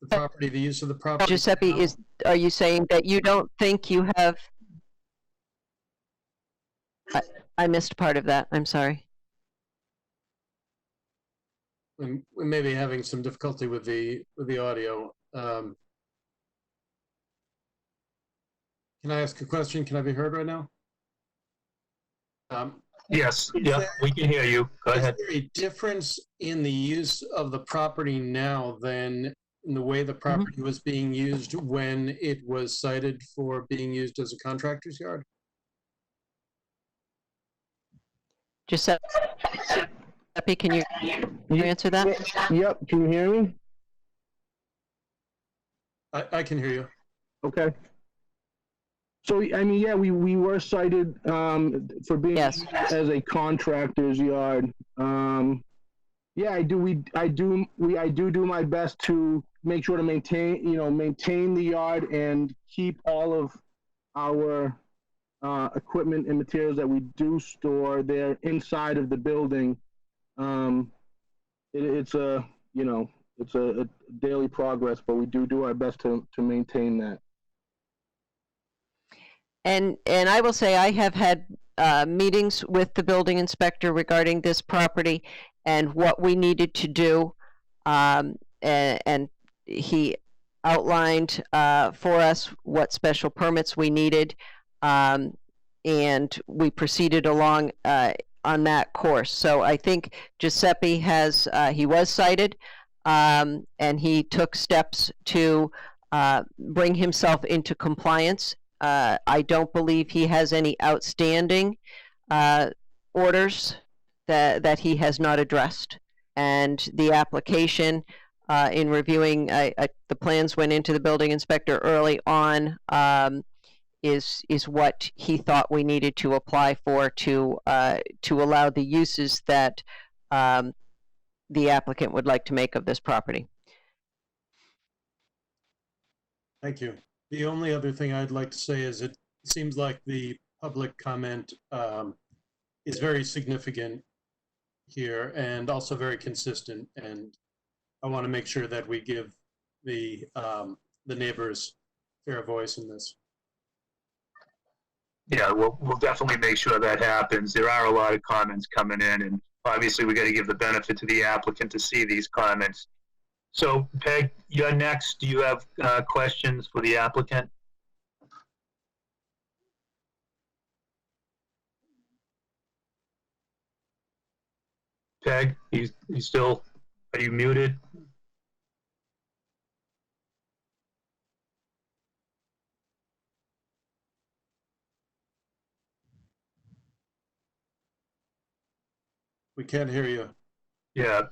the property, the use of the property? Giuseppe, are you saying that you don't think you have? I missed part of that. I'm sorry. We may be having some difficulty with the audio. Can I ask a question? Can I be heard right now? Yes. Yeah, we can hear you. Go ahead. Is there a difference in the use of the property now than in the way the property was being used when it was cited for being used as a contractor's yard? Giuseppe, can you answer that? Yep. Can you hear me? I can hear you. Okay. So, I mean, yeah, we were cited for being used as a contractor's yard. Yeah, I do my best to make sure to maintain the yard and keep all of our equipment and materials that we do store there inside of the building. It's a daily progress, but we do our best to maintain that. And I will say I have had meetings with the building inspector regarding this property and what we needed to do, and he outlined for us what special permits we needed, and we proceeded along on that course. So I think Giuseppe he was cited, and he took steps to bring himself into compliance. I don't believe he has any outstanding orders that he has not addressed. And the application in reviewing, the plans went into the building inspector early on, is what he thought we needed to apply for to allow the uses that the applicant would like to make of this property. Thank you. The only other thing I'd like to say is it seems like the public comment is very significant here and also very consistent. And I want to make sure that we give the neighbors fair voice in this. Yeah, we'll definitely make sure that happens. There are a lot of comments coming in, and obviously we got to give the benefit to the applicant to see these comments. So, Peg, you're next. Do you have questions for the applicant? Peg, you still, are you muted? We can't hear you. Yeah,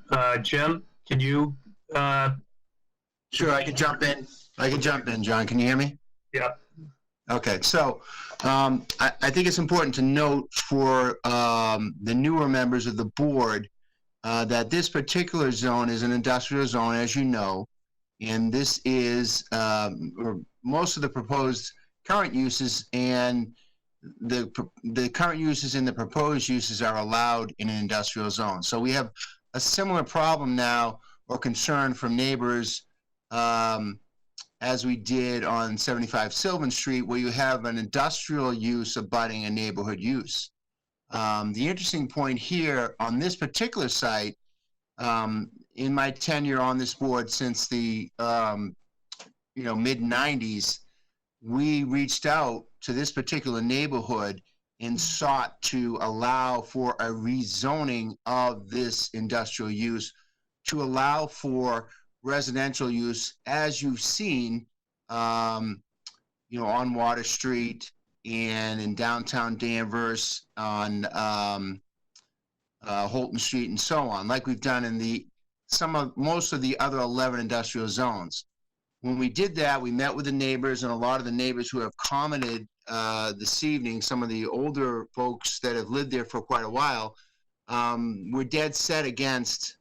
Jim, can you? Sure, I can jump in. I can jump in, John. Can you hear me? Yeah. Okay, so I think it's important to note for the newer members of the board that this particular zone is an industrial zone, as you know, and this is most of the proposed current uses and the current uses and the proposed uses are allowed in an industrial zone. So we have a similar problem now or concern from neighbors as we did on 75 Sylvan Street, where you have an industrial use abutting a neighborhood use. The interesting point here on this particular site, in my tenure on this board since the mid-90s, we reached out to this particular neighborhood and sought to allow for a rezoning of this industrial use to allow for residential use, as you've seen, on Water Street and in downtown Danvers, on Holton Street, and so on, like we've done in most of the other 11 industrial zones. When we did that, we met with the neighbors, and a lot of the neighbors who have commented this evening, some of the older folks that have lived there for quite a while, were dead set against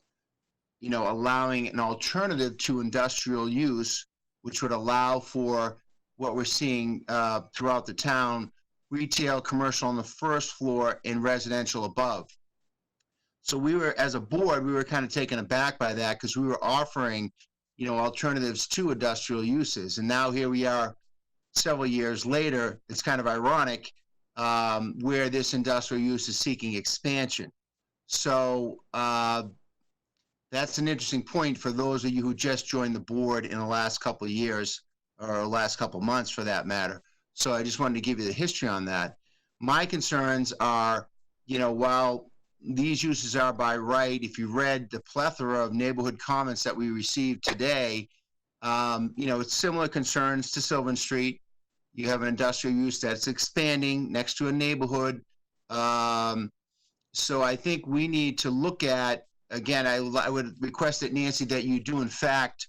allowing an alternative to industrial use, which would allow for what we're seeing throughout the town, retail, commercial on the first floor and residential above. So we were, as a board, we were kind of taken aback by that because we were offering, alternatives to industrial uses. And now here we are several years later, it's kind of ironic where this industrial use is seeking expansion. So that's an interesting point for those of you who just joined the board in the last couple of years, or last couple of months for that matter. So I just wanted to give you the history on that. My concerns are, while these uses are by right, if you read the plethora of neighborhood comments that we received today, it's similar concerns to Sylvan Street. You have an industrial use that's expanding next to a neighborhood. So I think we need to look at, again, I would request that, Nancy, that you do, in fact,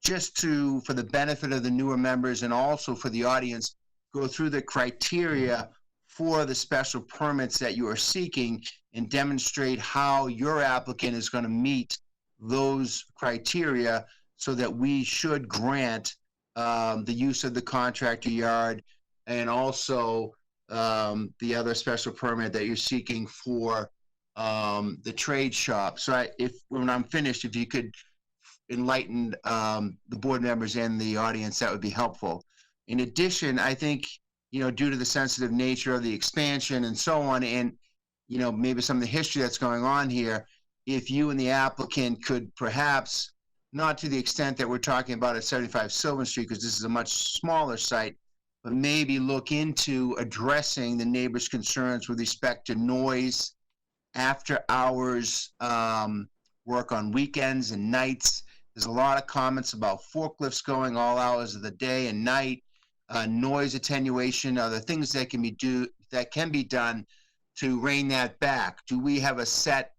just for the benefit of the newer members and also for the audience, go through the criteria for the special permits that you are seeking and demonstrate how your applicant is going to meet those criteria so that we should grant the use of the contractor yard and also the other special permit that you're seeking for the trade shop. So when I'm finished, if you could enlighten the board members and the audience, that would be helpful. In addition, I think, due to the sensitive nature of the expansion and so on, and, maybe some of the history that's going on here, if you and the applicant could perhaps, not to the extent that we're talking about at 75 Sylvan Street, because this is a much smaller site, but maybe look into addressing the neighbors' concerns with respect to noise, after hours, work on weekends and nights. There's a lot of comments about forklifts going all hours of the day and night, noise attenuation, other things that can be done to rein that back. Do we have a set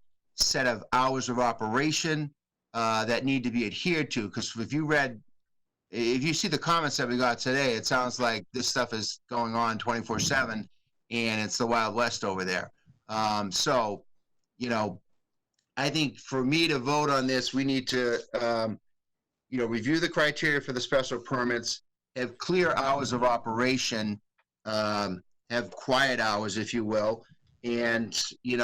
of hours of operation that need to be adhered to. Because if you see the comments that we got today, it sounds like this stuff is going on 24/7, and it's the Wild West over there. So, you know, I think for me to vote on this, we need to, you know, review the criteria for the special permits, have clear hours of operation, have quiet hours, if you will, and, you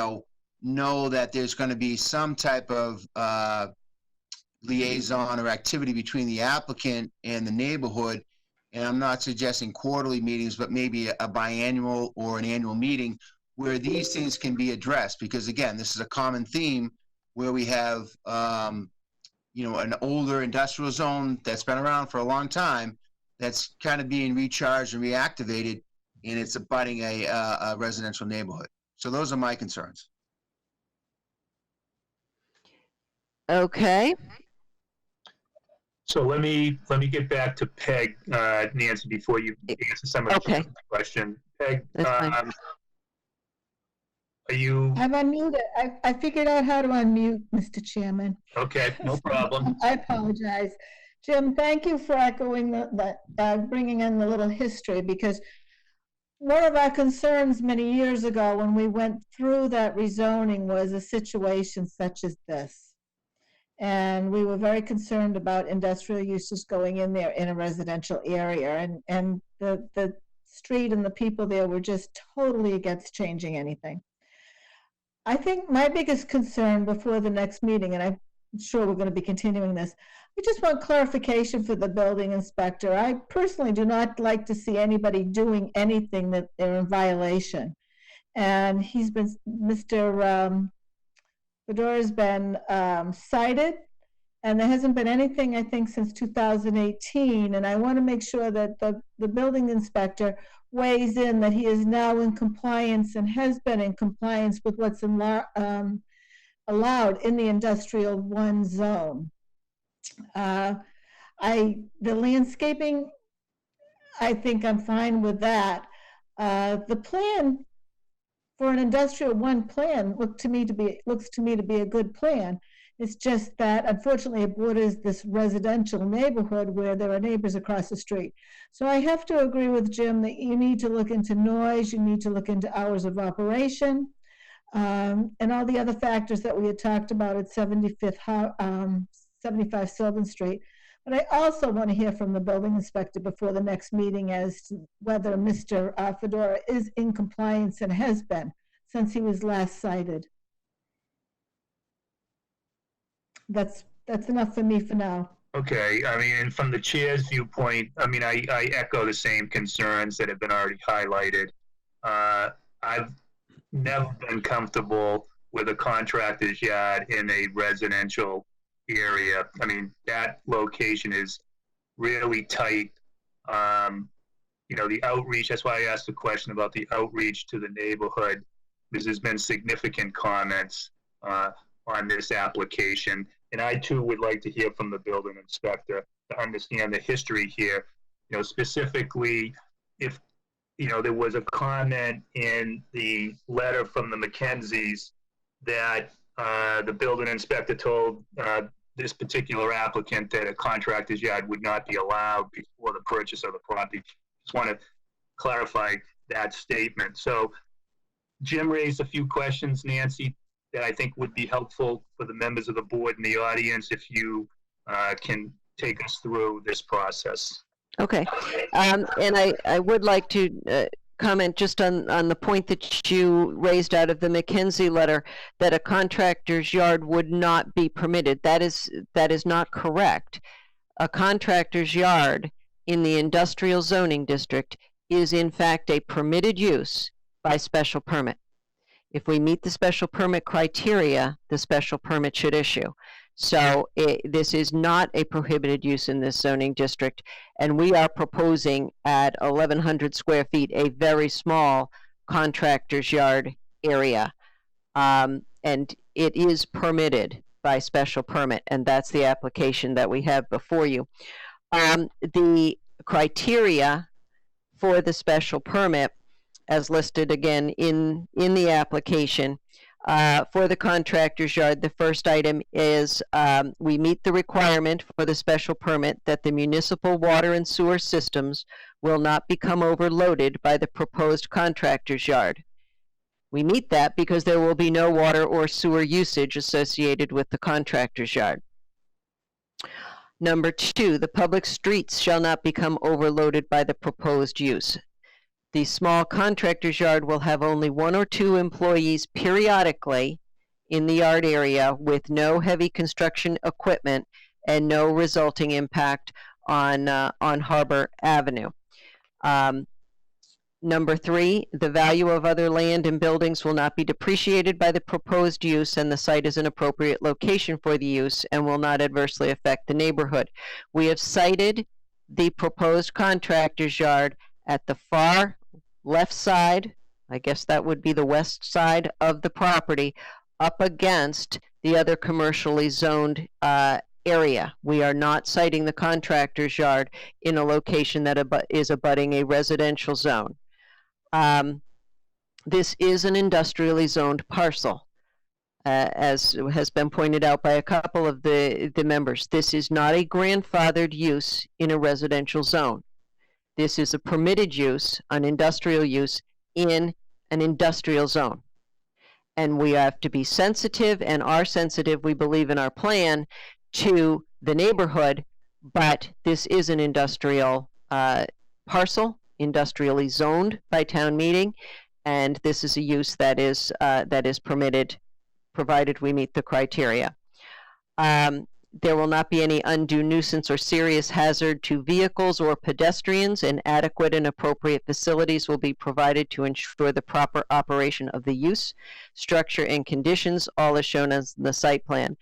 know that there's going to be some type of liaison or activity between the applicant and the neighborhood. And I'm not suggesting quarterly meetings, but maybe a biannual or an annual meeting where these things can be addressed. Because again, this is a common theme where we have, you know, an older industrial zone that's been around for a long time that's kind of being recharged and reactivated, and it's abutting a residential neighborhood. So those are my concerns. Okay. So let me get back to Peg, Nancy, before you answer some of the question. Peg, are you? I'm unmuted. I figured out how to unmute, Mr. Chairman. Okay, no problem. I apologize. Jim, thank you for echoing bringing in the little history, because one of our concerns many years ago when we went through that rezoning was a situation such as this. And we were very concerned about industrial uses going in there in a residential area. And the street and the people there were just totally against changing anything. I think my biggest concern before the next meeting, and I'm sure we're going to be continuing this, I just want clarification for the building inspector. I personally do not like to see anybody doing anything that they're in violation. And he's been, Mr. Fedora's been cited, and there hasn't been anything, I think, since 2018. And I want to make sure that the building inspector weighs in that he is now in compliance and has been in compliance with what's allowed in the Industrial 1 zone. The landscaping, I think I'm fine with that. The plan for an Industrial 1 plan looks to me to be a good plan. It's just that unfortunately it borders this residential neighborhood where there are neighbors across the street. So I have to agree with Jim that you need to look into noise, you need to look into hours of operation, and all the other factors that we had talked about at 75 Sylvan Street. But I also want to hear from the building inspector before the next meeting as to whether Mr. Fedora is in compliance and has been since he was last cited. That's enough for me for now. Okay, I mean, and from the chair's viewpoint, I mean, I echo the same concerns that have been already highlighted. I've never been comfortable with a contractor's yard in a residential area. I mean, that location is really tight. You know, the outreach, that's why I asked the question about the outreach to the neighborhood, because there's been significant comments on this application. And I too would like to hear from the building inspector to understand the history here. You know, specifically if, you know, there was a comment in the letter from the Mackenzies that the building inspector told this particular applicant that a contractor's yard would not be allowed before the purchase of the property. Just want to clarify that statement. So Jim raised a few questions, Nancy, that I think would be helpful for the members of the board and the audience if you can take us through this process. Okay. And I would like to comment just on the point that you raised out of the McKenzie letter, that a contractor's yard would not be permitted. That is not correct. A contractor's yard in the industrial zoning district is in fact a permitted use by special permit. If we meet the special permit criteria, the special permit should issue. So this is not a prohibited use in this zoning district, and we are proposing at 1,100 square feet a very small contractor's yard area, and it is permitted by special permit, and that's the application that we have before you. The criteria for the special permit, as listed again in the application, For the contractor's yard, the first item is we meet the requirement for the special permit that the municipal water and sewer systems will not become overloaded by the proposed contractor's yard. We meet that because there will be no water or sewer usage associated with the contractor's yard. Number 2, the public streets shall not become overloaded by the proposed use. The small contractor's yard will have only 1 or 2 employees periodically in the yard area with no heavy construction equipment and no resulting impact on Harbor Avenue. Number 3, the value of other land and buildings will not be depreciated by the proposed use, and the site is an appropriate location for the use and will not adversely affect the neighborhood. We have cited the proposed contractor's yard at the far left side, I guess that would be the west side of the property, up against the other commercially zoned area. We are not citing the contractor's yard in a location that is abutting a residential zone. This is an industrially zoned parcel, as has been pointed out by a couple of the members. This is not a grandfathered use in a residential zone. This is a permitted use, an industrial use in an industrial zone. And we have to be sensitive, and are sensitive, we believe in our plan, to the neighborhood, but this is an industrial parcel, industrially zoned by town meeting, and this is a use that is permitted, provided we meet the criteria. There will not be any undue nuisance or serious hazard to vehicles or pedestrians, and adequate and appropriate facilities will be provided to ensure the proper operation of the use, structure, and conditions, all as shown as the site plan.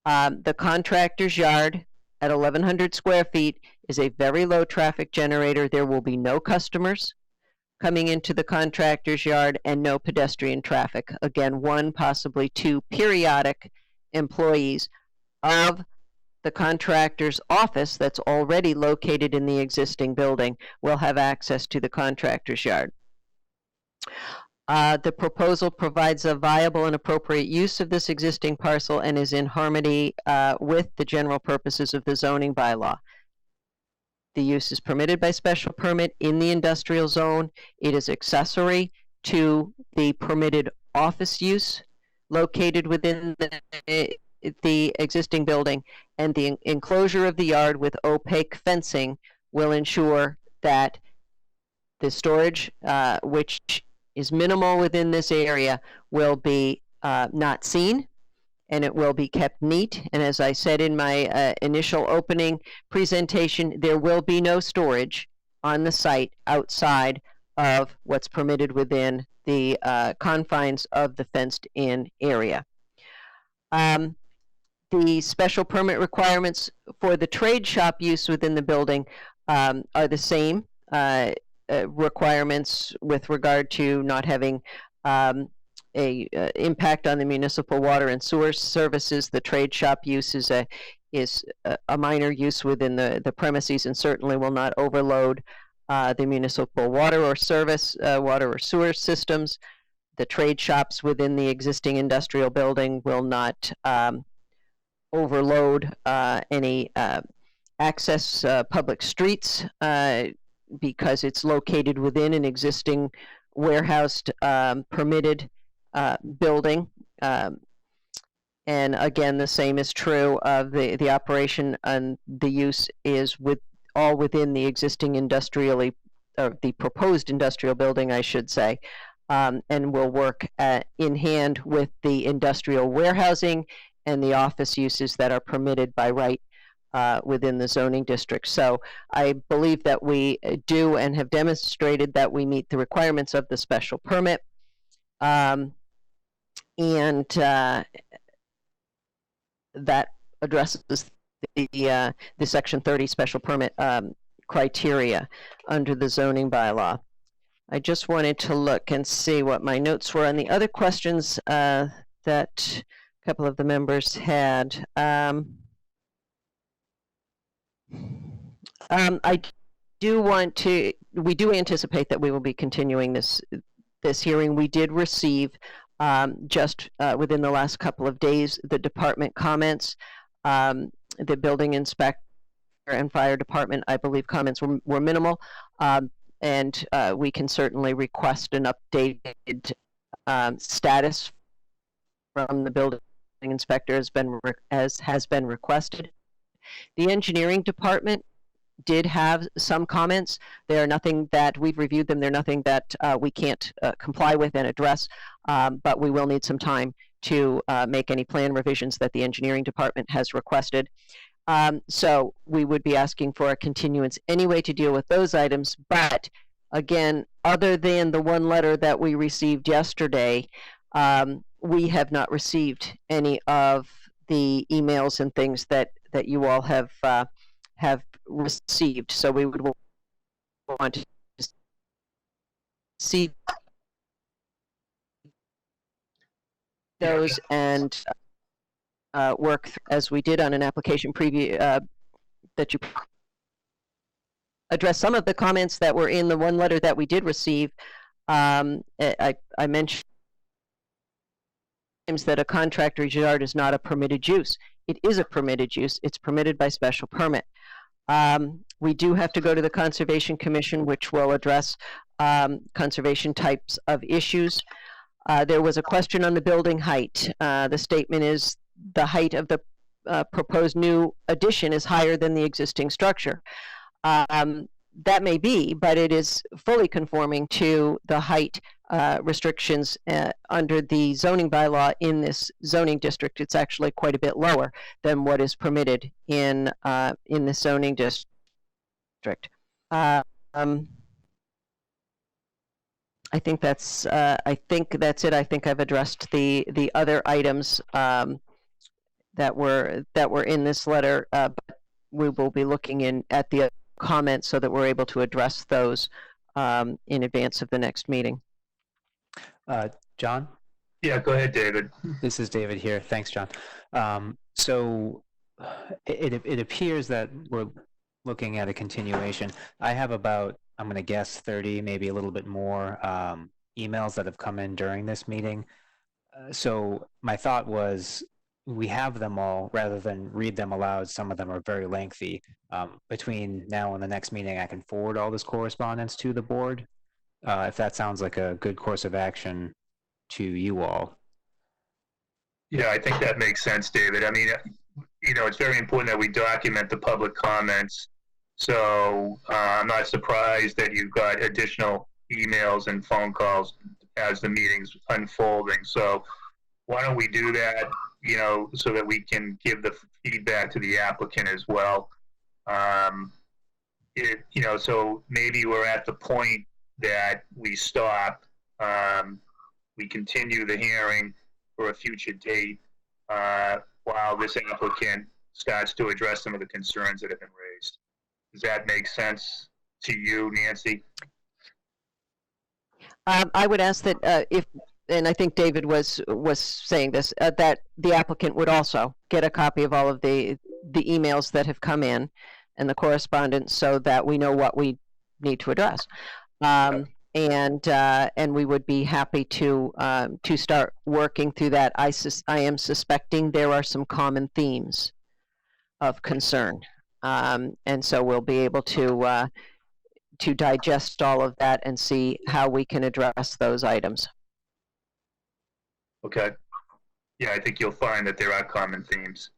The contractor's yard at 1,100 square feet is a very low traffic generator. There will be no customers coming into the contractor's yard and no pedestrian traffic. Again, 1, possibly 2 periodic employees of the contractor's office that's already located in the existing building will have access to the contractor's yard. The proposal provides a viable and appropriate use of this existing parcel and is in harmony with the general purposes of the zoning bylaw. The use is permitted by special permit in the industrial zone. It is accessory to the permitted office use located within the existing building, and the enclosure of the yard with opaque fencing will ensure that the storage, which is minimal within this area, will be not seen, and it will be kept neat. And as I said in my initial opening presentation, there will be no storage on the site outside of what's permitted within the confines of the fenced-in area. The special permit requirements for the trade shop use within the building are the same requirements with regard to not having a impact on the municipal water and sewer services. The trade shop use is a minor use within the premises and certainly will not overload the municipal water or sewer systems. The trade shops within the existing industrial building will not overload any access public streets because it's located within an existing warehoused permitted building. And again, the same is true of the operation, and the use is all within the existing industrially, or the proposed industrial building, I should say, and will work in hand with the industrial warehousing and the office uses that are permitted by right within the zoning district. So I believe that we do and have demonstrated that we meet the requirements of the special permit. And that addresses the Section 30 special permit criteria under the zoning bylaw. I just wanted to look and see what my notes were on the other questions that a couple of the members had. We do anticipate that we will be continuing this hearing. We did receive just within the last couple of days. The department comments, the building inspector and fire department, I believe comments were minimal. And we can certainly request an updated status from the building inspector as has been requested. The engineering department did have some comments. They are nothing that we've reviewed them. They're nothing that we can't comply with and address, but we will need some time to make any plan revisions that the engineering department has requested. So we would be asking for a continuance anyway to deal with those items. But again, other than the one letter that we received yesterday, we have not received any of the emails and things that you all have received. So we would want to see those and work as we did on an application preview, that you address some of the comments that were in the one letter that we did receive. I mentioned that a contractor's yard is not a permitted use. It is a permitted use. It's permitted by special permit. We do have to go to the Conservation Commission, which will address conservation types of issues. There was a question on the building height. The statement is the height of the proposed new addition is higher than the existing structure. That may be, but it is fully conforming to the height restrictions under the zoning bylaw in this zoning district. It's actually quite a bit lower than what is permitted in the zoning district. I think that's it. I think I've addressed the other items that were in this letter, but we will be looking in at the comments so that we're able to address those in advance of the next meeting. John? Yeah, go ahead, David. This is David here. Thanks, John. So it appears that we're looking at a continuation. I have about, I'm going to guess 30, maybe a little bit more emails that have come in during this meeting. So my thought was, we have them all, rather than read them aloud. Some of them are very lengthy. Between now and the next meeting, I can forward all this correspondence to the board, if that sounds like a good course of action to you all. Yeah, I think that makes sense, David. I mean, it's very important that we document the public comments. So I'm not surprised that you've got additional emails and phone calls as the meeting's unfolding. So why don't we do that, so that we can give the feedback to the applicant as well. So maybe we're at the point that we stop, we continue the hearing for a future date while this applicant starts to address some of the concerns that have been raised. Does that make sense to you, Nancy? I would ask that and I think David was saying this, that the applicant would also get a copy of all of the emails that have come in and the correspondence, so that we know what we need to address. And we would be happy to start working through that. I am suspecting there are some common themes of concern, and so we'll be able to digest all of that and see how we can address those items. Okay. Yeah, I think you'll find that there are common themes.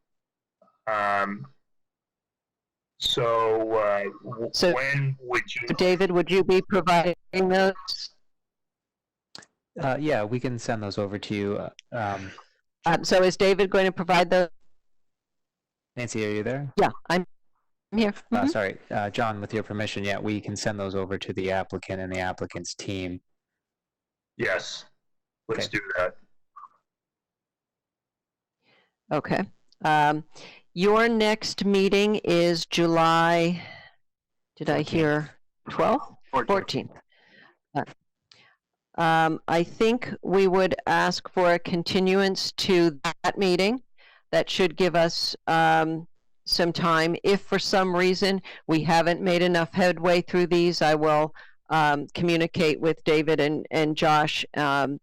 So when would you... David, would you be providing those? Yeah, we can send those over to you. So is David going to provide those? Nancy, are you there? Yeah, I'm here. Mm-hmm. Sorry, John, with your permission, yeah, we can send those over to the applicant and the applicant's team. Yes, let's do that. Okay. Your next meeting is July, did 14th. I hear 12th? 14th. I think we would ask for a continuance to that meeting. That should give us some time. If for some reason we haven't made enough headway through these, I will communicate with David and Josh and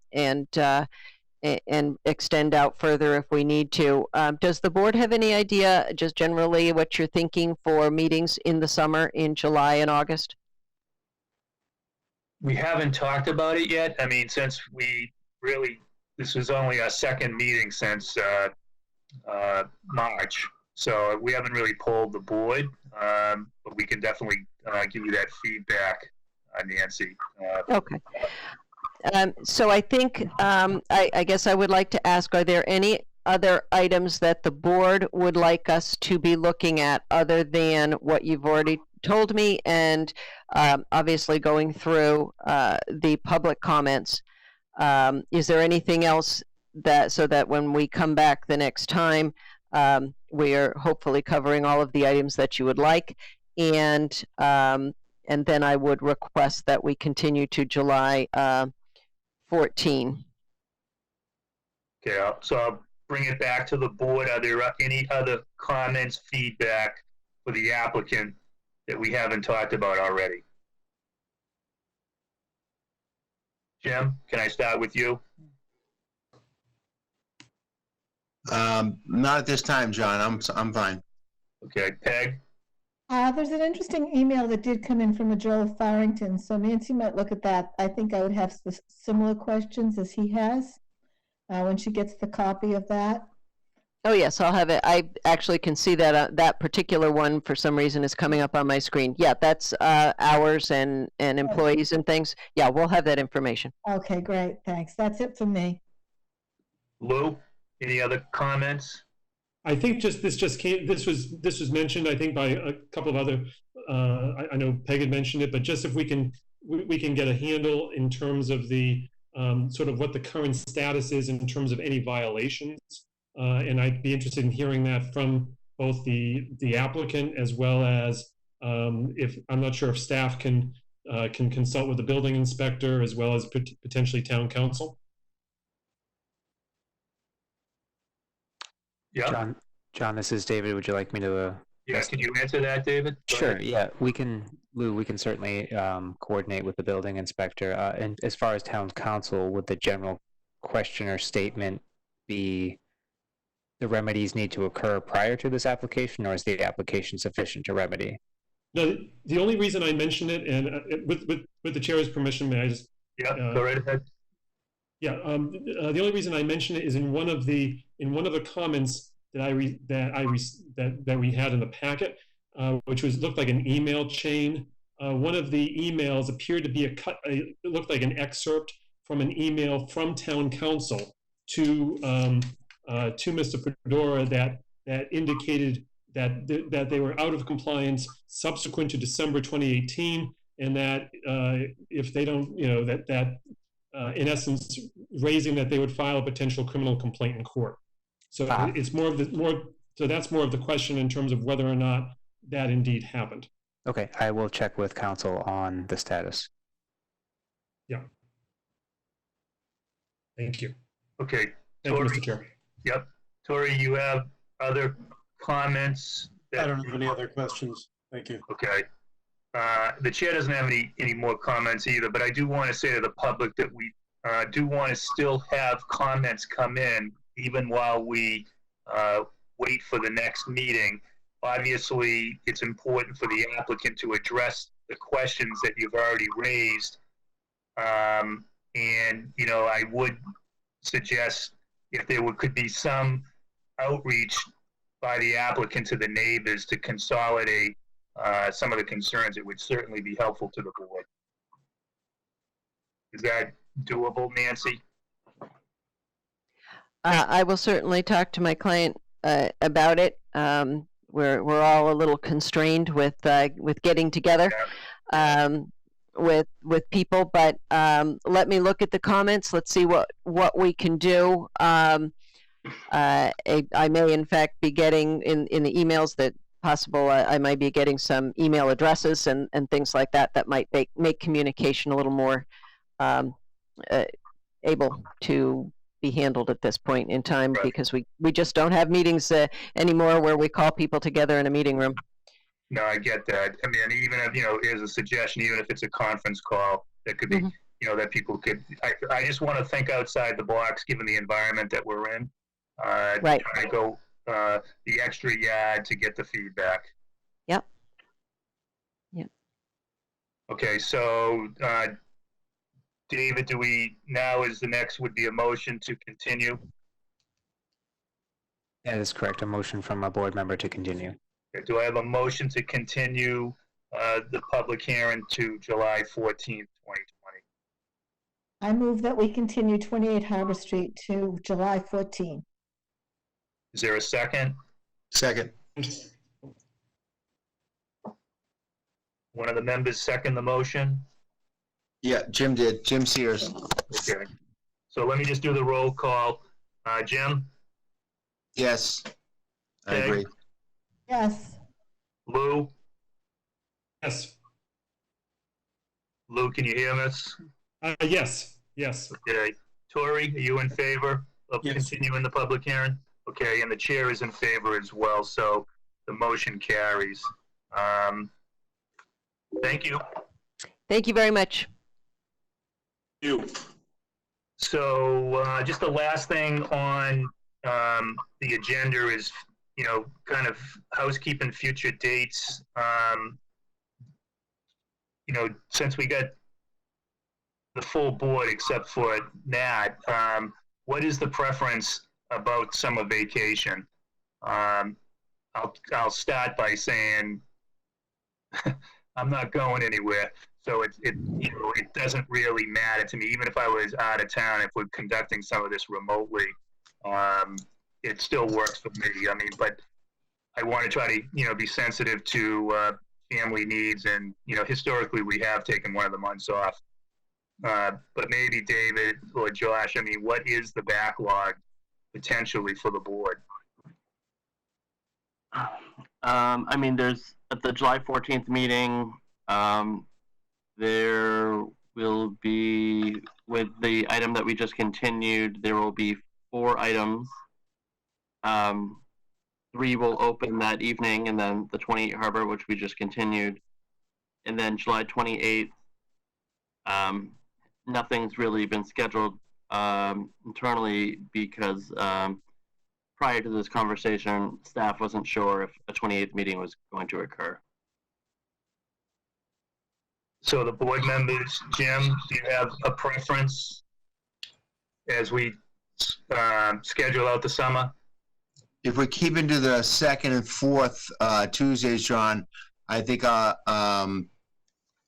and extend out further if we need to. Does the board have any idea, just generally, what you're thinking for meetings in the summer in July and August? We haven't talked about it yet. I mean, since this was only our second meeting since March, so we haven't really polled the board, but we can definitely give you that feedback, Nancy. Okay. So I think, I guess I would like to ask, are there any other items that the board would like us to be looking at other than what you've already told me, and obviously going through the public comments? Is there anything else so that when we come back the next time, we are hopefully covering all of the items that you would like, and then I would request that we continue to July 14. Okay, so I'll bring it back to the board. Are there any other comments, feedback for the applicant that we haven't talked about already? Jim, can I start with you? Not at this time, John. I'm fine. Okay, Peg? There's an interesting email that did come in from a Joel Farrington, so Nancy might look at that. I think I would have similar questions as he has when she gets the copy of that. Oh yes, I'll have it. I actually can see that that particular one for some reason is coming up on my screen. Yeah, that's hours and employees and things. Yeah, we'll have that information. Okay, great. Thanks. That's it for me. Lou, any other comments? I think this was mentioned, I think, by a couple of other, I know Peg had mentioned it, but just if we can get a handle in terms of the sort of what the current status is in terms of any violations. And I'd be interested in hearing that from both the applicant as well as if I'm not sure if staff can consult with the building inspector as well as potentially town council. Yeah. John, this is David. Would you like me to? Yeah, can you answer that, David? Sure. Yeah, Lou, we can certainly coordinate with the building inspector. And as far as town council, would the general question or statement be the remedies need to occur prior to this application, or is the application sufficient to remedy? No, the only reason I mentioned it, and with the chair's permission, may I just? Yeah, go right ahead. Yeah, the only reason I mentioned it is in one of the comments that we had in the packet, which looked like an email chain. One of the emails appeared to be it looked like an excerpt from an email from town council to Mr. Federa that indicated that they were out of compliance subsequent to December 2018, and that if they don't, in essence, raising that they would file a potential criminal complaint in court. So it's so that's more of the question in terms of whether or not that indeed happened. Okay, I will check with council on the status. Yeah. Thank you. Okay. Thank Tori, you, Mr. Chair. Yep. Tori, you have other comments? I don't have any other questions. Thank you. Okay. The chair doesn't have any more comments either, but I do want to say to the public that we do want to still have comments come in even while we wait for the next meeting. Obviously, it's important for the applicant to address the questions that you've already raised. And, I would suggest if there could be some outreach by the applicant to the neighbors to consolidate some of the concerns, it would certainly be helpful to the board. Is that doable, Nancy? I will certainly talk to my client about it. We're all a little constrained with getting together with people, but let me look at the comments. Let's see what we can do. I may in fact be getting in the emails that possible. I might be getting some email addresses and things like that might make communication a little more able to be handled at this point in time, right, because we just don't have meetings anymore where we call people together in a meeting room. No, I get that. I mean, even if, here's a suggestion, even if it's a conference call, that could be that people could, I just want to think outside the box, given the environment that we're in. Right. Try to go the extra yard to get the feedback. Yep. Okay, so David, now is the next would be a motion to continue? That is correct. A motion from a board member to continue. Okay, do I have a motion to continue the public hearing to July 14th, 2020? I move that we continue 28 Harbor Street to July 14. Is there a second? Second. One of the members second the motion? Yeah, Jim did. Jim Sears. Okay. So let me just do the roll call. Jim? Yes, I Okay. agree. Yes. Lou? Yes. Lou, can you hear us? Yes. Yes. Okay. Tori, are you in favor of Yes. continuing the public hearing? Okay, and the chair is in favor as well, so the motion carries. Thank you. Thank you very much. So just the last thing on the agenda is, kind of housekeeping future dates. Since we got the full board except for Nat, what is the preference about summer vacation? I'll start by saying I'm not going anywhere, so it doesn't really matter to me. Even if I was out of town, if we're conducting some of this remotely, it still works for me. I mean, but I want to try to be sensitive to family needs, and historically we have taken one of the months off. But maybe David or Josh, I mean, what is the backlog potentially for the board? I mean, there's at the July 14th meeting, there will be, with the item that we just continued, there will be 4 items. 3 will open that evening, and then the 28 Harbor, which we just continued. And then July 28th, nothing's really been scheduled internally because prior to this conversation, staff wasn't sure if a 28th meeting was going to occur. So the board members, Jim, do you have a preference as we schedule out the summer? If we keep into the 2nd and 4th Tuesdays, John, I think, let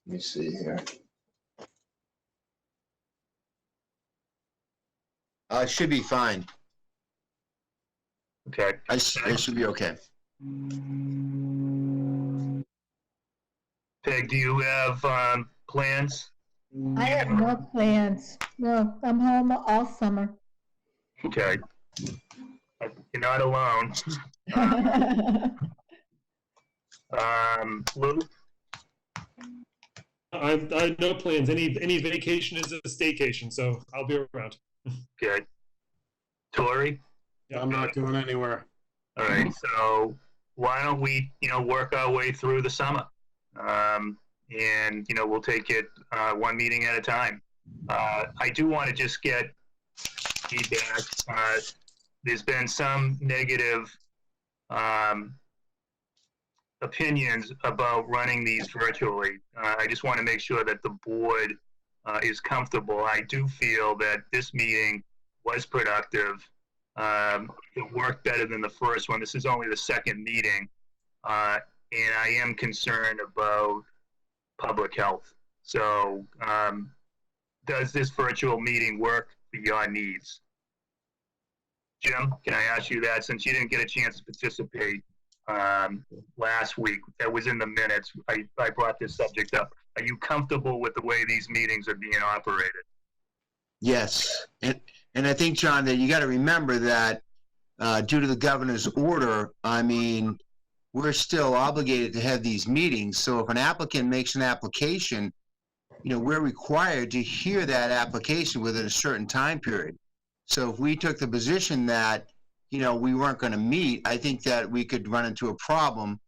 me see here. Should be fine. Okay. I should be okay. Peg, do you have plans? I have no plans. No, I'm home all summer. Okay. You're not alone. Lou? I have no plans. Any vacation is a staycation, so I'll be around. Okay. Tori? I'm not going anywhere. All right, so why don't we, work our way through the summer? And, we'll take it one meeting at a time. I do want to just get feedback. There's been some negative opinions about running these virtually. I just want to make sure that the board is comfortable. I do feel that this meeting was productive. It worked better than the first one. This is only the 2nd meeting, and I am concerned about public health. So does this virtual meeting work for your needs? Jim, can I ask you that, since you didn't get a chance to participate last week? That was in the minutes. I brought this subject up. Are you comfortable with the way these meetings are being operated? Yes, and I think, John, that you got to remember that due to the governor's order, I mean, we're still obligated to have these meetings. So if an applicant makes an application, we're required to hear that application within a certain time period. So if we took the position that, we weren't going to meet, I think that we could run into a problem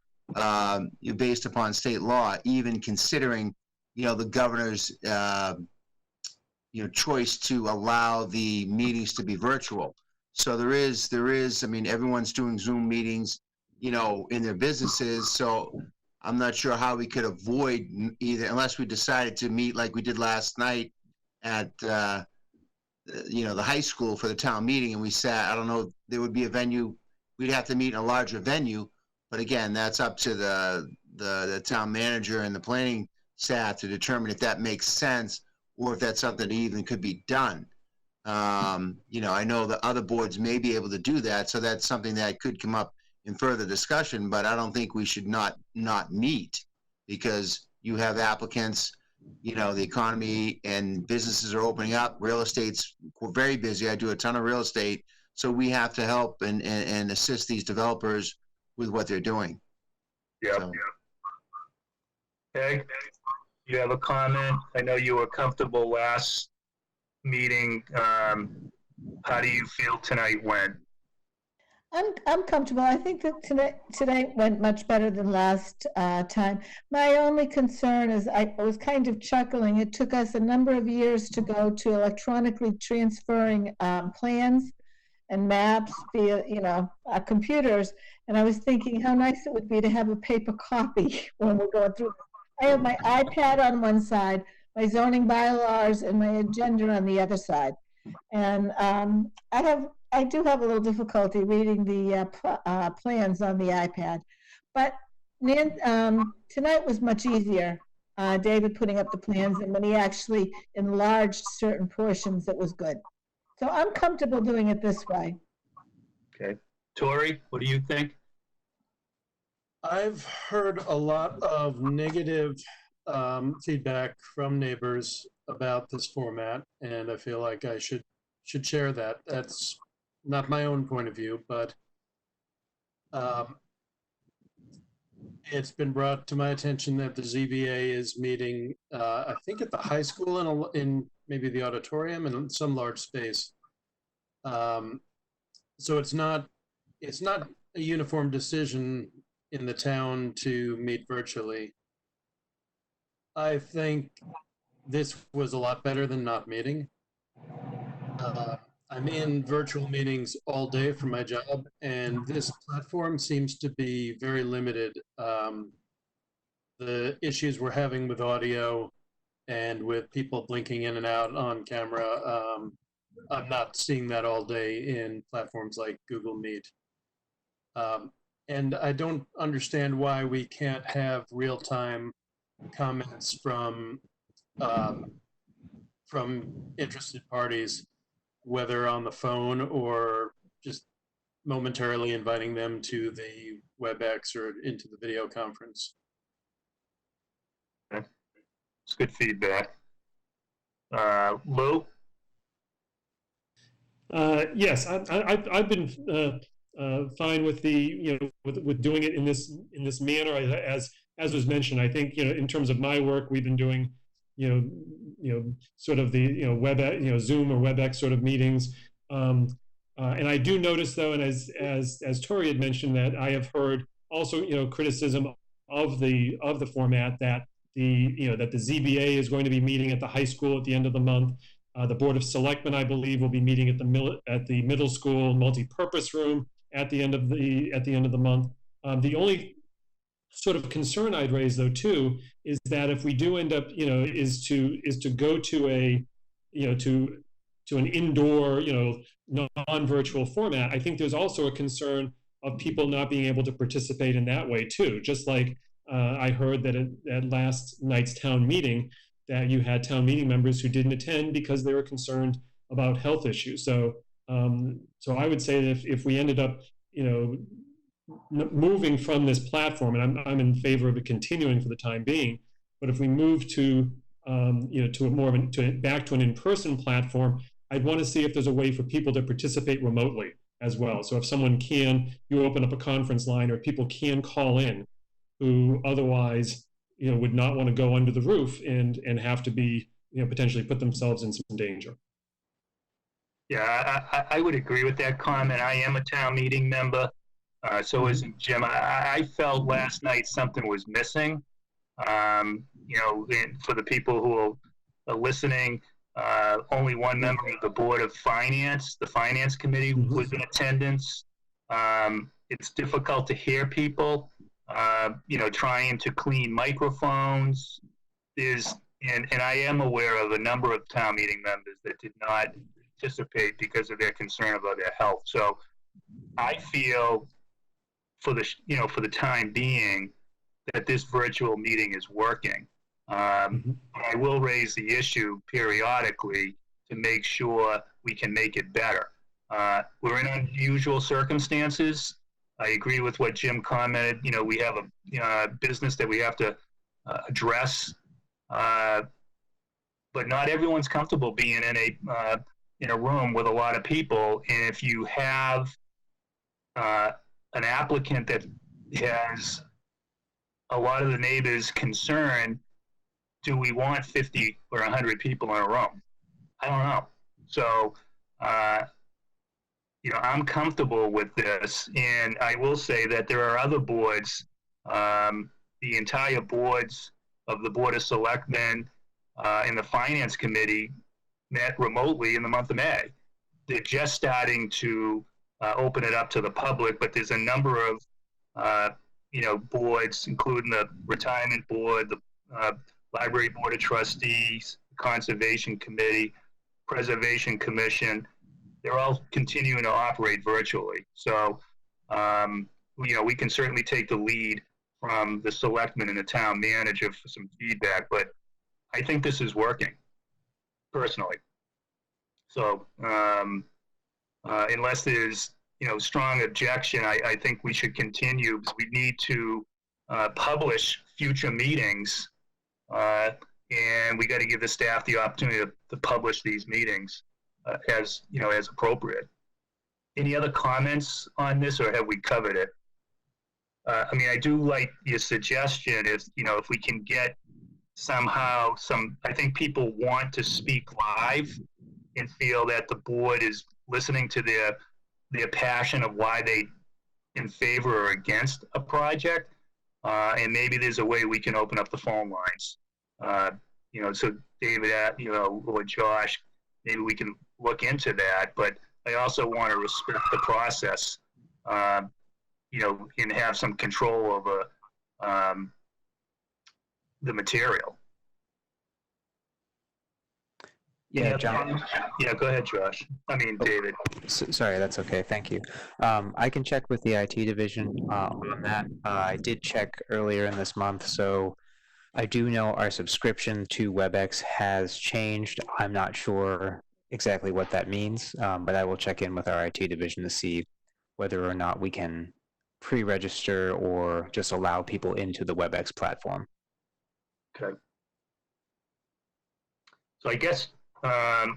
based upon state law, even considering, the governor's choice to allow the meetings to be virtual. So there is, I mean, everyone's doing Zoom meetings, in their businesses. So I'm not sure how we could avoid either, unless we decided to meet like we did last night at, the high school for the town meeting, and we sat, I don't know, there would be a venue, we'd have to meet in a larger venue, but again, that's up to the town manager and the planning staff to determine if that makes sense, or if that's something that even could be done. I know the other boards may be able to do that, so that's something that could come up in further discussion, but I don't think we should not meet, because you have applicants, the economy and businesses are opening up. Real estate's very busy. I do a ton of real estate. So we have to help and assist these developers with what they're doing. Yeah. So. Peg, you have a comment? I know you were comfortable last meeting. How do you feel tonight went? I'm comfortable. I think that today went much better than last time. My only concern is I was kind of chuckling. It took us a number of years to go to electronically transferring plans and maps via, our computers. And I was thinking how nice it would be to have a paper copy when we're going through. I have my iPad on one side, my zoning bylaws, and my agenda on the other side. And I do have a little difficulty reading the plans on the iPad, but tonight was much easier. David putting up the plans, and when he actually enlarged certain portions, it was good. So I'm comfortable doing it this way. Okay. Tori, what do you think? I've heard a lot of negative feedback from neighbors about this format, and I feel like I should share that. That's not my own point of view, but it's been brought to my attention that the ZBA is meeting, I think at the high school in maybe the auditorium and in some large space. So it's not a uniform decision in the town to meet virtually. I think this was a lot better than not meeting. I'm in virtual meetings all day for my job, and this platform seems to be very limited. The issues we're having with audio and with people blinking in and out on camera, I'm not seeing that all day in platforms like Google Meet. And I don't understand why we can't have real-time comments from interested parties, whether on the phone or just momentarily inviting them to the WebEx or into the video conference. Okay. It's good feedback. Lou? Yes, I've been fine with the with doing it in this manner. As was mentioned, I think in terms of my work, we've been doing sort of the web Zoom or WebEx sort of meetings, and I do notice though, and as Tori had mentioned, that I have heard also criticism of the format, that that the ZBA is going to be meeting at the high school at the end of the month. The Board of Selectmen, I believe, will be meeting at the middle school multi-purpose room at the end of the month. The only sort of concern I'd raise though too is that if we do end up is to go to a to an indoor non-virtual format, I think there's also a concern of people not being able to participate in that way too. Just like I heard that at last night's town meeting, that you had town meeting members who didn't attend because they were concerned about health issues. So so I would say that if we ended up moving from this platform, and I'm in favor of it continuing for the time being, but if we move to to a more of back to an in-person platform, I'd want to see if there's a way for people to participate remotely as well. So if someone you open up a conference line, or people can call in who otherwise would not want to go under the roof and have to be potentially put themselves in some danger. Yeah, I would agree with that comment. I am a town meeting member. So is Jim. I felt last night something was missing. For the people who are listening, Only one member of the Board of Finance, the Finance Committee, was in attendance. It's difficult to hear people, trying to clean microphones. And I am aware of a number of town meeting members that did not participate because of their concern about their health. So I feel for the time being that this virtual meeting is working. I will raise the issue periodically to make sure we can make it better. We're in unusual circumstances. I agree with what Jim commented. We have a business that we have to address, but not everyone's comfortable being in a room with a lot of people. And if you have an applicant that has a lot of the neighbors concerned, do we want 50 or 100 people in a room? I don't know. So, I'm comfortable with this. And I will say that there are other boards, the entire boards of the Board of Selectmen and the Finance Committee met remotely in the month of May. They're just starting to open it up to the public, but there's a number of, boards, including the Retirement Board, the Library Board of Trustees, Conservation Committee, Preservation Commission. They're all continuing to operate virtually. So, we can certainly take the lead from the selectmen and the town manager for some feedback, but I think this is working, personally. So, unless there's, strong objection, I think we should continue, because we need to publish future meetings, and we got to give the staff the opportunity to publish these meetings as appropriate. Any other comments on this, or have we covered it? I do like your suggestion if we can get somehow I think people want to speak live and feel that the board is listening to their passion of why they in favor or against a project. And maybe there's a way we can open up the phone lines. So David, or Josh, maybe we can look into that. But I also want to respect the process, and have some control over the material. Yeah, John. Yeah, go ahead, Josh. David. Sorry, that's okay. Thank you. I can check with the IT division on that. I did check earlier in this month, so I do know our subscription to WebEx has changed. I'm not sure exactly what that means, but I will check in with our IT division to see whether or not we can pre-register or just allow people into the WebEx platform. Okay. So I guess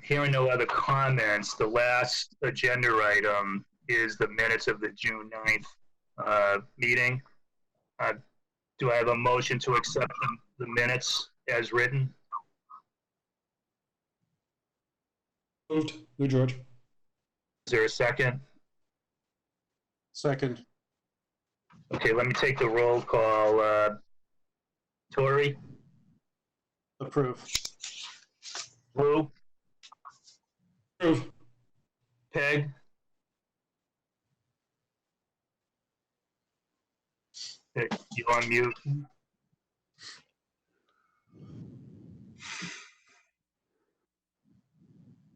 hearing no other comments, the last agenda item is the minutes of the June 9th meeting. Do I have a motion to accept the minutes as written? Moved. Lou George. Is there a second? Second. Okay, let me take the roll call. Tori? Approve. Lou? Approve. Peg? Hey, you on mute?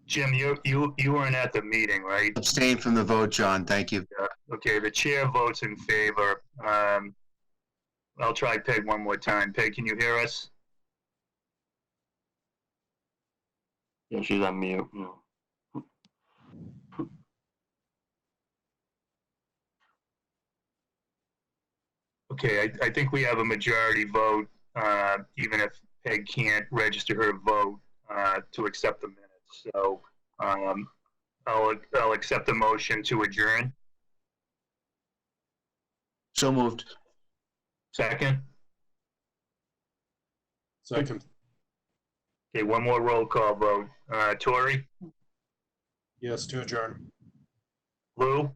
Jim, you weren't at the meeting, right? Abstain from the vote, John. Thank you. Yeah. Okay, the chair votes in favor. I'll try Peg one more time. Peg, can you hear us? Yeah, she's on mute. Okay, I think we have a majority vote, even if Peg can't register her vote to accept the minutes. So I'll accept the motion to adjourn. So moved. Second? Second. Okay, one more roll call vote. Tori? Yes, to adjourn. Lou?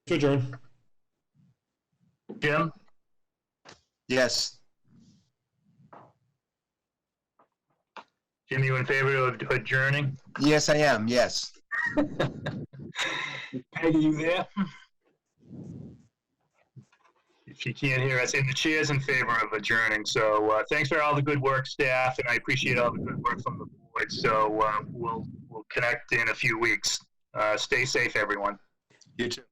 To adjourn. Jim? Yes. Jim, you in favor of adjourning? Yes, I am, yes. Peggy, you there? If you can't hear us, and the chair's in favor of adjourning. So thanks for all the good work, staff, and I appreciate all the good work from the board. So we'll connect in a few weeks. Stay safe, everyone. You too.